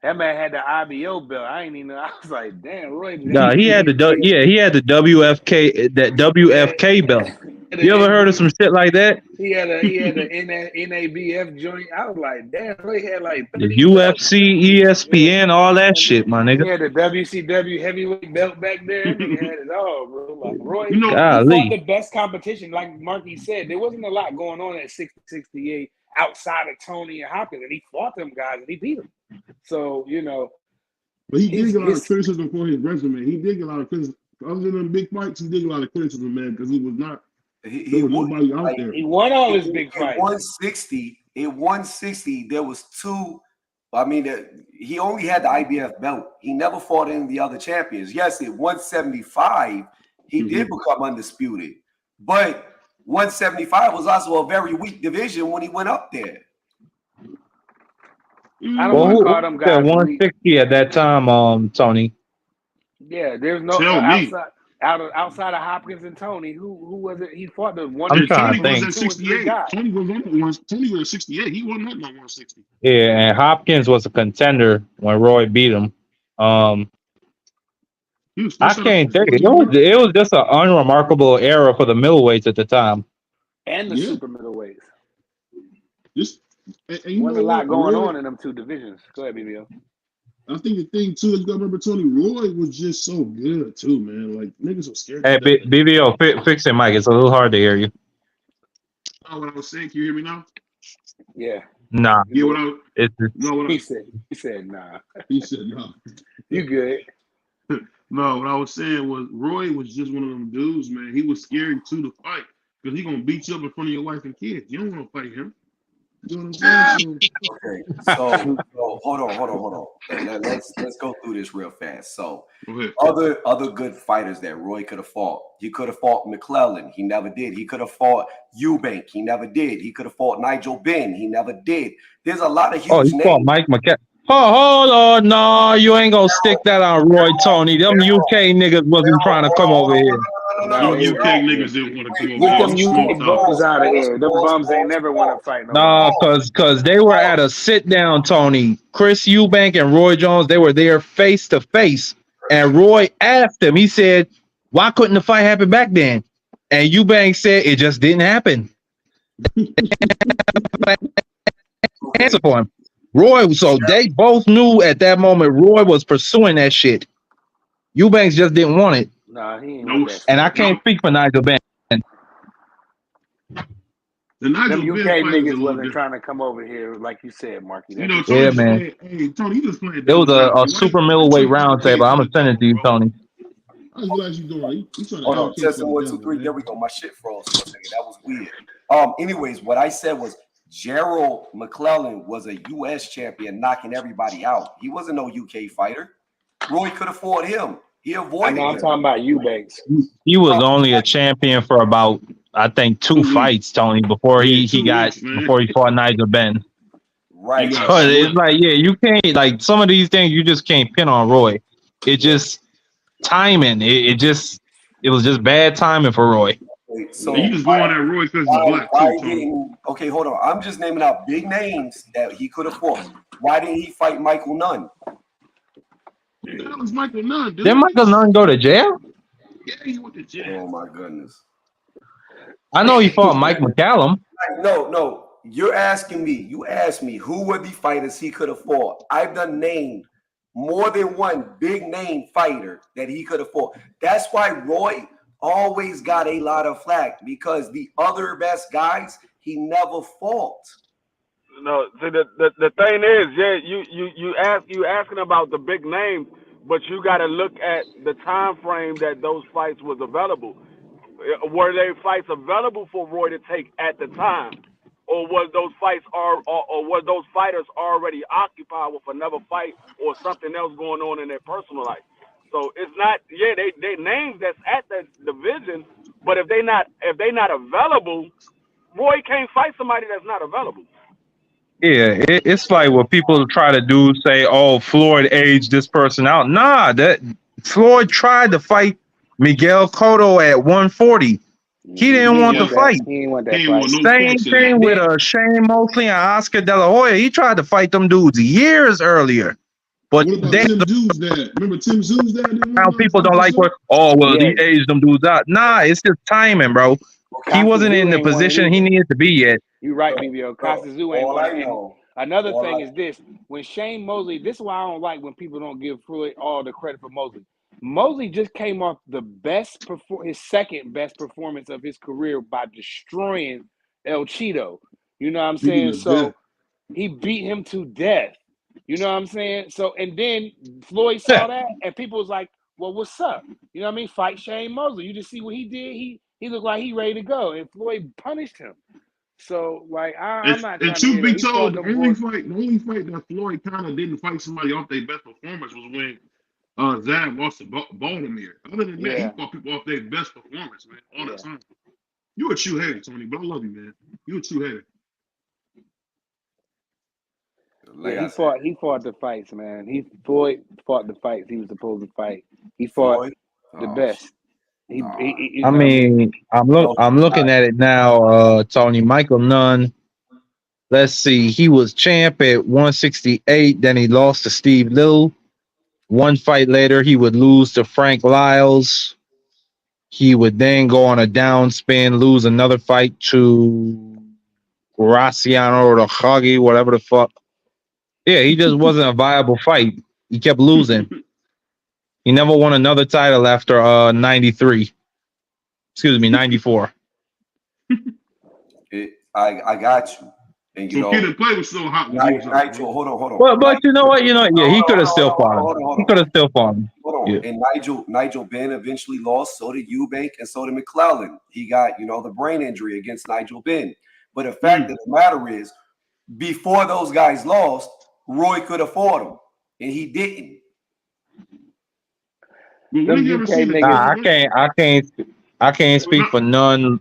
That man had the IBO belt. I ain't even know. I was like, damn, Roy. Nah, he had the WFK, that WFK belt. You ever heard of some shit like that? He had a NABF joint. I was like, damn, Roy had like The UFC, ESPN, all that shit, my he nigga. had the WCW heavyweight belt back there. That nigga had it all, bro. Like Roy, You know, he fought Golly. the best competition. Like Marky said, there wasn't a lot going on at 60-68 outside of Tony and Hopkins, and he fought them guys and he beat them. So but he did get a lot of criticism for his resume. He did get a lot of criticism. Other than them big fights, he did get a lot of criticism, man, because he was not. There was nobody out there. He won all his big fights. In 160, there was two. I mean, he only had the IBF belt. He never fought any of the other champions. Yes, at 175, he did become undisputed. But 175 was also a very weak division when he went up there. I don't want to call them guys 160 at that time, Tony. Yeah, there's no outside of Hopkins and Tony. Who was it? He fought the one. I'm trying to Tony think. was at 68. Tony was at 68. He wasn't at 160. Yeah, and Hopkins was a contender when Roy beat him. I can't think. It was just an unremarkable era for the middleweights at the time. And the super middleweights. And wasn't a lot going on in them two divisions. Go ahead, BBO. I think the thing too is you gotta remember Tony Roy was just so good too, man. Like niggas were scared. Hey, BBO, fix it, Mike. It's a little hard to hear you. Oh, what I was saying, can you hear me now? Yeah. Nah. Yeah, what I he said nah. He said nah. You good. No, what I was saying was Roy was just one of them dudes, man. He was scary too to fight because he gonna beat you up in front of your wife and kids. You don't want to fight him. You know what I'm saying? Okay, so hold on. Let's go through this real fast. So other good fighters that Roy could have fought. He could have fought McClellan. He never did. He could have fought Eubank. He never did. He could have fought Nigel Benn. He never did. There's a lot of huge names. Fought Mike McCann. Hold on, no, you ain't gonna stick that on Roy Tony. Them UK niggas wasn't trying to come over here. No, UK niggas didn't want to come over here. Get them UK bums out of here. Them bums ain't never want to fight. No, cause they were at a sit down, Tony. Chris Eubank and Roy Jones, they were there face to face. And Roy asked him, he said, why couldn't the fight happen back then? And Eubank said it just didn't happen. Answer for him. Roy, so they both knew at that moment Roy was pursuing that shit. Eubanks just didn't want it. Nah, he ain't want that. And I can't speak for Nigel Benn. Them UK niggas wasn't trying to come over here, like you said, Marky. You know, Tony, yeah, man. Hey, Tony, you just playing. It was a super middleweight round table. I'm gonna send it to you, Tony. I was glad you doing. Hold on, testing 1, 2, 3. There we go. My shit froze for a second. That was weird. Anyways, what I said was Gerald McClellan was a U.S. champion, knocking everybody out. He wasn't no UK fighter. Roy could have fought him. He avoided him. I'm talking about Eubanks. He was only a champion for about, I think, 2 fights, Tony, before he fought Nigel Benn. Right. So it's like, yeah, you can't, like, some of these things you just can't pin on Roy. It just timing. It was just bad timing for Roy. Wait, And you so just going at Roy because he's black why too, Tony. didn't? Okay, hold on. I'm just naming out big names that he could have fought. Why didn't he fight Michael Nunn? Who the hell is Michael Nunn, dude? Did Michael Nunn go to jail? Yeah, he went to jail. Oh my goodness. I know he fought Mike McCallum. No. You're asking me. You asked me who were the fighters he could have fought. I've done named more than one big name fighter that he could have fought. That's why Roy always got a lot of flack, because the other best guys he never fought. No, see the thing is, yeah, you asking about the big names, but you got to look at the time frame that those fights was available. Were they fights available for Roy to take at the time, or was those fights or were those fighters already occupied with another fight or something else going on in their personal life? So it's not, yeah, they names that's at the division, but if they not available, Roy can't fight somebody that's not available. Yeah, it's like what people try to do, say, "Oh, Floyd aged this person out." Nah, that Floyd tried to fight Miguel Cotto at 140. He didn't want the fight. He didn't want that He ain't fight. want no Same parts of thing that. with Shane Mosley and Oscar De La Hoya. He tried to fight them dudes years earlier, but What about they Tim Zoo's dad? Remember Tim Zoo's dad didn't now want no people part don't of the like shit? what. Oh well, Yeah. he aged them dudes out. Nah, it's just timing, bro. He wasn't Costa in the ain't want it position he either. needed to be yet. You're right, BBO. Costa ain't All want I it. And know, another thing is this: when Shane Mosley, this is why I don't like when people don't give Floyd all the credit for Mosley. Mosley just came off his second best performance of his career by destroying El Cheeto. You know what I'm Beating saying? to So death. he beat him to death. You know what I'm saying? So, and then Floyd Yeah. saw that, and people was like, "Well, what's up? You know what I mean? Fight Shane Mosley. You just see what he did. He looked like he ready to go, and Floyd punished him. So, like, I'm not And trying to truth hear that. be He fought told, no the only bullshit. fight that Floyd kind of didn't fight somebody off their best performance was when Zab lost to Baltimore. Other than that, he Yeah, fought people off their best performance, man, all the yeah. time. You a true hater, Tony, but I love you, man. You a true hater. like Yeah, I said, he fought the fights, man. Floyd fought the fights he was supposed to fight. He fought Floyd. the Oh, best. nah. You I know what I mean? mean, No, I'm looking at it now. Tony Michael Nunn. Let's see. He was champ at 168. Then he lost to Steve Little. One fight later, he would lose to Frank Lyles. He would then go on a down spin, lose another fight to Graciano or the Huggy, whatever the fuck. Yeah, he just wasn't a viable fight. He kept losing. He never won another title after 93. Excuse me, 94. I got you. And you So Kid know, and Play was still hot when he was up, Nigel, right? hold on. But you know what? Yeah, he could have still fought him. Hold He on. could have still fought him. Hold on. Yeah. And Nigel Benn eventually lost. So did Eubank and so did McClellan. He got, the brain injury against Nigel Benn. But the fact of the matter is, before those guys lost, Roy could have fought him, and he didn't. But when Them have you ever UK seen a niggas. I can't speak for none.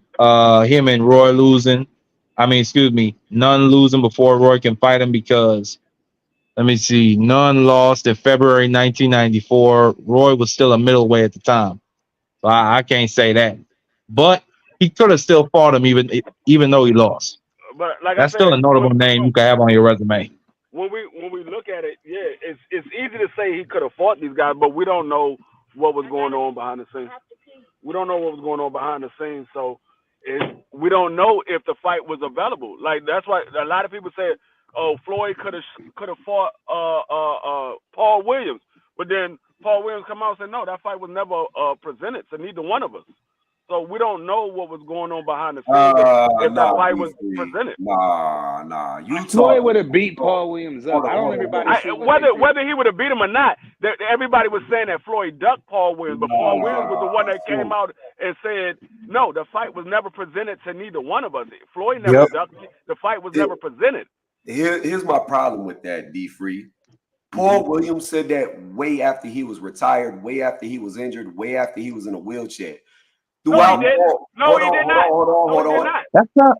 Him and Roy losing. I mean, excuse me, none losing before Roy can fight him because let me see, none lost in February 1994. Roy was still a middleweight at the time, so I can't say that. But he could have still fought him even though he lost. But like I That's still said, a notable name you can have on your resume. when we look at it, yeah, it's easy to say he could have fought these guys, but we don't know what was going on behind the scenes. We don't know what was going on behind the scenes, so we don't know if the fight was available. Like that's why a lot of people say, "Oh, Floyd could have fought Paul Williams," but then Paul Williams come out and said, "No, that fight was never presented to neither one of us." So we don't know what was going on behind the scenes if that fight was presented. Nah. Floyd would have beat Paul Williams up. I don't know everybody see what Whether he would have beat him or not, everybody was saying that Floyd ducked Paul Williams, but Paul Williams was the one that came out and said, no, the fight was never presented to neither one of us. Floyd never ducked. The fight was never presented. Here's my problem with that, D Free. Paul Williams said that way after he was retired, way after he was injured, way after he was in a wheelchair. No, he didn't. No, he did not. Hold on. That's not.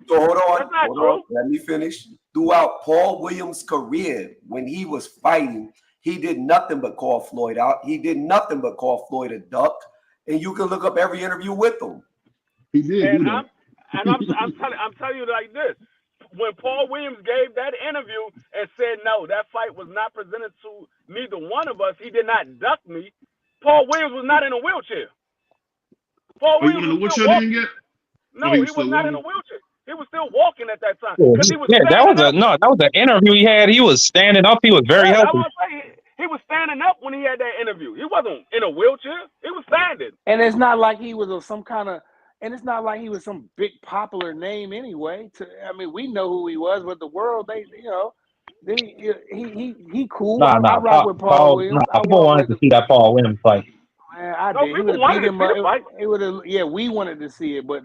So hold on. That's not true. Let me finish. Throughout Paul Williams' career, when he was fighting, he did nothing but call Floyd out. He did nothing but call Floyd a duck. And you can look up every interview with him. He did And do that. I'm telling you like this. When Paul Williams gave that interview and said no, that fight was not presented to neither one of us. He did not duck me. Paul Williams was not in a wheelchair. Paul Oh, you Williams want to was know what still you didn't walking. get? Oh, he No, was he was still not in a walking. wheelchair. He was still walking at that time Yeah, because he was that standing was a up. no. That was an interview he had. He was standing up. He was very Yeah, that's healthy. what I'm saying. He was standing up when he had that interview. He wasn't in a wheelchair. He was standing. And it's not like he was some kind of, and it's not like he was some big popular name anyway. I mean, we know who he was, but the world, he cool. Nah, I nah, rock with Paul Paul. Nah, Williams. I people walk wanted with to him. see that Paul Williams fight. Man, I No, did. He would people have beat wanted to him see up. the fight. It would have. Yeah, we wanted to see it, but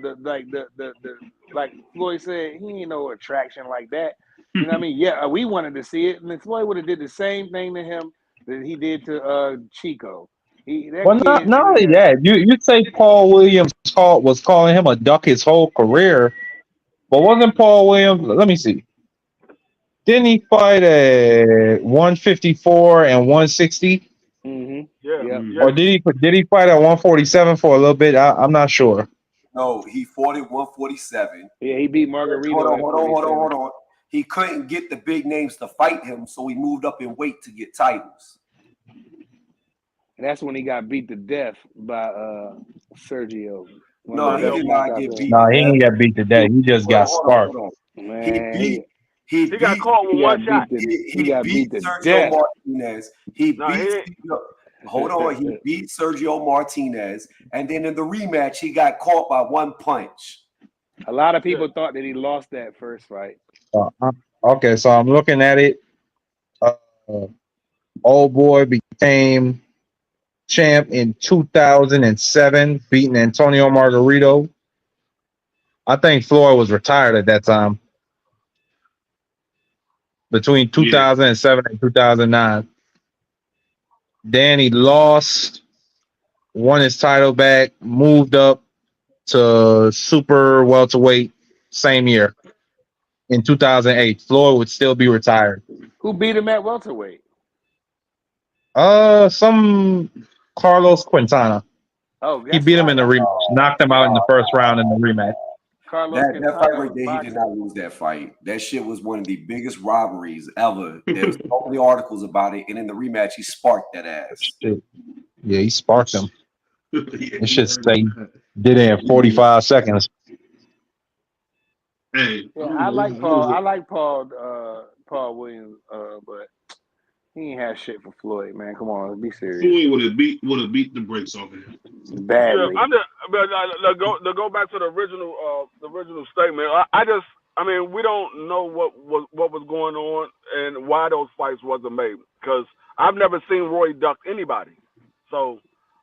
like Floyd said, he ain't no attraction like that. You know what I mean? Yeah, we wanted to see it, and then Floyd would have did the same thing to him that he did to Chico. That Well, not kid, not only yeah. that, you say Paul Williams was calling him a duck his whole career, but wasn't Paul Williams? Let me see. Didn't he fight at 154 and 160, Mm-hmm. Yeah, Yep. Mm. yeah. or did he fight at 147 for a little bit? I'm not sure. No, he fought at 147. Yeah, he beat Hold Margarito on, at hold on, hold on, 47. hold on. He couldn't get the big names to fight him, so he moved up in weight to get titles. And that's when he got beat to death by Sergio. One No, of the he Sergio best did not Martin. get knockouts. beat No, to he death. didn't get beat to death. He just got Hold on, sparked. hold on. He Man, beat he He got beat caught with he one got shot. beat to he got beat beat to Sergio death. Martinez. He No, beat hold on, he beat Sergio Martinez, and then in the rematch he got caught by one punch. A lot of Yeah. people thought that he lost that first fight. Okay, so I'm looking at it. Uh, old boy became champ in 2007, beating Antonio Margarito. I think Floyd was retired at that time, between Yeah. 2007 and 2009. Then he lost, won his title back, moved up to super welterweight same year in 2008. Floyd would still be retired. Who beat him at welterweight? Some Carlos Quintana. Oh, He that's beat him in right. the rematch, knocked him out in the first round in the rematch. Carlos That fight Quintana right was there, he did boxing. not lose that fight. That shit was one of the biggest robberies ever. There's so many articles about it, and in the rematch, he sparked that ass. Shit. Yeah, he sparked him. Yeah, It he should heard say that. did it in 45 seconds. Hey, I Yeah, don't I know why. like Paul. I like Paul Williams, but he ain't had shit for Floyd, man. Come on, be serious. Floyd would have beat the brakes off of him. Yeah, Badly. I'm just but to go back to the original statement. I mean we don't know what was going on and why those fights wasn't made because I've never seen Roy duck anybody, so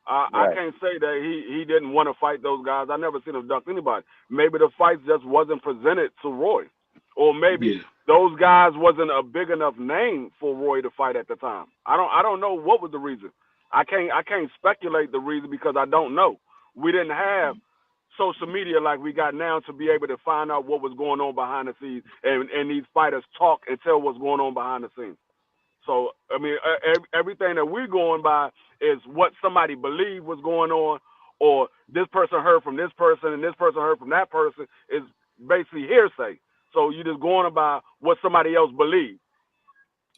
I Right. can't say that he didn't want to fight those guys. I never seen him duck anybody. Maybe the fights just wasn't presented to Roy, or maybe Yeah. those guys wasn't a big enough name for Roy to fight at the time. I don't know what was the reason. I can't speculate the reason because I don't know. We didn't have social media like we got now to be able to find out what was going on behind the scenes and these fighters talk and tell what's going on behind the scenes. So I mean, everything that we're going by is what somebody believed was going on, or this person heard from this person and this person heard from that person is basically hearsay. So you're just going by what somebody else believes.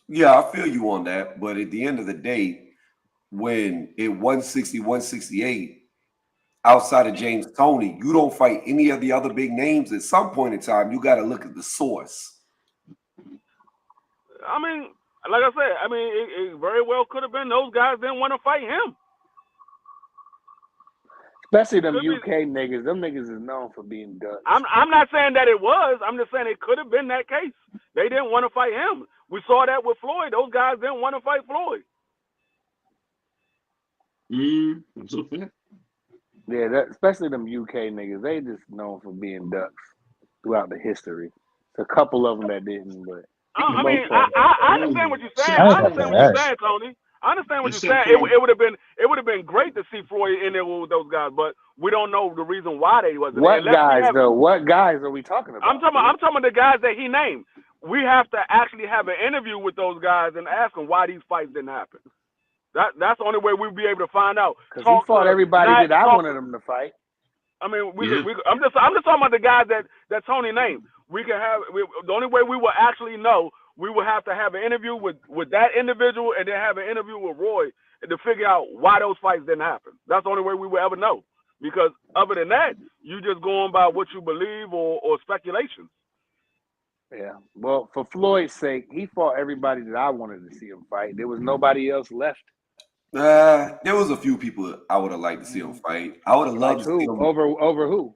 Yeah, I feel you on that. But at the end of the day, when at 160, 168, outside of James Toney, you don't fight any of the other big names. At some point in time, you got to look at the source. I mean, like I said, I mean, it very well could have been those guys didn't want to fight him. Especially them Could be. UK niggas. Them niggas is known for being ducks. I'm not saying that it was. I'm just saying it could have been that case. They didn't want to fight him. We saw that with Floyd. Those guys didn't want to fight Floyd. That's a fact. Yeah, especially them UK niggas. They just known for being ducks throughout the history. A couple of them that didn't, but for the I mean, most part. I understand what you're saying. Except I Paul. understand what you're saying, Tony. I understand what you're Except saying. Paul. It would have been great to see Floyd in there with those guys, but we don't know the reason why they wasn't there. What guys though? What guys are we talking about? I'm talking about the guys that he named. We have to actually have an interview with those guys and ask them why these fights didn't happen. That's the only way we'll be able to find out. Because he fought everybody that I wanted him to fight. I mean, Yeah. I'm just talking about the guys that Tony named. We can have the only way we will actually know, we will have to have an interview with that individual and then have an interview with Roy to figure out why those fights didn't happen. That's the only way we will ever know. Because other than that, you just going by what you believe or speculation. Yeah. Well, for Floyd's sake, he fought everybody that I wanted to see him fight. There was nobody else left. There was a few people I would have liked to see him fight. I would have loved Like to see who? him Over who?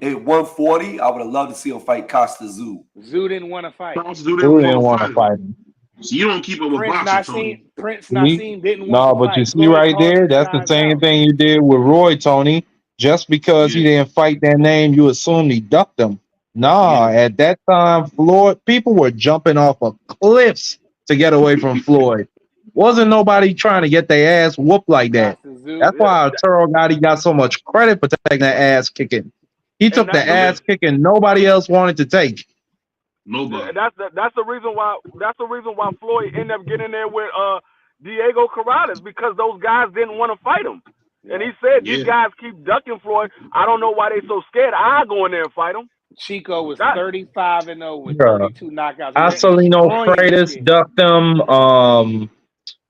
at 140. I would have loved to see him fight Costa Zoo. Zoo didn't want to fight. Who Who didn't want to fight him? So you don't keep up with Prince boxing, Tony. Nassim didn't want No, to but fight. you see Floyd right called there, his that's the guys same out. thing you did with Roy, Tony. Just because he didn't fight that name, you assumed he ducked him. Nah, at that time, Floyd, people were jumping off of cliffs to get away from Floyd. Wasn't nobody trying to get their ass whooped like that. Costa Zoo. That's why Arturo Gotti got so much credit for taking that ass kicking. He took the ass kicking nobody else wanted to take. Nobody. That's the reason why Floyd ended up getting there with Diego Corrales, because those guys didn't want to fight him. And he said these guys keep ducking Floyd. I don't know why they so scared. I go in there and fight him. Chico was 35-0 with Yeah. 32 knockouts. Acelino Freitas ducked him.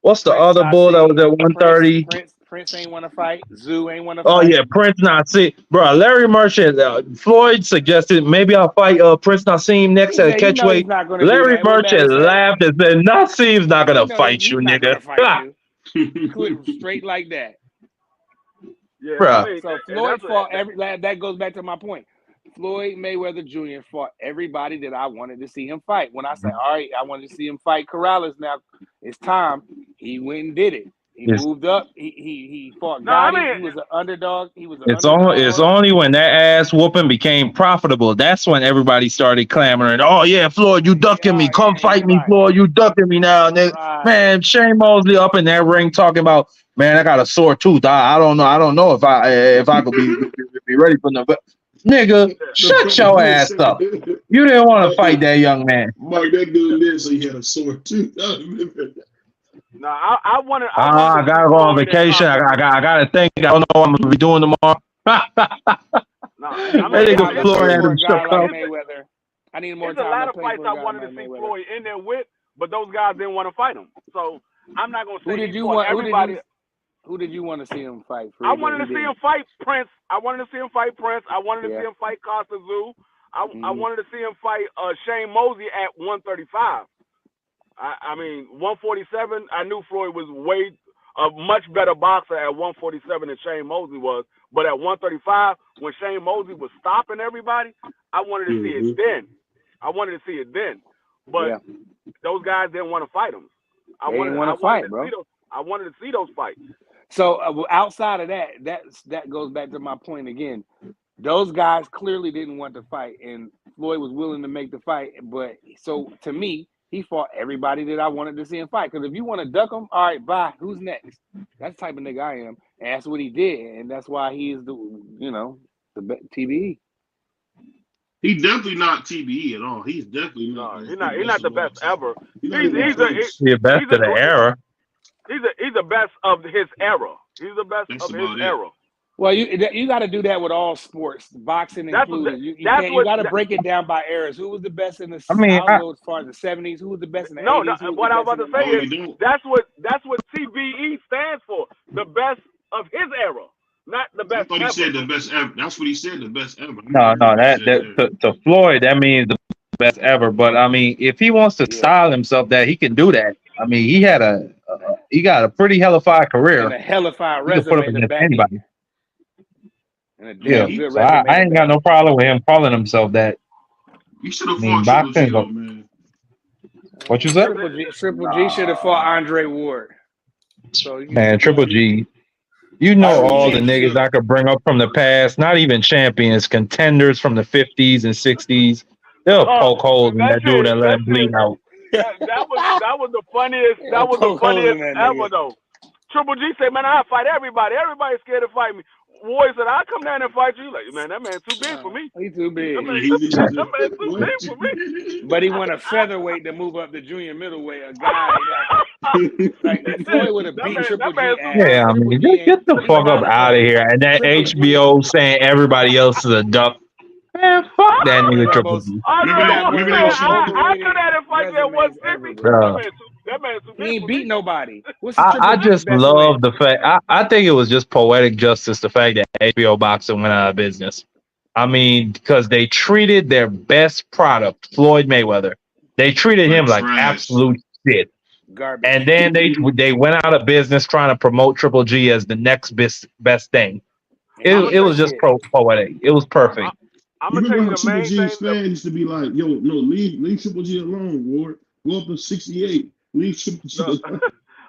What's the other bull that was at 130? Prince ain't want to fight. Zoo ain't want to fight. Oh yeah, Prince Nassim, bro. Larry Merchant, Floyd suggested maybe I'll fight Prince Nassim next at catchweight. Larry Merchant laughed and said, "Nassim's not gonna fight you, nigga." Straight like that. Yeah, Bruh. I mean, So Floyd fought that goes back to my point. Floyd Mayweather Jr. fought everybody that I wanted to see him fight. When I say, all right, I wanted to see him fight Corrales, now it's time. He went and did it. He moved up. He fought Gotti. He was an underdog. It's only when that ass whooping became profitable. That's when everybody started clamoring. Oh yeah, Floyd, you ducking me. Come fight me, Floyd. You ducking me now, nigga. Right. Man, Shane Mosley up in that ring talking about, man, I got a sore tooth. I don't know if I could be ready for them. But nigga, shut your ass up. You didn't want to fight that young man. Mark, that dude did say he had a sore tooth. I remember that. No, I wanted. I gotta go on vacation. I gotta think. I don't know what I'm gonna be doing tomorrow. Floyd had him shook up. I need more time. There's a lot of fights I wanted to see Floyd in there with, but those guys didn't want to fight him. So I'm not gonna say who did you want to see him fight? I wanted to see him fight Prince. I wanted to see him fight Costa Zoo. I wanted to see him fight Shane Mosley at 135. I mean, 147, I knew Floyd was a much better boxer at 147 than Shane Mosley was. But at 135, when Shane Mosley was stopping everybody, I wanted to see it then. But those guys didn't want to fight him. I wanted to see those fights. So outside of that goes back to my point again. Those guys clearly didn't want to fight, and Floyd was willing to make the fight. But so to me, he fought everybody that I wanted to see him fight. Because if you want to duck him, all right, bye. Who's next? That's the type of nigga I am, and that's what he did, and that's why he is the TBE. He's definitely not TBE at all. He's definitely not. He's not the best ever. He's the best of the era. He's the best of his era. He's the best of his era. Well, you got to do that with all sports, boxing included. You got to break it down by eras. Who was the best in the? I don't know as far as the 70s. Who was the best in the 80s? What I was about to say is that's what TBE stands for. The best of his era, not the best. I thought he said the best ever. That's what he said. The best ever. No, to Floyd that means the best ever. But I mean, if he wants to style himself, that he can do that. I mean, he got a pretty hellified career. And a hellified resume put him against anybody. So I ain't got no problem with him calling himself that. You should have fought Triple G, man. What you said? Triple G should have fought Andre Ward. So Triple G. You know all the niggas I could bring up from the past, not even champions, contenders from the 50s and 60s. They'll poke holes in that dude and let him bleed out. That was the funniest. That was the funniest ever, though. Triple G said, "Man, I fight everybody. Everybody's scared to fight me. Roy said, "I come down and fight you." Like, man, that man too big for me. He's too That big. man, He that just man too what? big for me. But he won a featherweight to move up to junior middleweight. A guy like if Floyd would have beat Triple that man G too ass, Yeah, I big. mean, Triple G get ain't the he's fuck up not a out of here. featherweight. And then Triple G, HBO saying everybody else is a duck. Man, fuck that one of nigga the Triple most G. I he got know. one What's of the Remember that most that? shit? I overrated could have that fight at resumes ever, 150. bro. Bruh. That man too He big ain't for beat me. nobody. What's the I Triple G just best win? love the fact. I think it was just poetic justice the fact that HBO boxing went out of business. I mean, because they treated their best product, Floyd Mayweather, they treated Like him like trash. absolute shit. Garbage. And then they went out of business trying to promote Triple G as the next best thing. And he I'm gonna It tell ain't was you. just shit. poetic. It was I, perfect. I'm You gonna tell remember you how the Triple main G's thing. fans used to be like, "Yo, no, leave Triple G alone, Ward. Go up to 68. Leave Triple G alone."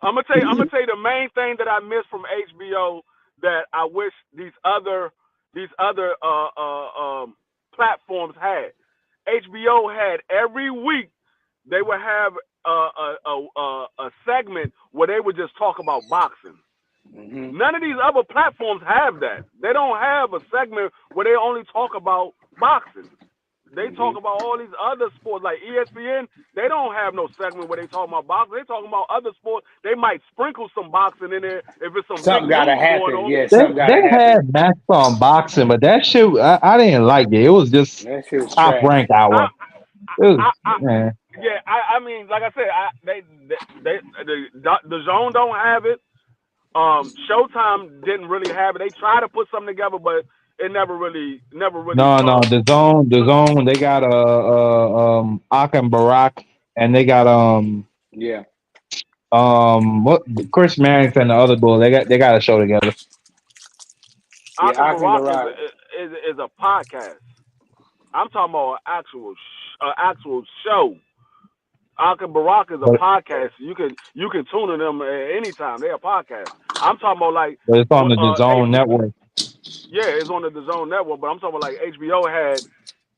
I'm gonna tell you. I'm gonna tell you the main thing that I missed from HBO that I wish these other platforms had. HBO had every week they would have a segment where they would just talk about boxing. Mm-hmm. None of these other platforms have that. They don't have a segment where they only talk about boxing. They Mm-hmm. talk about all these other sports like ESPN. They don't have no segment where they talk about boxing. They talking about other sports. They might sprinkle some boxing in there if it's some big Something gotta news going happen. on. Yeah, They something gotta they happen. had match on boxing, but that shit I didn't like it. It was just That shit was top trash. rank I, hour. It was I man. yeah. I mean, like I said, the zone don't have it. Showtime didn't really have it. They tried to put something together, but it never really. No, the zone. They got Akim Barak, and they got Yeah. what Chris Mannix and the other bull. They got a show together. Yeah, Akim I can Barak Barack. is a podcast. I'm talking about actual show. Akim Barak is a But, podcast. You can tune in them at any time. They're a podcast. I'm talking about like but it's on what the Zone HBO. network. Yeah, it's on the DAZN network. But I'm talking about like HBO had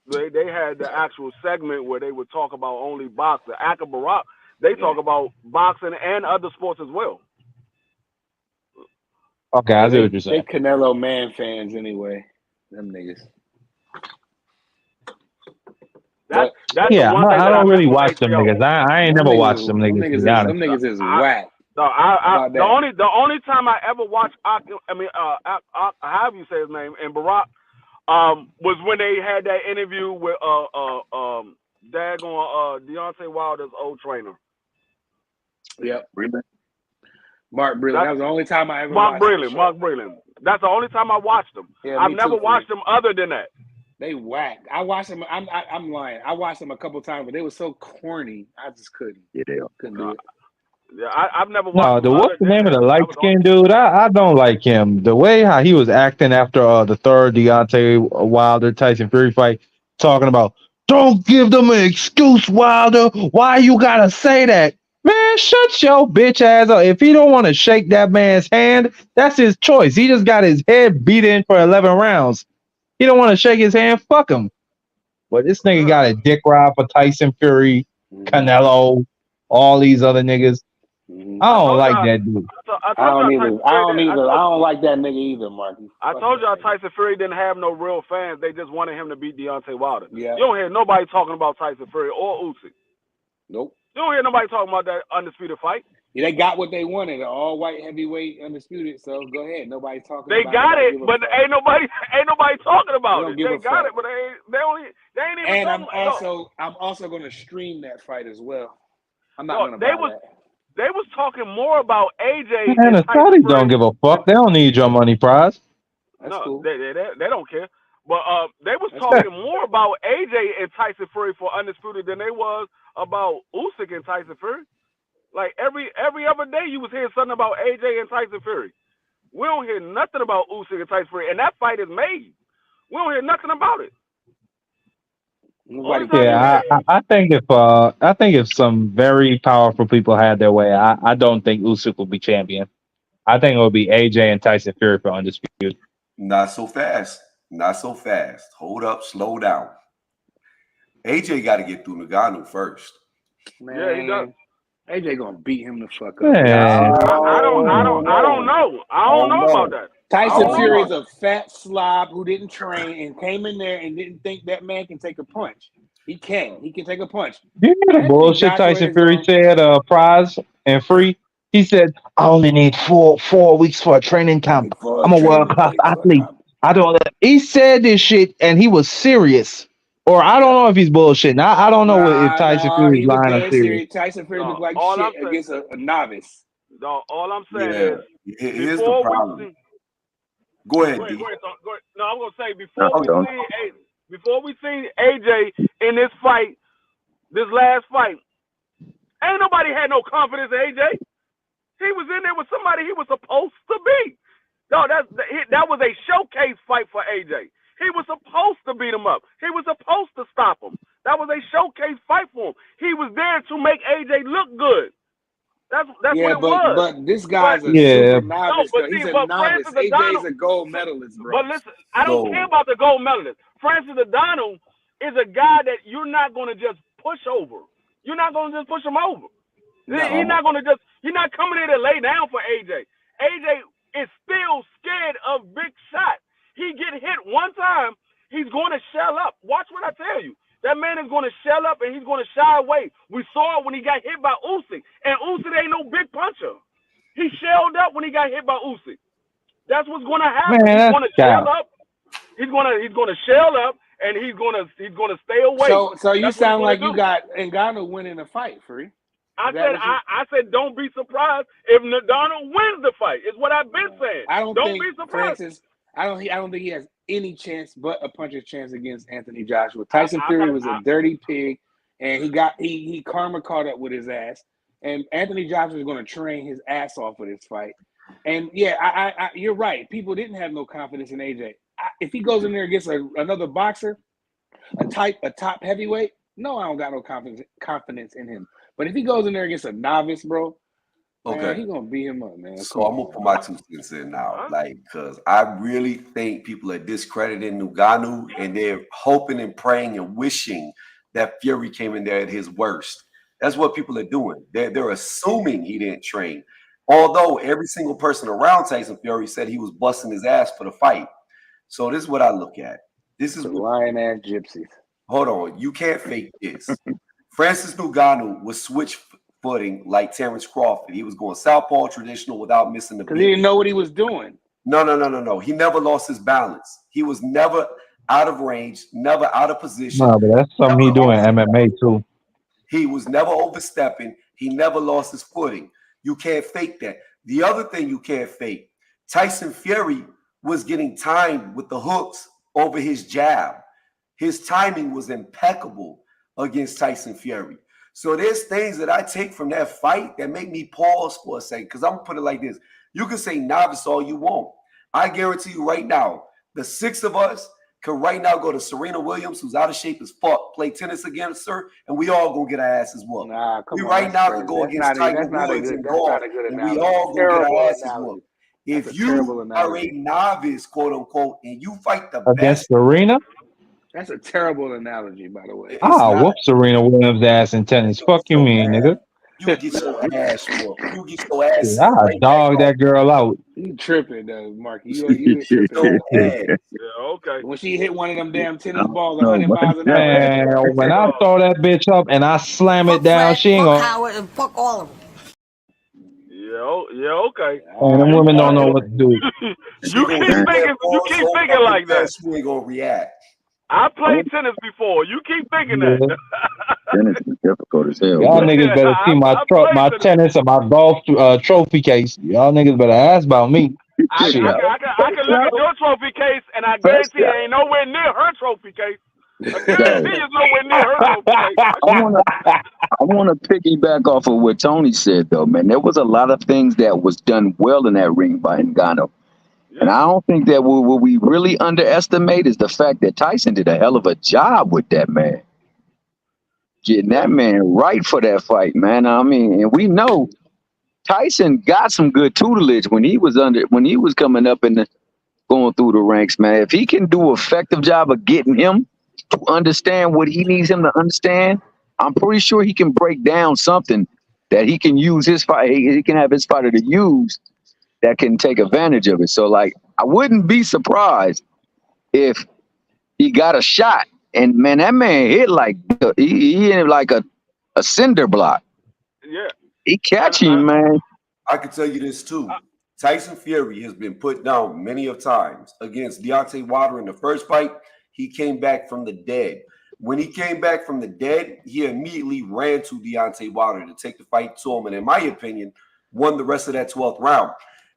they had the actual segment where they would talk about only boxing. Akim Barak they Yeah. talk about boxing and other sports as well. Okay, Yeah, I see they what you're they saying. Canelo man fans anyway. Them niggas. That's But that's the Yeah, one thing I that I don't miss really from watch them HBO. niggas. I ain't them never niggas watched them is them niggas to niggas be is honest. them niggas is I whack. no, How about the that? only time I ever watched however you say his name and Barack was when they had that interview with daggone Deontay Wilder's old trainer. Yep. Mark Breland. That's That was the only time I ever Mark watched the Breland. show. Mark Breland. That's the only time I watched them. Yeah, I've me never too, Queen. watched them other than that. They whack. I watched them. I'm lying. I watched them a couple times, but they were so corny. I just couldn't. Yeah, they are. Couldn't do it. Yeah, I've never watched No, them the what's other the than name of that. the That light was the only. skinned dude? I don't like him. The way how he was acting after the third Deontay Wilder Tyson Fury fight, talking about don't give them an excuse, Wilder. Why you gotta say that? Man, shut your bitch ass up. If he don't want to shake that man's hand, that's his choice. He just got his head beat in for 11 rounds. He don't want to shake his hand. Fuck him. But this nigga got a dick ride for Tyson Fury, Mm-hmm. Canelo, all these other niggas. Mm-hmm. I I don't told like y'all. that dude. I I told don't y'all either. Tyson I Fury. don't either. I don't like that nigga either, Marky. I Fuck told that y'all nigga. Tyson Fury didn't have no real fans. They just wanted him to beat Deontay Wilder. Yeah. You don't hear nobody talking about Tyson Fury or Usyk. Nope. You don't hear nobody talking about that undisputed fight. Yeah, they got what they wanted, an all white heavyweight undisputed. So go ahead. Nobody's talking They about it. got Nobody it, give a but fuck. ain't nobody talking They about don't it. give They a got fuck. it, but they ain't even And talking. I'm also gonna stream that fight as well. I'm not No, gonna buy that. they was talking more about AJ Man, and the Tyson Saudis don't Fury. give a fuck. They don't need your money prize. That's No, cool. they don't care. But they was That's talking cool. more about AJ and Tyson Fury for undisputed than they was about Usyk and Tyson Fury. Like every other day, you was hearing something about AJ and Tyson Fury. We don't hear nothing about Usyk and Tyson Fury, and that fight is made. We don't hear nothing about it. Nobody Only time you cares. Yeah, hear, I think if some very powerful people had their way, I don't think Usyk will be champion. I think it will be AJ and Tyson Fury for undisputed. Not so fast. Not so fast. Hold up. Slow down. AJ got to get through Nagano first. Man, yeah, he does. AJ gonna beat him the fuck up. Man, I don't know. I don't know about that. Tyson don't Fury know. is a fat slob who didn't train and came in there and didn't think that man can take a punch. He can. He can take a punch. You hear the Anthony bullshit Joshua Tyson is Fury going. said, prize and free? He said, I only need four weeks for a training camp. For a I'm a training world-class for a athlete. comp. I don't. He said this shit and he was serious. Or I don't know if he's bullshitting. I don't know if Tyson Nah, Fury is he was lying or dead serious. serious. Tyson Fury No, looked like all I'm shit saying, against a novice. no, all I'm saying Yeah. is Here's the before we problem. see. Go ahead, Go ahead, D. go ahead, go ahead. No, I'm gonna say No, before we see AJ in this fight, this last fight, ain't nobody had no confidence in AJ. He was in there with somebody he was supposed to be. No, that was a showcase fight for AJ. He was supposed to beat him up. He was supposed to stop him. That was a showcase fight for him. He was there to make AJ look good. That's Yeah, what it was. but this But guy's a Yeah. super novice. but He's a Francis novice. AJ is O'Donnell. a gold medalist, bro. But listen, I don't So care about the gold medalist. Francis O'Donnell is a guy that you're not going to just push over. You're not going to just push him over. He's not going to just. You're not coming here to lay down for AJ. AJ is still scared of big shots. He get hit one time, he's going to shell up. Watch what I tell you. That man is going to shell up and he's going to shy away. We saw it when he got hit by Usyk, and Usyk ain't no big puncher. He shelled up when he got hit by Usyk. That's what's going to happen. Man, He's that's going to shell cap. up. He's going to shell up, and he's going to stay away. So you That's sound what he's like you do. got Ngannou winning the fight, Free. I said, don't be surprised if Nadal wins the fight. Is what I've been saying. I don't Don't think be surprised. Francis. I don't think he has any chance but a puncher's chance against Anthony Joshua. Tyson Fury was a dirty pig, and he karma caught up with his ass. And Anthony Joshua is going to train his ass off for this fight. And yeah, I you're right. People didn't have no confidence in AJ. If he goes in there against another boxer, a top heavyweight, no, I don't got no confidence in him. But if he goes in there against a novice, bro, man, he's gonna beat him up, man. So I'm gonna put my 2 cents in now, because I really think people are discrediting Ngannou, and they're hoping and praying and wishing that Fury came in there at his worst. That's what people are doing. They're assuming he didn't train, although every single person around Tyson Fury said he was busting his ass for the fight. So this is what I look at. This is lying ass gypsies. Hold on, you can't fake this. Francis Ngannou was switch footing like Terrence Crawford. He was going southpaw traditional without missing the beat. Because he didn't know what he was doing. No. He never lost his balance. He was never out of range, never out of position. No, but that's something he do in MMA too. He was never overstepping. He never lost his footing. You can't fake that. The other thing you can't fake, Tyson Fury was getting timed with the hooks over his jab. His timing was impeccable against Tyson Fury. So there's things that I take from that fight that make me pause for a second, because I'm going to put it like this. You can say novice all you want. I guarantee you right now, the 6 of us can right now go to Serena Williams, who's out of shape as fuck, play tennis against her, and we all going to get our asses whooped. We right now can go against Tiger Woods and golf, and we all going to get our asses whooped. If you are a novice, quote unquote, and you fight the Against best. Serena? That's a terrible analogy, by the way. Whoop Serena Williams' ass in tennis. Fuck you mean, nigga. You get your ass whooped. You get your ass. Dog that girl out. You tripping, though, Marky. You tripping. Yeah, okay. When she hit one of them damn tennis balls 100 miles an hour. Man, when I throw that bitch up and I slam it down, she ain't gonna. Howard and fuck all of them. Yeah, okay. And them women don't know what to do. You keep thinking like that. You ain't gonna react. I played tennis before. You keep thinking that. Tennis is difficult as hell. Y'all niggas better see my tennis or my golf trophy case. Y'all niggas better ask about me. I can look at your trophy case, and I guarantee it ain't nowhere near her trophy case. I guarantee it's nowhere near her trophy case. I want to piggyback off of what Tony said, though, man. There was a lot of things that was done well in that ring by Ngannou. And I don't think that what we really underestimate is the fact that Tyson did a hell of a job with that man. Getting that man right for that fight, man. I mean, and we know Tyson got some good tutelage when he was coming up and going through the ranks, man. If he can do an effective job of getting him to understand what he needs him to understand, I'm pretty sure he can break down something that he can use his fight. He can have his fighter to use that can take advantage of it. So, like, I wouldn't be surprised if he got a shot. And man, that man hit like he hit like a cinder block. Yeah. He catching, man. I can tell you this too. Tyson Fury has been put down many of times against Deontay Wilder in the first fight. He came back from the dead. When he came back from the dead, he immediately ran to Deontay Wilder to take the fight to him, and in my opinion, won the rest of that 12th round.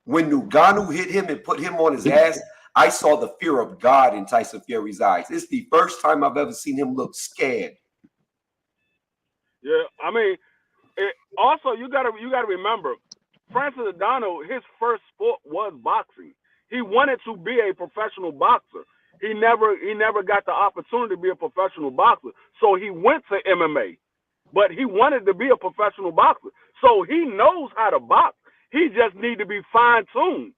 When Ngannou hit him and put him on his ass, I saw the fear of God in Tyson Fury's eyes. It's the first time I've ever seen him look scared. Yeah, I mean, also you gotta remember, Francis Ngannou, his first sport was boxing. He wanted to be a professional boxer. He never got the opportunity to be a professional boxer. So he went to MMA, but he wanted to be a professional boxer. So he knows how to box. He just need to be fine-tuned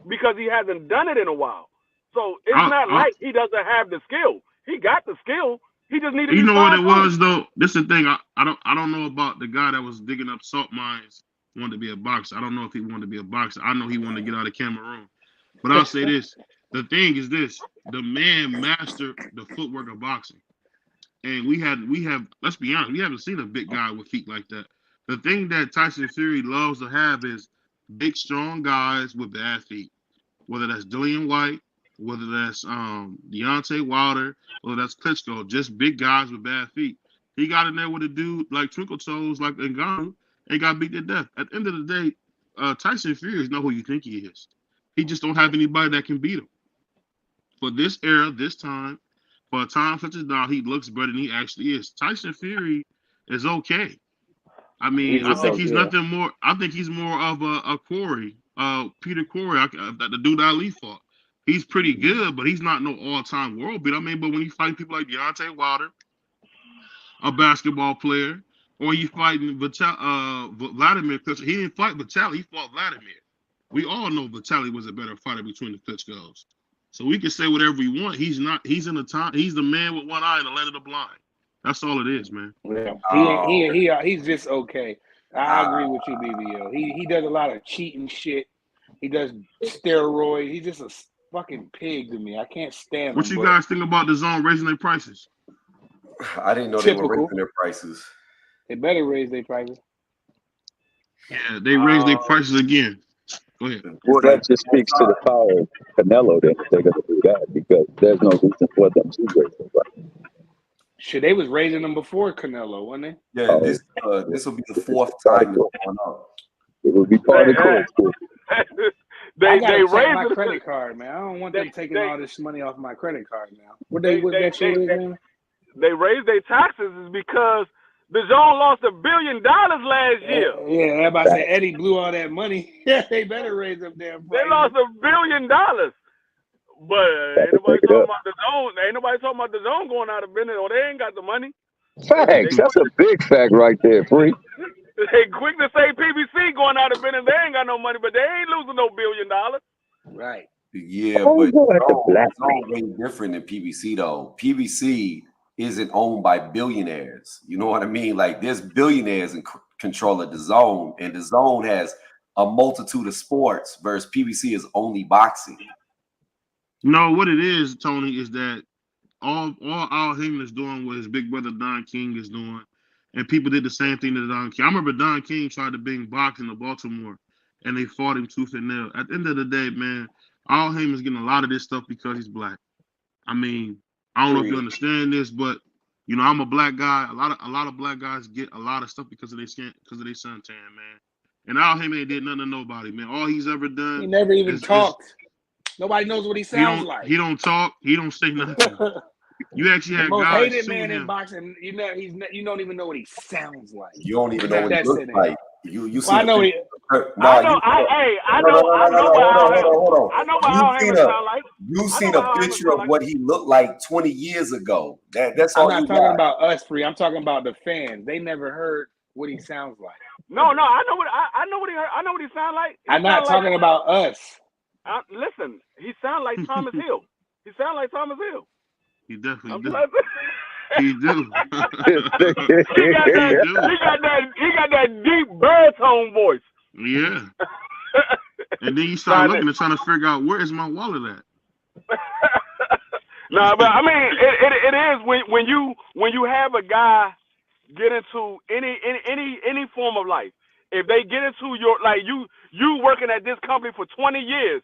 because he hasn't done it in a while. So it's not like he doesn't have the skill. He got the skill. He just needed to be You know what it fine-tuned. was though? This is the thing. I don't know about the guy that was digging up salt mines wanted to be a boxer. I don't know if he wanted to be a boxer. I know he wanted to get out of Cameroon. But I'll say this. The thing is this. The man mastered the footwork of boxing. And we have, let's be honest, we haven't seen a big guy with feet like that. The thing that Tyson Fury loves to have is big, strong guys with bad feet. Whether that's Dillian White, whether that's Deontay Wilder, whether that's Klitschko, just big guys with bad feet. He got in there with a dude like Twinkle Toes, like Ngannou, and got beat to death. At the end of the day, Tyson Fury is not who you think he is. He just don't have anybody that can beat him. For this era, this time, for a time such as now, he looks better than he actually is. Tyson Fury is okay. I mean, I think he's nothing more. I think he's more of a Corey, Peter Corey, the dude Ali fought. He's pretty good, but he's not no all-time world beat. I mean, but when you fight people like Deontay Wilder, a basketball player, or you fighting Vladimir Klitschko, he didn't fight Vitaly, he fought Vladimir. We all know Vitaly was a better fighter between the Klitschkos. So we can say whatever we want. He's not. He's in the time. He's the man with one eye in the land of the blind. That's all it is, man. Yeah, he's just okay. I agree with you, BBO. He does a lot of cheating shit. He does steroids. He's just a fucking pig to me. I can't stand him. What you guys think about the zone raising their prices? I didn't know they were raising their prices. They better raise their prices. Yeah, they raised their prices again. Go ahead. Well, that just speaks to the power of Canelo that they're going to do that because there's no reason for them to raise their prices. Shit, they was raising them before Canelo, wasn't they? Yeah, this will be the fourth time it's going up. It will be part of the course. I gotta check my credit card, man. I don't want them taking all this money off my credit card now. They raised their taxes is because the zone lost $1 billion last year. Yeah, everybody said Eddie blew all that money. Yeah, they better raise them damn prices. They lost $1 billion. But ain't nobody talking about the zone. Ain't nobody talking about the zone going out of business or they ain't got the money. Facts. That's a big fact right there, Free. They quick to say PBC going out of business. They ain't got no money, but they ain't losing no $1 billion. Right. Yeah, but zone way different than PBC though. PBC isn't owned by billionaires. You know what I mean? Like there's billionaires in control of the zone, and the zone has a multitude of sports, versus PBC is only boxing. No, what it is, Tony, is that all Al Heyman is doing what his big brother Don King is doing, and people did the same thing to Don King. I remember Don King tried to bring boxing to Baltimore, and they fought him tooth and nail. At the end of the day, man, Al Heyman's getting a lot of this stuff because he's black. I mean, I don't know if you understand this, but you know, I'm a black guy. A lot of black guys get a lot of stuff because of their skin, because of their suntan, man. And Al Heyman ain't did nothing to nobody, man. All he's ever done, he never even talked. Nobody knows what he sounds like. He don't talk. He don't say nothing. You actually had most guys hated man him. in boxing. You know, you don't even know what he sounds like. You don't even know what he looks like. You see? I know. I know what Al Heyman sound like. You've seen a picture of what he looked like 20 years ago. That's all. I'm not talking about us, Free. I'm talking about the fans. They never heard what he sounds like. No, I know what he heard. I know what he sound like. I'm not talking about us. Listen, he sound like Thomas Hill. He sound like Thomas Hill. He definitely do. He do. He got that deep baritone voice. Yeah. And then you start Nah, looking and trying to figure out where is my wallet at. nah, but I mean, it is when you have a guy get into any form of life. If they get into your like you working at this company for 20 years,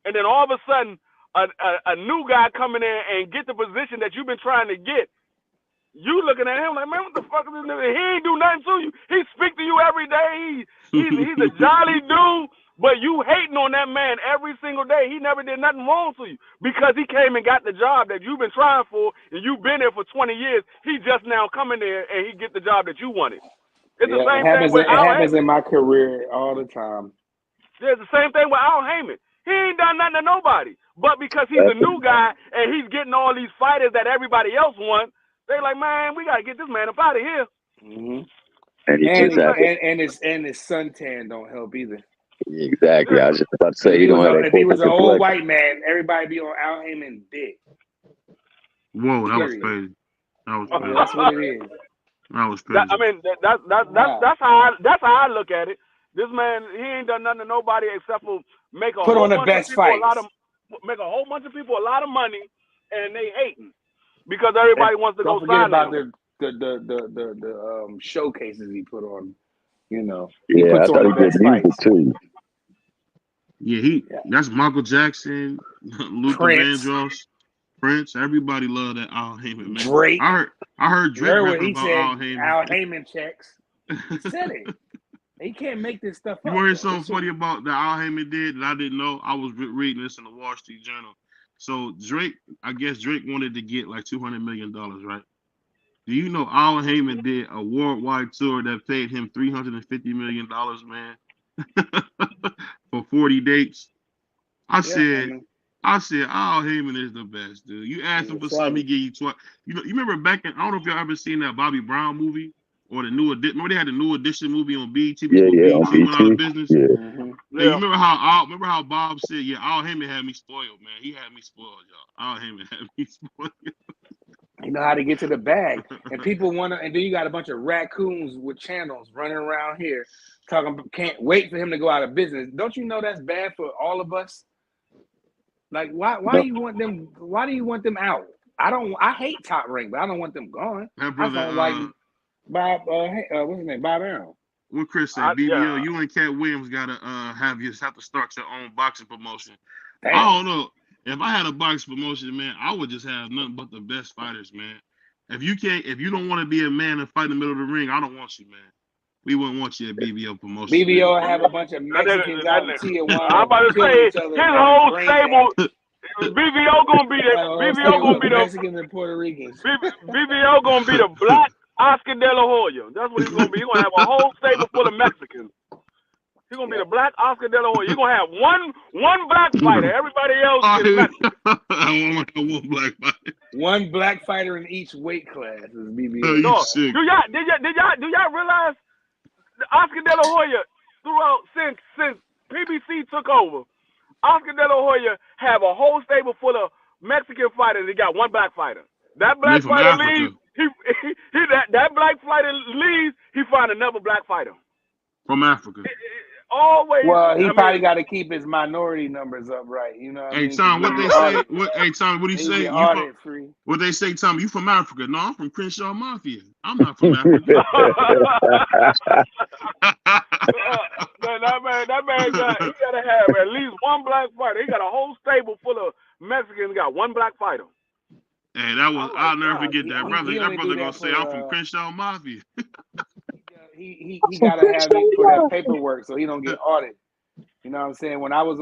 and then all of a sudden a new guy coming in and get the position that you've been trying to get, you looking at him like, man, what the fuck is this nigga? He ain't do nothing to you. He speak to you every day. He's a jolly dude, but you hating on that man every single day. He never did nothing wrong to you because he came and got the job that you've been trying for, and you've been there for 20 years. He just now coming there and he get the job that you wanted. It's the same thing with it Al happens in Heyman. my career all the time. There's the same thing with Al Heyman. He ain't done nothing to nobody, but because he's a new guy and he's getting all these fighters that everybody else wants, they like, man, we gotta get this man up out of here. Mm-hmm. And And his suntan don't help either. exactly. I was just about to say he don't have that. If he was an old white man, everybody be on Al Heyman dick. Whoa, that was crazy. That was crazy. That's what it is. That was crazy. I mean, that's how I look at it. This man, he ain't done nothing to nobody except for make a whole bunch of people make a whole bunch of people a lot of money, and they hating because everybody wants to go sign about him. the showcases he put on. You know, he puts on the best fights too. Yeah, that's Michael Jackson, Luther Vandross, Prince. Everybody loved that Al Heyman, man. Drake. I heard Drake rapping about Al Heyman. Al Heyman checks. He said it. He can't make this stuff up. You want to hear something funny about that Al Heyman did that I didn't know? I was reading this in the Wall Street Journal. So I guess Drake wanted to get like $200 million, right? Do you know Al Heyman did a worldwide tour that paid him $350 million, man, for 40 dates? I said, Al Heyman is the best, dude. You ask him for something, he give you 12. You remember back in, I don't know if y'all ever seen that Bobby Brown movie or the New Edition. Remember they had the New Edition movie on BET before BET went out of business? Yeah. Mm-hmm. Yeah. You remember how Bob said, yeah, Al Heyman had me spoiled, man. He had me spoiled, y'all. Al Heyman had me spoiled. You know how to get to the bag. And people want to, and then you got a bunch of raccoons with channels running around here talking, can't wait for him to go out of business. Don't you know that's bad for all of us? Like, why do you want them? Why do you want them out? I hate Top Rank, but I don't want them gone. Brother, I don't like Bob. What's his name? Bob Arrow. What Chris said, BBL, you and Cat Williams gotta have to start your own boxing promotion. Damn. I don't know. If I had a boxing promotion, man, I would just have nothing but the best fighters, man. If you don't want to be a man and fight in the middle of the ring, I don't want you, man. We wouldn't want you at BBL promotion. BBL have a bunch of Mexicans out in Tijuana. I'm about to say his whole stable. BBL gonna be the Mexicans and Puerto Ricans. BBL gonna be the black Oscar De La Hoya. That's what he's gonna be. He's gonna have a whole stable full of Mexicans. He's gonna be the black Oscar De La Hoya. You're gonna have one black fighter. Everybody else is Mexican. I want one black fighter. One black fighter in each weight class is BBL. Do y'all realize the Oscar De La Hoya throughout since PBC took over? Oscar De La Hoya have a whole stable full of Mexican fighters. He got one black fighter. That black fighter leaves. That black fighter leaves. He find another black fighter from Africa. Always. Well, he probably got to keep his minority numbers up, right? You know. Hey, Tom, what they say? Tom, what do you say? What they say, Tom? You from Africa? No, I'm from Crenshaw Mafia. I'm not from Africa. that man he gotta have at least one black fighter. He got a whole stable full of Mexicans. He got one black fighter. Hey, I'll never forget that brother. That brother gonna say I'm from Crenshaw Mafia. He gotta have it for that paperwork so he don't get audited. You know what I'm saying? When I was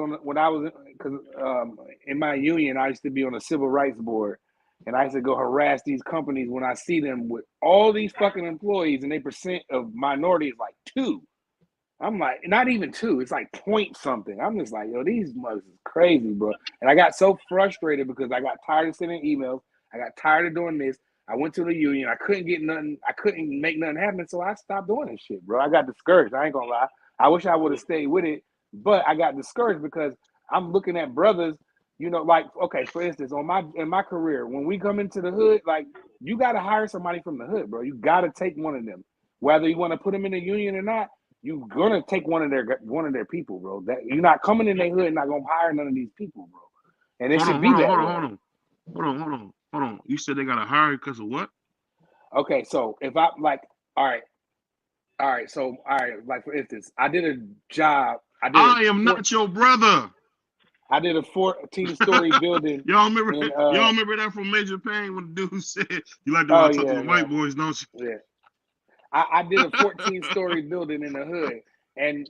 in my union, I used to be on a civil rights board, and I used to go harass these companies when I see them with all these fucking employees and their percent of minority is like 2. I'm like, not even 2. It's like point something. I'm just like, yo, these mothers is crazy, bro. And I got so frustrated because I got tired of sending emails. I got tired of doing this. I went to the union. I couldn't get nothing. I couldn't make nothing happen. So I stopped doing this shit, bro. I got discouraged. I ain't gonna lie. I wish I would have stayed with it, but I got discouraged because I'm looking at brothers, you know, like, okay, for instance, in my career, when we come into the hood, like, you got to hire somebody from the hood, bro. You got to take one of them. Whether you want to put them in the union or not, you're gonna take one of their people, bro. That you're not coming in their hood and not gonna hire none of these people, bro. And it should be that way. Hold on. You said they got to hire because of what? Okay, so if I like, all right, like for instance, I did a job. I am not your brother. I did a 14-story building. Y'all remember that from Major Payne when the dude said, "You like to talk to the white boys, don't you?" Yeah. I did a 14-story building in the hood, and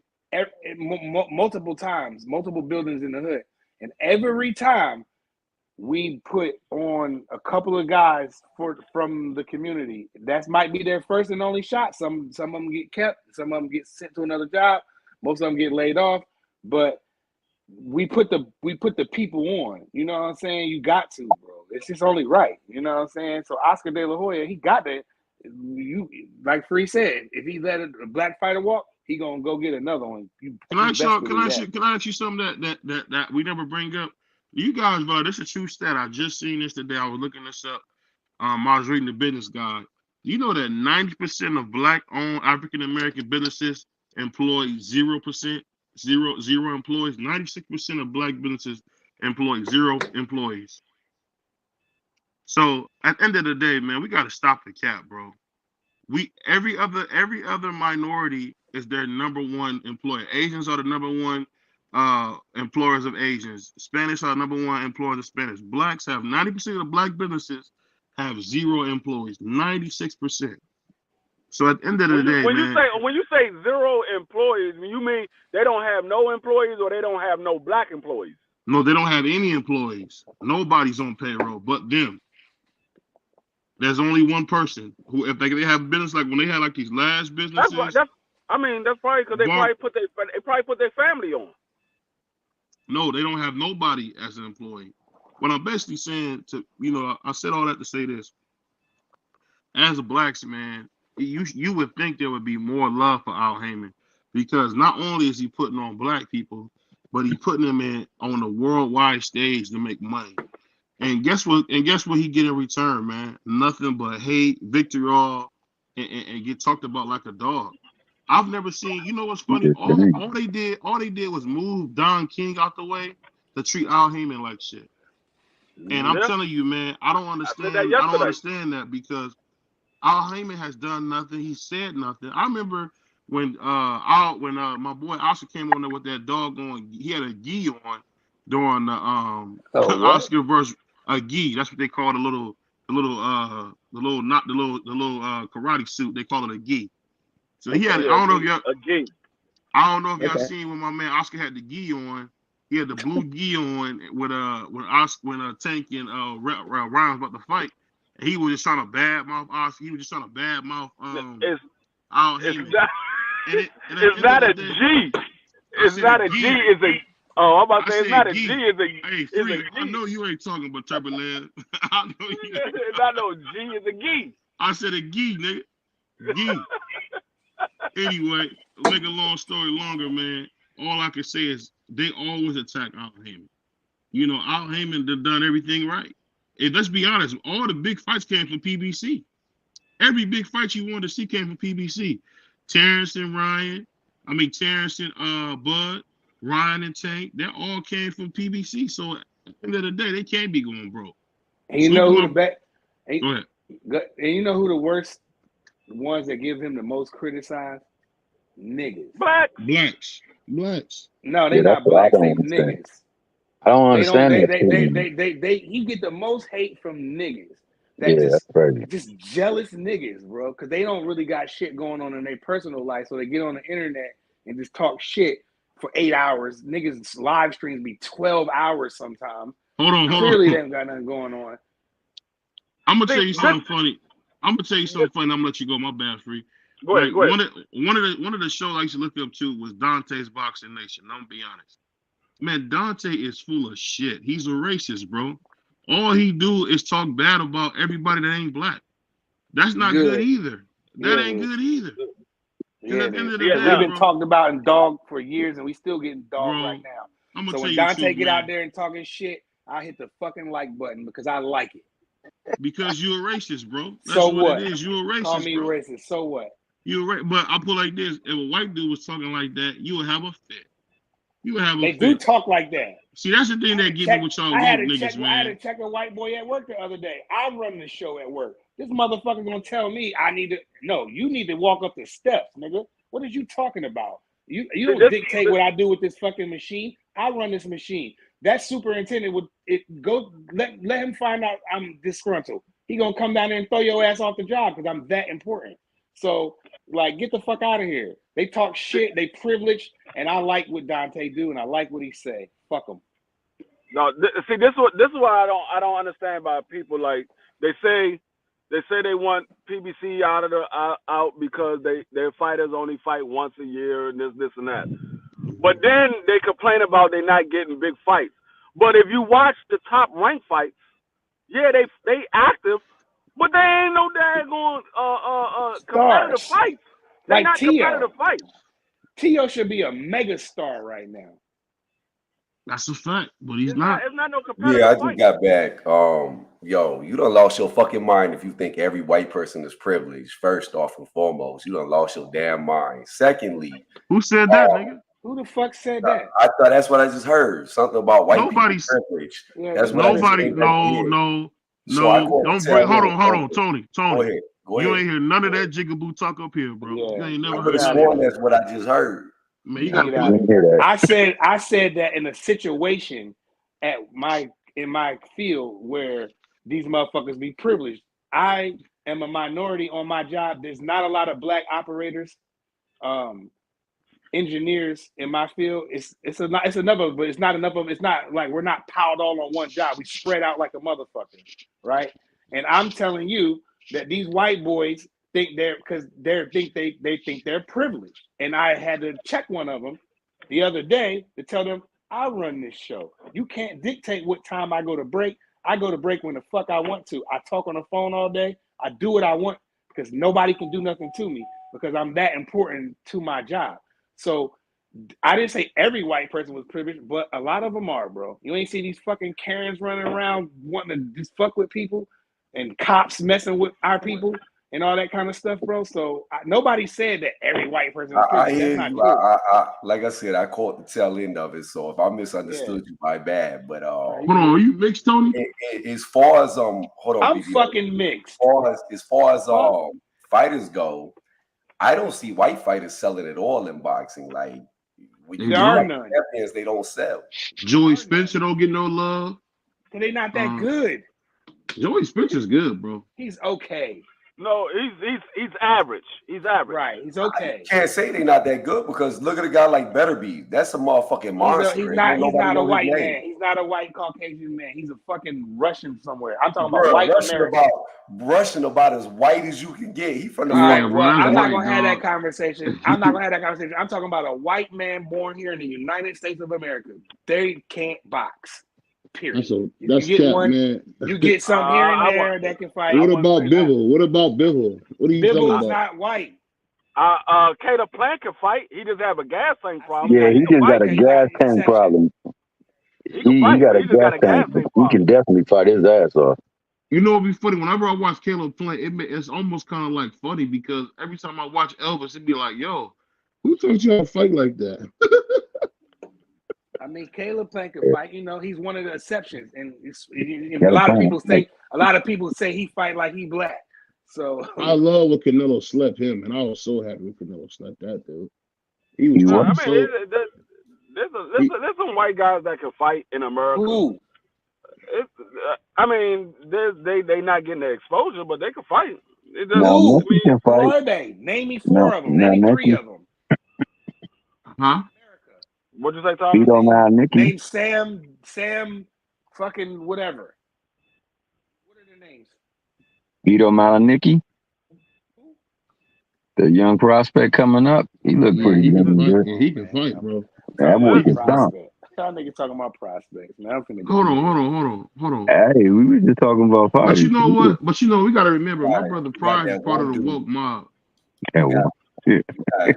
multiple times, multiple buildings in the hood, and every time we put on a couple of guys from the community. That might be their first and only shot. Some of them get kept, some of them get sent to another job, most of them get laid off. But we put the people on. You know what I'm saying? You got to, bro. It's just only right. You know what I'm saying? So Oscar De La Hoya, he got that. You like Free said, if he let a black fighter walk, he gonna go get another one. Can I ask you something that we never bring up? You guys, bro, this is a true stat. I just seen this today. I was looking this up. I was reading the business guide. You know that 90% of black-owned African American businesses employ 0%, zero employees. 96% of black businesses employ 0 employees. So at the end of the day, man, we got to stop the cap, bro. Every other minority is their number one employer. Asians are the number one employers of Asians. Spanish are the number one employers of Spanish. Blacks have 90% of the black businesses have 0 employees. 96%. So at the end of the day, when man, you say 0 employees, you mean they don't have no employees or they don't have no black employees? No, they don't have any employees. Nobody's on payroll but them. There's only one person who, if they have business, like when they had like these last businesses. That's probably because they probably put their family on. No, they don't have nobody as an employee. What I'm basically saying I said all that to say this. As a blacks, man, you would think there would be more love for Al Heyman, because not only is he putting on black people, but he's putting them on the worldwide stage to make money. And guess what? He get in return, man? Nothing but hate, vitriol, and get talked about like a dog. I've never seen. You know what's funny? All they did was move Don King out the way to treat Al Heyman like shit. And I'm telling you, man, I don't understand. I don't understand that, because Al Heyman has done nothing. He said nothing. I remember when my boy Oscar came on there with that doggone. He had a gi on during the Oscar versus a gi. That's what they call the little karate suit. They call it a gi. So he had. I don't know if y'all seen when my man Oscar had the gi on. He had the blue gi on when Tank and Ryan was about to fight. And he was just trying to badmouth Oscar. He was just trying to badmouth Al Heyman. It's not a G. It's not a G. It's a. Oh, I'm about to say it's not a G. It's a. Hey, Free, I know you ain't talking about Turbulence. I know you. It's not no G. It's a gi. I said a gi, nigga. Gi. Anyway, make a long story longer, man. All I can say is they always attack Al Heyman. You know, Al Heyman done everything right. And let's be honest, all the big fights came from PBC. Every big fight you wanted to see came from PBC. Terrence and Bud, Ryan and Tank, they all came from PBC. So at the end of the day, they can't be going broke. And you know who the Go ahead. And you know who the worst ones that give him the most criticized? Niggas. Blacks. No, they're not blacks. They niggas. I don't understand He get the most hate from niggas. Just jealous niggas, bro, because they don't really got shit going on in their personal life, so they get on the internet and just talk shit for 8 hours. Niggas live streams be 12 hours sometimes. Hold on. Clearly, they ain't got nothing going on. I'm gonna tell you something funny. I'm gonna let you go. My bad, Free. Go ahead. One of the shows I used to look up to was Dante's Boxing Nation. I'm gonna be honest. Man, Dante is full of shit. He's a racist, bro. All he do is talk bad about everybody that ain't black. That's not good either. That ain't good either. Yeah, we've been talked about and dogged for years, and we still getting dogged right now. So when Dante get out there and talking shit, I hit the fucking like button because I like it. Because you're a racist, bro. That's so what? It is. You're a racist. Call me bro. racist. So what? You're right, but I put like this: if a white dude was talking like that, you would have a fit. You would have a They fit. do talk like that. See, that's the thing that get me with y'all I had woke to niggas, check. I had to man. check a white boy at work the other day. I run the show at work. This motherfucker gonna tell me I need to. No, you need to walk up the steps, nigga. What are you talking about? You don't dictate what I do with this fucking machine. I run this machine. That superintendent would let him find out I'm disgruntled. He gonna come down there and throw your ass off the job because I'm that important. So like, get the fuck out of here. They talk shit. They privileged, and I like what Dante do, and I like what he say. Fuck him. No, see, this is why I don't understand about people. Like they say they want PBC out because their fighters only fight once a year and this and that. But then they complain about they not getting big fights. But if you watch the top ranked fights, yeah, they active, but they ain't no daggone competitive Stars. fights. They're Like not competitive fights. Tio should be a mega star right now. That's a fact, but he's It's not. not no competitive Yeah, I fight. just got back. Yo, you done lost your fucking mind if you think every white person is privileged. First off and foremost, you done lost your damn mind. Secondly, Who said that, nigga? Who the fuck said that? I thought that's what I just heard. Something about white Nobody's people privilege. Yeah, That's what I just nobody. heard back here. No. So I called Don't the bring. tail Hold end. on, Tony. Go ahead. You ain't hear none of that jigaboo talk up here, bro. Yeah. You ain't I never could heard have none of sworn that. that's what I just heard. Man, you gotta Get out pull of it. here. I said that in a situation in my field where these motherfuckers be privileged. I am a minority on my job. There's not a lot of black operators, engineers in my field. It's enough, but it's not enough of. It's not like we're not piled all on one job. We spread out like a motherfucker, right? And I'm telling you that these white boys think they think they're privileged. And I had to check one of them the other day to tell them I run this show. You can't dictate what time I go to break. I go to break when the fuck I want to. I talk on the phone all day. I do what I want because nobody can do nothing to me because I'm that important to my job. So I didn't say every white person was privileged, but a lot of them are, bro. You ain't see these fucking Karens running around wanting to just fuck with people and cops messing with our people and all that kind of stuff, bro. So nobody said that every white person was I privileged. hear That's not you. true. Like I said, I caught the tail end of it. So if I misunderstood you, my bad. But Hold on, are you mixed, Tony? as far as hold on, I'm BBO, fucking mixed. As far as fighters go, I don't see white fighters selling at all in boxing. Like when you There do are like none. champions, they don't sell. Joey Spencer don't get no love. Cause they not that good. Joey Spencer's good, bro. He's okay. No, he's average. He's average. Right. He's okay. You can't say they're not that good because look at a guy like Betterby. That's a motherfucking monster. He's not a white man. He's not a white Caucasian man. He's a fucking Russian somewhere. I'm talking about white American. Russian about as white as you can get. He from the I'm not gonna have that conversation. I'm talking about a white man born here in the United States of America. They can't box. Period. That's cap, man. You get some here and there that can fight. What about Bivol? What about Bivol? What are you talking about? Bivol is not white. Caleb Plant can fight. He just have a gas tank problem. Yeah, he just got a gas tank problem. He got a gas tank. He can definitely fight his ass off. You know, it'd be funny. Whenever I watch Caleb Plant, it's almost kind of like funny because every time I watch Elvis, it'd be like, yo, who taught you how to fight like that? I mean, Caleb Plant can fight. You know, he's one of the exceptions, and a lot of people say he fight like he black. So I love when Canelo slept him, and I was so happy when Canelo slept that dude. He was. There's some white guys that can fight in America. Who? They not getting the exposure, but they can fight. Who are they? Name me four of them. Name me 3 of them. Huh? What'd you say, Tom? Name Sam, fucking whatever. What are their names? Vito Malanicki, the young prospect coming up. He looked pretty good. He can fight, bro. That boy can stomp. Y'all niggas talking about prospects, man. I'm finna Hold on. Hey, we were just talking about fighting. But you know what? We gotta remember, my brother Pride is part of the woke mob. You got a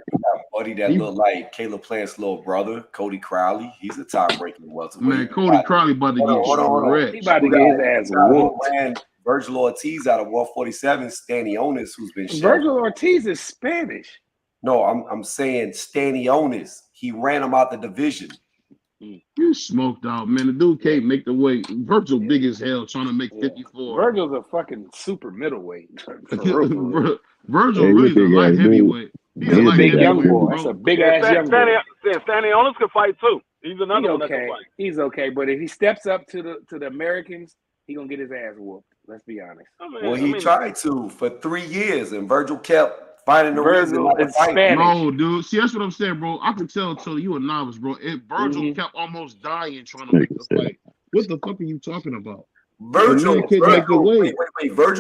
buddy that look like Caleb Plant's little brother, Cody Crowley. He's a top-ranking welterweight. Man, Cody Crowley about to get shredded. He about to get his ass whooped. Virgil Ortiz out of 147, Stanionis, who's been shelved. Virgil Ortiz is Spanish. No, I'm saying Stanionis. He ran him out the division. You smoked out, man. The dude can't make the weight. Virgil big as hell trying to make 54. Virgil's a fucking super middleweight. For real. Virgil really is a light heavyweight. He's a light big young heavyweight, boy. bro. That's a big ass young boy. Stanionis could fight too. He's another one that okay. can fight. He's okay, but if he steps up to the Americans, he gonna get his ass whooped. Let's be honest. Well, he tried to for 3 years, and Virgil kept finding the reason not to fight. No, dude. See, that's what I'm saying, bro. I can tell you a novice, bro. Virgil kept almost dying trying to make the fight. What the fuck are you talking about? Virgil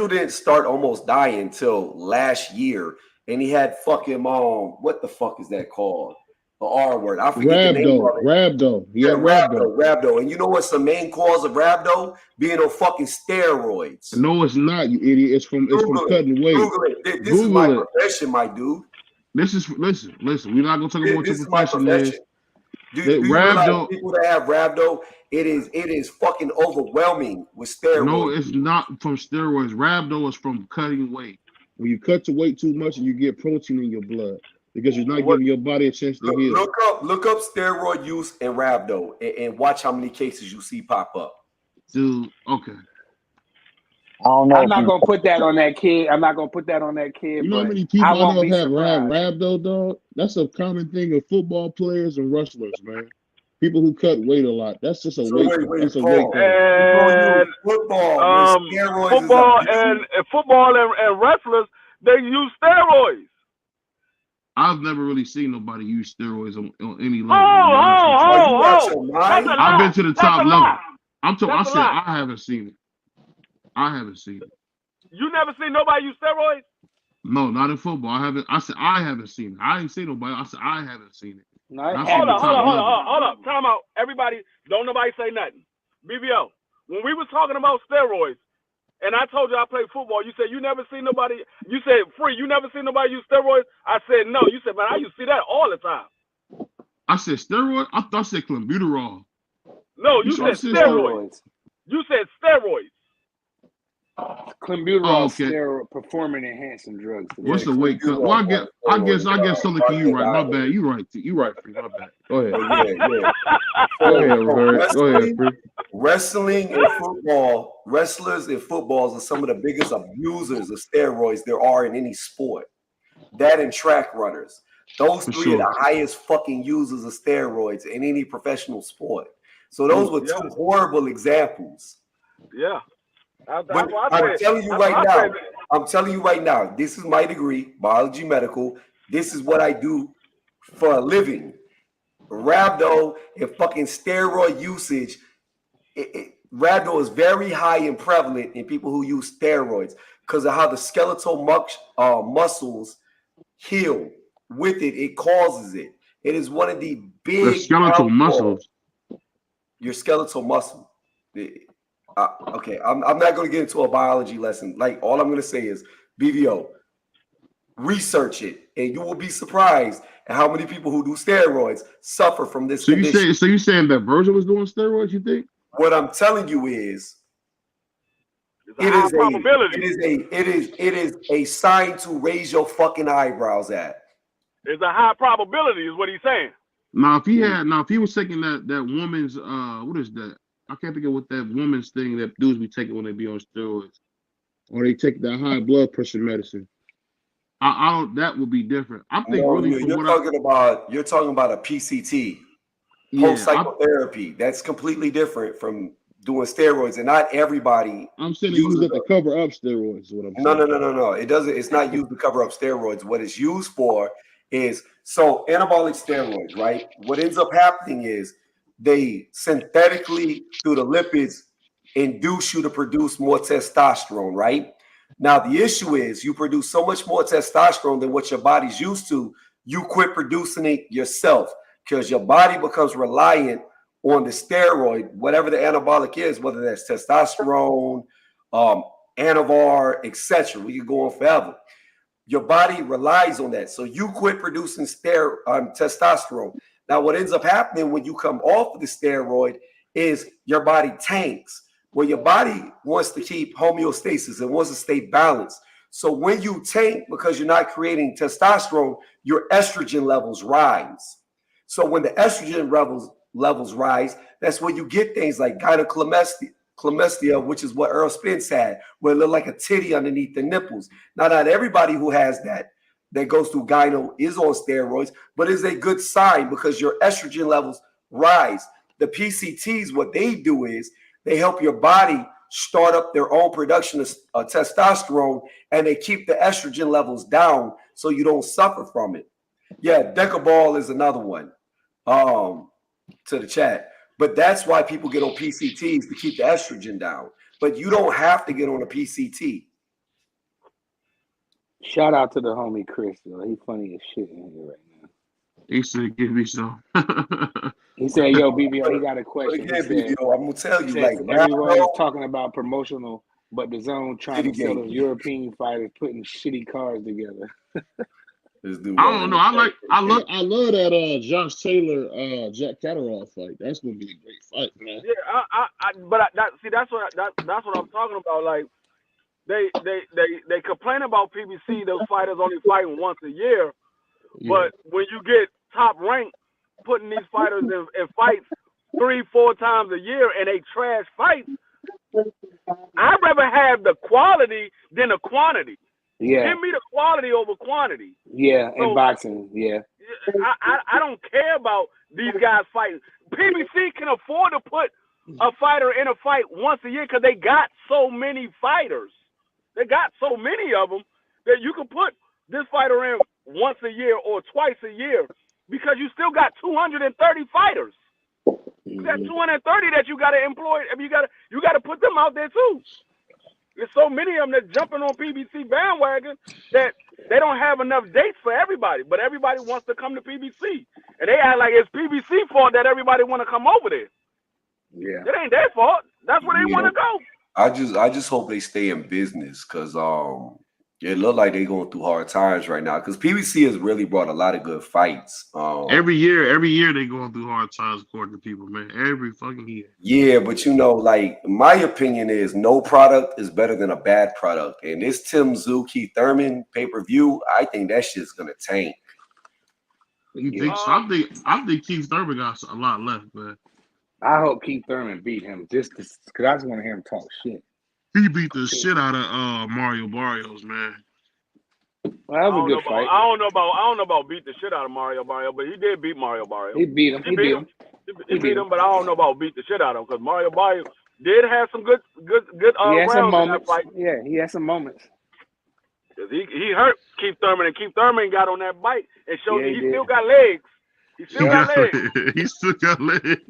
didn't start almost dying until last year, and he had fucking what the fuck is that called? The R word. I forget the name of it. Rhabdo. Yeah, rhabdo. And you know what's the main cause of rhabdo? Being on fucking steroids. No, it's not, you idiot. It's from cutting weight. Google it. This is my profession, my dude. Listen. We're not gonna talk about your profession, man. Do you realize people that have rhabdo, it is fucking overwhelming with steroids. No, it's not from steroids. Rhabdo is from cutting weight. When you cut the weight too much and you get protein in your blood because you're not giving your body a chance to heal. Look up steroid use and rhabdo and watch how many cases you see pop up. Dude, okay. I don't know. I'm not gonna put that on that kid. You know how many people I know have rhabdo, dog? That's a common thing of football players and wrestlers, man. People who cut weight a lot. That's just a weight thing. That's a weight thing. And football and wrestlers, they use steroids. I've never really seen nobody use steroids on any level. I've been to the top level. I said I haven't seen it. You never seen nobody use steroids? No, not in football. I haven't. I said I haven't seen it. I ain't seen nobody. I said I haven't seen it. No, hold up. Time out. Everybody, don't nobody say nothing. BBO, when we was talking about steroids, and I told you I played football, you said you never seen nobody. You said Free, you never seen nobody use steroids. I said no. You said, man, I used to see that all the time. I said steroid. I thought I said clenbuterol. No, you said steroids. You said steroids. Clenbuterol, steroid, performance enhancing drugs. What's the weight cut? Well, I guess something to you right. My bad. You right. Free. My bad. Go ahead. Go ahead, Free. Wrestling and football, wrestlers and footballs are some of the biggest abusers of steroids there are in any sport. That and track runners. Those three are the highest fucking users of steroids in any professional sport. So those were two horrible examples. Yeah. I'm telling you right now, this is my degree, biology medical. This is what I do for a living. Rhabdo and fucking steroid usage. Rhabdo is very high and prevalent in people who use steroids because of how the skeletal muscles heal. With it, it causes it. It is one of the big skeletal muscles. Your skeletal muscle. Okay, I'm not going to get into a biology lesson. Like, all I'm going to say is, BVO, research it, and you will be surprised at how many people who do steroids suffer from this condition. So you saying that Virgil was doing steroids, you think? What I'm telling you is, it is a sign to raise your fucking eyebrows at. There's a high probability, is what he's saying. Now, if he was taking that woman's what is that? I can't think of what that woman's thing that dudes be taking when they be on steroids, or they take that high blood pressure medicine. I don't. That would be different. I think you're talking about a PCT, post psychotherapy. That's completely different from doing steroids, and not everybody. I'm saying they use it to cover up steroids. Is what I'm saying. No. It doesn't. It's not used to cover up steroids. What it's used for is anabolic steroids, right? What ends up happening is they synthetically, through the lipids, induce you to produce more testosterone, right? Now, the issue is you produce so much more testosterone than what your body's used to, you quit producing it yourself because your body becomes reliant on the steroid, whatever the anabolic is, whether that's testosterone, Anavar, etc. We could go on forever. Your body relies on that. So you quit producing testosterone. Now, what ends up happening when you come off of the steroid is your body tanks. Well, your body wants to keep homeostasis and wants to stay balanced. So when you tank because you're not creating testosterone, your estrogen levels rise. So when the estrogen levels rise, that's when you get things like gynecomastia, which is what Earl Spence had, where it looked like a titty underneath the nipples. Now, not everybody who has that goes through gyno is on steroids, but it's a good sign because your estrogen levels rise. The PCTs, what they do is they help your body start up their own production of testosterone, and they keep the estrogen levels down so you don't suffer from it. Yeah, Decaball is another one to the chat. But that's why people get on PCTs to keep the estrogen down. But you don't have to get on a PCT. Shout out to the homie Chris, though. He funny as shit in here right now. He said, "Give me some." He said, "Yo, BBO, he got a question." Again, He said, BBO, I'm gonna tell you, like everyone is talking about promotional, but the zone trying to sell Litigate. those European fighters putting shitty cards together. This dude, I don't know. I love that Josh Taylor Jack Catterall fight. That's gonna be a great fight, man. Yeah, that's what I'm talking about. Like they complain about PBC, those fighters only fighting once a year, but when you get top ranked, putting these fighters in fights 3-4 times a year and they trash fights, I'd rather have the quality than the quantity. Yeah. Give me the quality over quantity. Yeah, so, in boxing, yeah. I don't care about these guys fighting. PBC can afford to put a fighter in a fight once a year because they got so many fighters. They got so many of them that you can put this fighter in once a year or twice a year because you still got 230 fighters. You got 230 that you got to employ. I mean, you got to put them out there too. There's so many of them that jumping on PBC bandwagon that they don't have enough dates for everybody. But everybody wants to come to PBC, and they act like it's PBC fault that everybody want to come over there. Yeah, it ain't their fault. That's where they want to go. I just hope they stay in business because it look like they're going through hard times right now because PBC has really brought a lot of good fights. Every year they going through hard times according to people, man. Every fucking year. Yeah, but like my opinion is no product is better than a bad product. And this Tim Tszyu, Keith Thurman pay-per-view, I think that shit's gonna tank. You think so? I think Keith Thurman got a lot left, man. I hope Keith Thurman beat him just because I just want to hear him talk shit. He beat the shit out of Mario Barrios, man. Well, that was a good fight. I don't know about beat the shit out of Mario Barrios, but he did beat Mario Barrios. He beat him. He beat him, but I don't know about beat the shit out of him because Mario Barrios did have some good rounds in that fight. Yeah, he had some moments. He hurt Keith Thurman, and Keith Thurman got on that bike and showed he still got legs. He still got legs. He still got legs.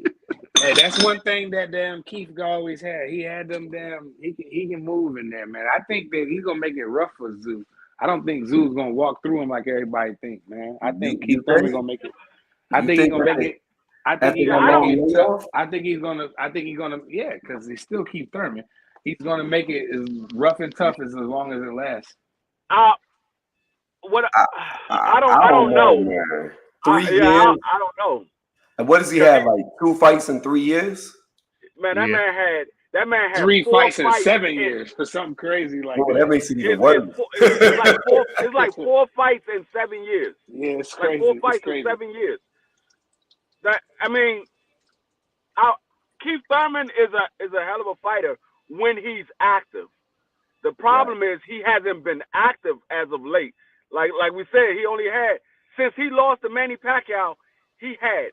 Hey, that's one thing that damn Keith always had. He had them damn. He can move in there, man. I think that he's gonna make it rough for Tszyu. I don't think Tszyu's gonna walk through him like everybody thinks, man. I think Keith Thurman gonna make it. I think he's gonna make it. I think he's gonna make it tough. I think he's gonna. Yeah, because he's still Keith Thurman. He's gonna make it as rough and tough as long as it lasts. I don't know. Man. 3 years. I don't know. And what does he have? Like 2 fights in 3 years? Man, that man had 3 fights in 7 years for something crazy like that. That makes it even worse. It's like 4 fights in 7 years. Yeah, it's crazy. Like 4 fights in 7 years. Keith Thurman is a hell of a fighter when he's active. The problem is he hasn't been active as of late. Like we said, he only had since he lost to Manny Pacquiao, he had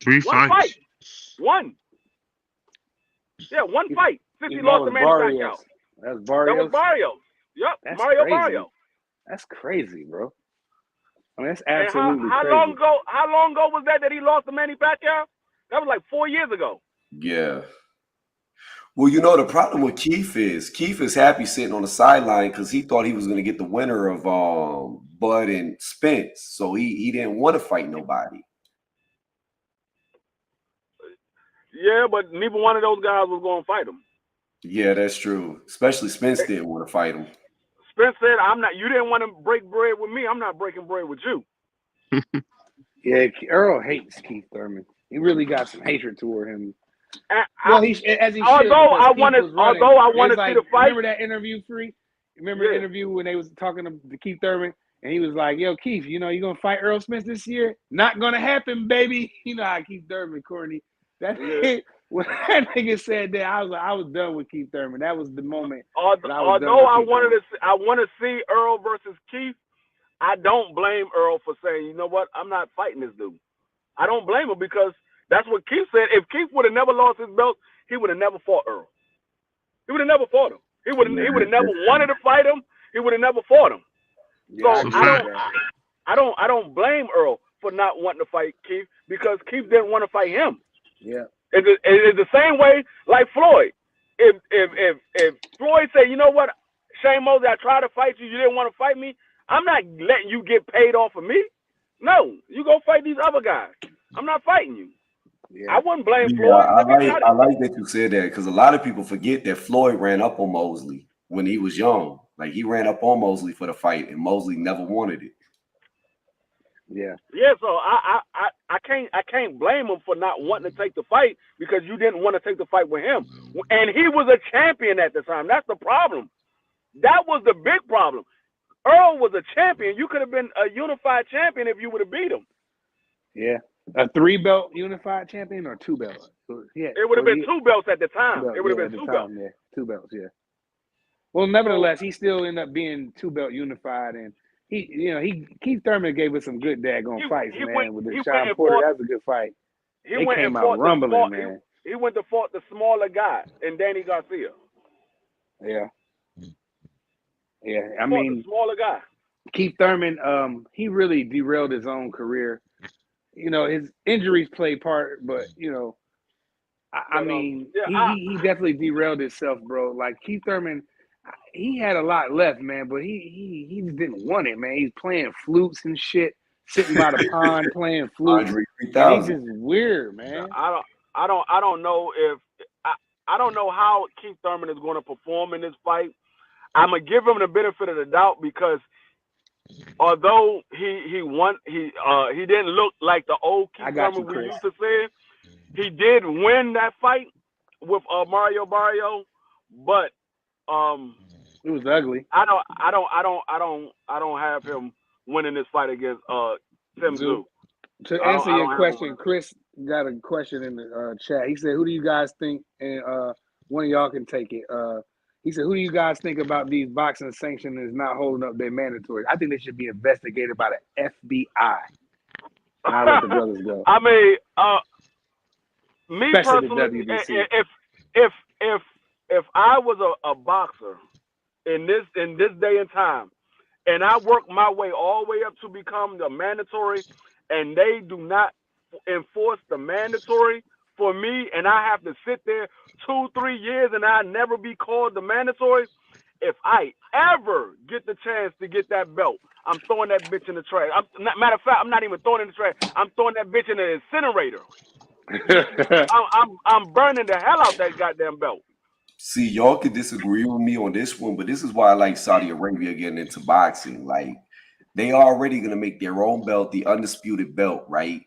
3 one fights. fight. One. Yeah, one fight since he lost to Manny Pacquiao. That's Barrios. That was Barrios. Yep, that's Mario crazy. Barrios. That's crazy, bro. I mean, that's absolutely how crazy. How long ago was that he lost to Manny Pacquiao? That was like 4 years ago. Yeah. Well, the problem with Keith is happy sitting on the sideline because he thought he was going to get the winner of Bud and Spence, so he didn't want to fight nobody. Yeah, but neither one of those guys was going to fight him. Yeah, that's true. Especially Spence didn't want to fight him. Spence said, "I'm not. You didn't want to break bread with me. I'm not breaking bread with you." Yeah, Earl hates Keith Thurman. He really got some hatred toward him. Well, as he should, although because I Keith wanted, was running. although I It want was to see like, the fight. remember that interview, Free? Remember the interview when they was talking to Keith Thurman, and he was like, "Yo, Keith, you gonna fight Earl Smith this year? Not gonna happen, baby." You know how Keith Thurman, corny. That when that nigga said that, I was done with Keith Thurman. That was the moment that I was done Although with Keith Thurman. I want to see Earl versus Keith. I don't blame Earl for saying, you know what, I'm not fighting this dude. I don't blame him because that's what Keith said. If Keith would have never lost his belt, he would have never fought Earl. He would have never fought him. He would have never wanted to fight him. He would have never fought him. Yeah, so I don't blame Earl for not wanting to fight Keith because Keith didn't want to fight him. Yeah. It's the same way like Floyd. If Floyd said, you know what, Shane Mosley, I tried to fight you, you didn't want to fight me, I'm not letting you get paid off of me. No, you go fight these other guys. I'm not fighting you. Yeah. I wouldn't blame Floyd. I like that you said that because a lot of people forget that Floyd ran up on Mosley when he was young. Like he ran up on Mosley for the fight, and Mosley never wanted it. Yeah. Yeah. So I can't blame him for not wanting to take the fight because you didn't want to take the fight with him, and he was a champion at the time. That's the problem. That was the big problem. Earl was a champion. You could have been a unified champion if you would have beat him. Yeah. A 3-belt unified champion or 2 belts? Yeah. It would have been 2 belts at the time. It would have been 2 belts. Yeah. 2 belts, yeah. Well, nevertheless, he still ended up being 2-belt unified, and Keith Thurman gave us some good daggone fights, man. With the Sean Porter, that was a good fight. They came out rumbling, man. He went to fought the smaller guy and Danny Garcia. Yeah. Yeah, I mean, the smaller guy. Keith Thurman, he really derailed his own career. His injuries played part, but I mean, he definitely derailed himself, bro. Like Keith Thurman, he had a lot left, man, but he just didn't want it, man. He's playing flutes and shit, sitting by the pond playing flutes. He's just weird, man. I don't know if I don't know how Keith Thurman is going to perform in this fight. I'm gonna give him the benefit of the doubt because although he won, he didn't look like the old Keith Thurman we used to see. He did win that fight with Mario Barrio, but it was ugly. I don't have him winning this fight against Tim Tszyu. To answer your question, Chris got a question in the chat. He said, "Who do you guys think?" And one of y'all can take it. He said, "Who do you guys think about these boxing sanctions not holding up their mandatory? I think they should be investigated by the FBI." I'll let the brothers go. I mean, me especially personally, the WBC. If I was a boxer in this day and time, and I work my way all the way up to become the mandatory, and they do not enforce the mandatory for me, and I have to sit there 2-3 years and I never be called the mandatory. If I ever get the chance to get that belt, I'm throwing that bitch in the trash. Matter of fact, I'm not even throwing it in the trash. I'm throwing that bitch in the incinerator. I'm burning the hell out that goddamn belt. See, y'all could disagree with me on this one, but this is why I like Saudi Arabia getting into boxing. Like, they are already going to make their own belt, the undisputed belt, right?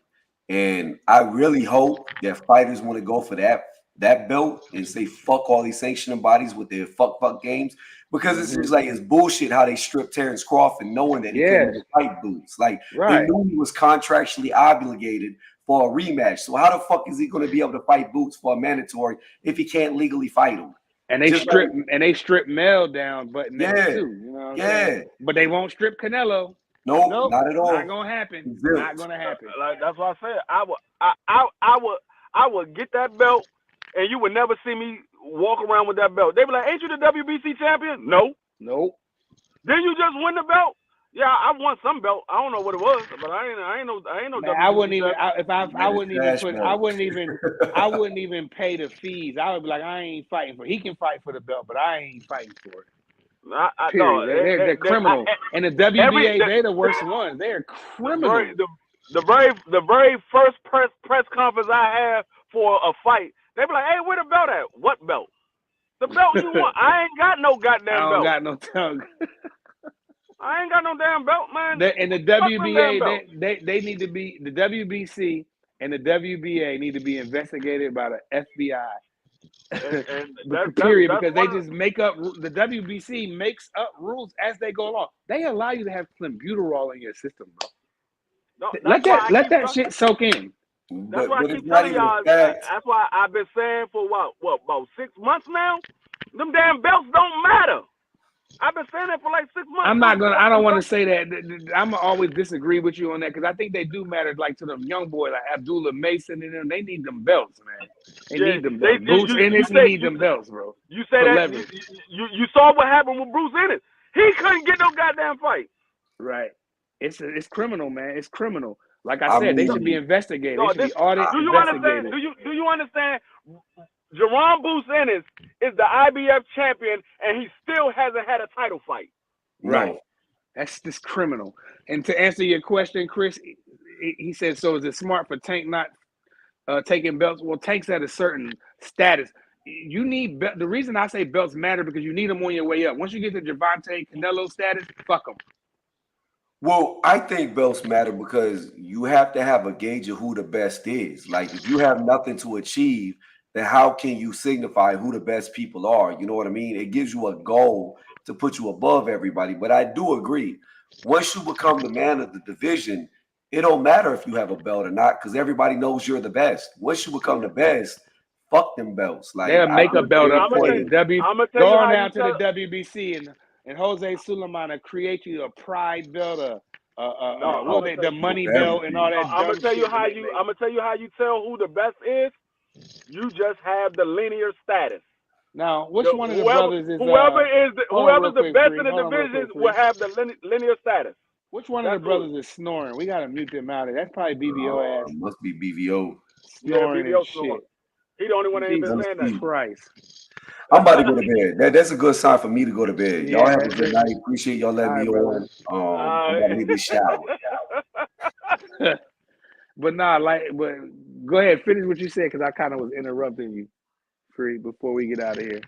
And I really hope that fighters want to go for that belt and say fuck all these sanctioning bodies with their fuck games, because it's just like it's bullshit how they stripped Terrence Crawford knowing that he couldn't fight Boots. Like they knew he was contractually obligated for a rematch. So how the fuck is he going to be able to fight Boots for a mandatory if he can't legally fight him? And they strip Mel down, but too. You know what I'm saying? But they won't strip Canelo. Nope, not at all. Not gonna happen. Not gonna happen. Like that's what I said. I would get that belt, and you would never see me walk around with that belt. They be like, "Ain't you the WBC champion?" No. Nope. Didn't you just win the belt? Yeah, I won some belt. I don't know what it was, but I ain't no. Man, I wouldn't even. I wouldn't even pay the fees. I would be like, I ain't fighting for. He can fight for the belt, but I ain't fighting for it. They're criminal. And the WBA, they're the worst ones. They're criminal. The very first press conference I have for a fight, they be like, "Hey, where the belt at?" What belt? The belt you want? I ain't got no goddamn belt. I don't got no tongue. I ain't got no damn belt, man. And the WBA, they need to be the WBC and the WBA need to be investigated by the FBI. And Period, that's because they just make up. The WBC makes up rules as they go along. They allow you to have clenbuterol in your system, bro. No, Let that shit soak in. That's why I but keep it's not telling even a y'all. fact. That's why I've been saying for about 6 months now. Them damn belts don't matter. I've been saying that for like 6 months. I don't want to say that. I'm gonna always disagree with you on that because I think they do matter. Like to them young boys, like Abdullah Mason and them, they need them belts, man. They need them belts. Bruce Ennis, he need them belts, bro. You say that you saw what happened with Bruce Ennis. He couldn't get no goddamn fight. Right. It's criminal, man. It's criminal. Like I said, they should be investigated. No, they should be audited. Do you understand? Do you understand? Jerome Bruce Ennis is the IBF champion, and he still hasn't had a title fight. Right. That's just criminal. And to answer your question, Chris, he said, so is it smart for Tank not taking belts? Well, Tank's at a certain status. You need the reason I say belts matter because you need them on your way up. Once you get to Gervonta Canelo status, fuck them. Well, I think belts matter because you have to have a gauge of who the best is. Like, if you have nothing to achieve, then how can you signify who the best people are? You know what I mean? It gives you a goal to put you above everybody. But I do agree. Once you become the man of the division, it don't matter if you have a belt or not because everybody knows you're the best. Once you become the best, fuck them belts. Like, they'll make a belt up for you. Go on down to the WBC and Jose Sulaiman will create you a pride belt, the money belt, and all that. I'm gonna tell you how you tell who the best is. You just have the linear status. Now, which one of the brothers is whoever's the best in the division will have the linear status. Which one of the brothers is snoring? We gotta mute them out. That's probably BVO ass. Must be BVO. Snoring and shit. He the only one that ain't been saying that. Christ. I'm about to go to bed. That's a good sign for me to go to bed. Y'all have a good night. Appreciate y'all letting me on. I'm about to hit this shower. But go ahead, finish what you said because I kind of was interrupting you, Free, before we get out of here.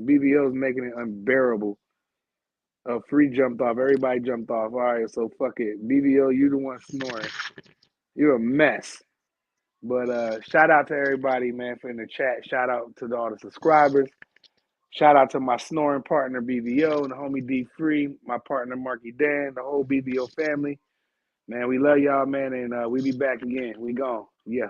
BBO's making it unbearable. Free jumped off. Everybody jumped off. All right, so fuck it. BBO, you the one snoring. You're a mess. But shout out to everybody, man, for in the chat. Shout out to all the subscribers. Shout out to my snoring partner, BBO, and the homie D Free, my partner, Marky Dan, the whole BBO family. Man, we love y'all, man, and we be back again. We gone. Yeah.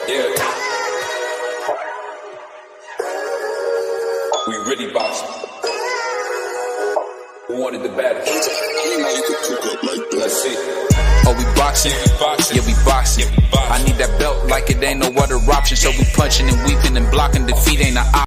Yeah. We really boxing. Who wanted the battle? Let's see. Oh, we boxing? Yeah, we boxing. I need that belt like it ain't no other option. So we punching and weaving and blocking. Defeat ain't an option.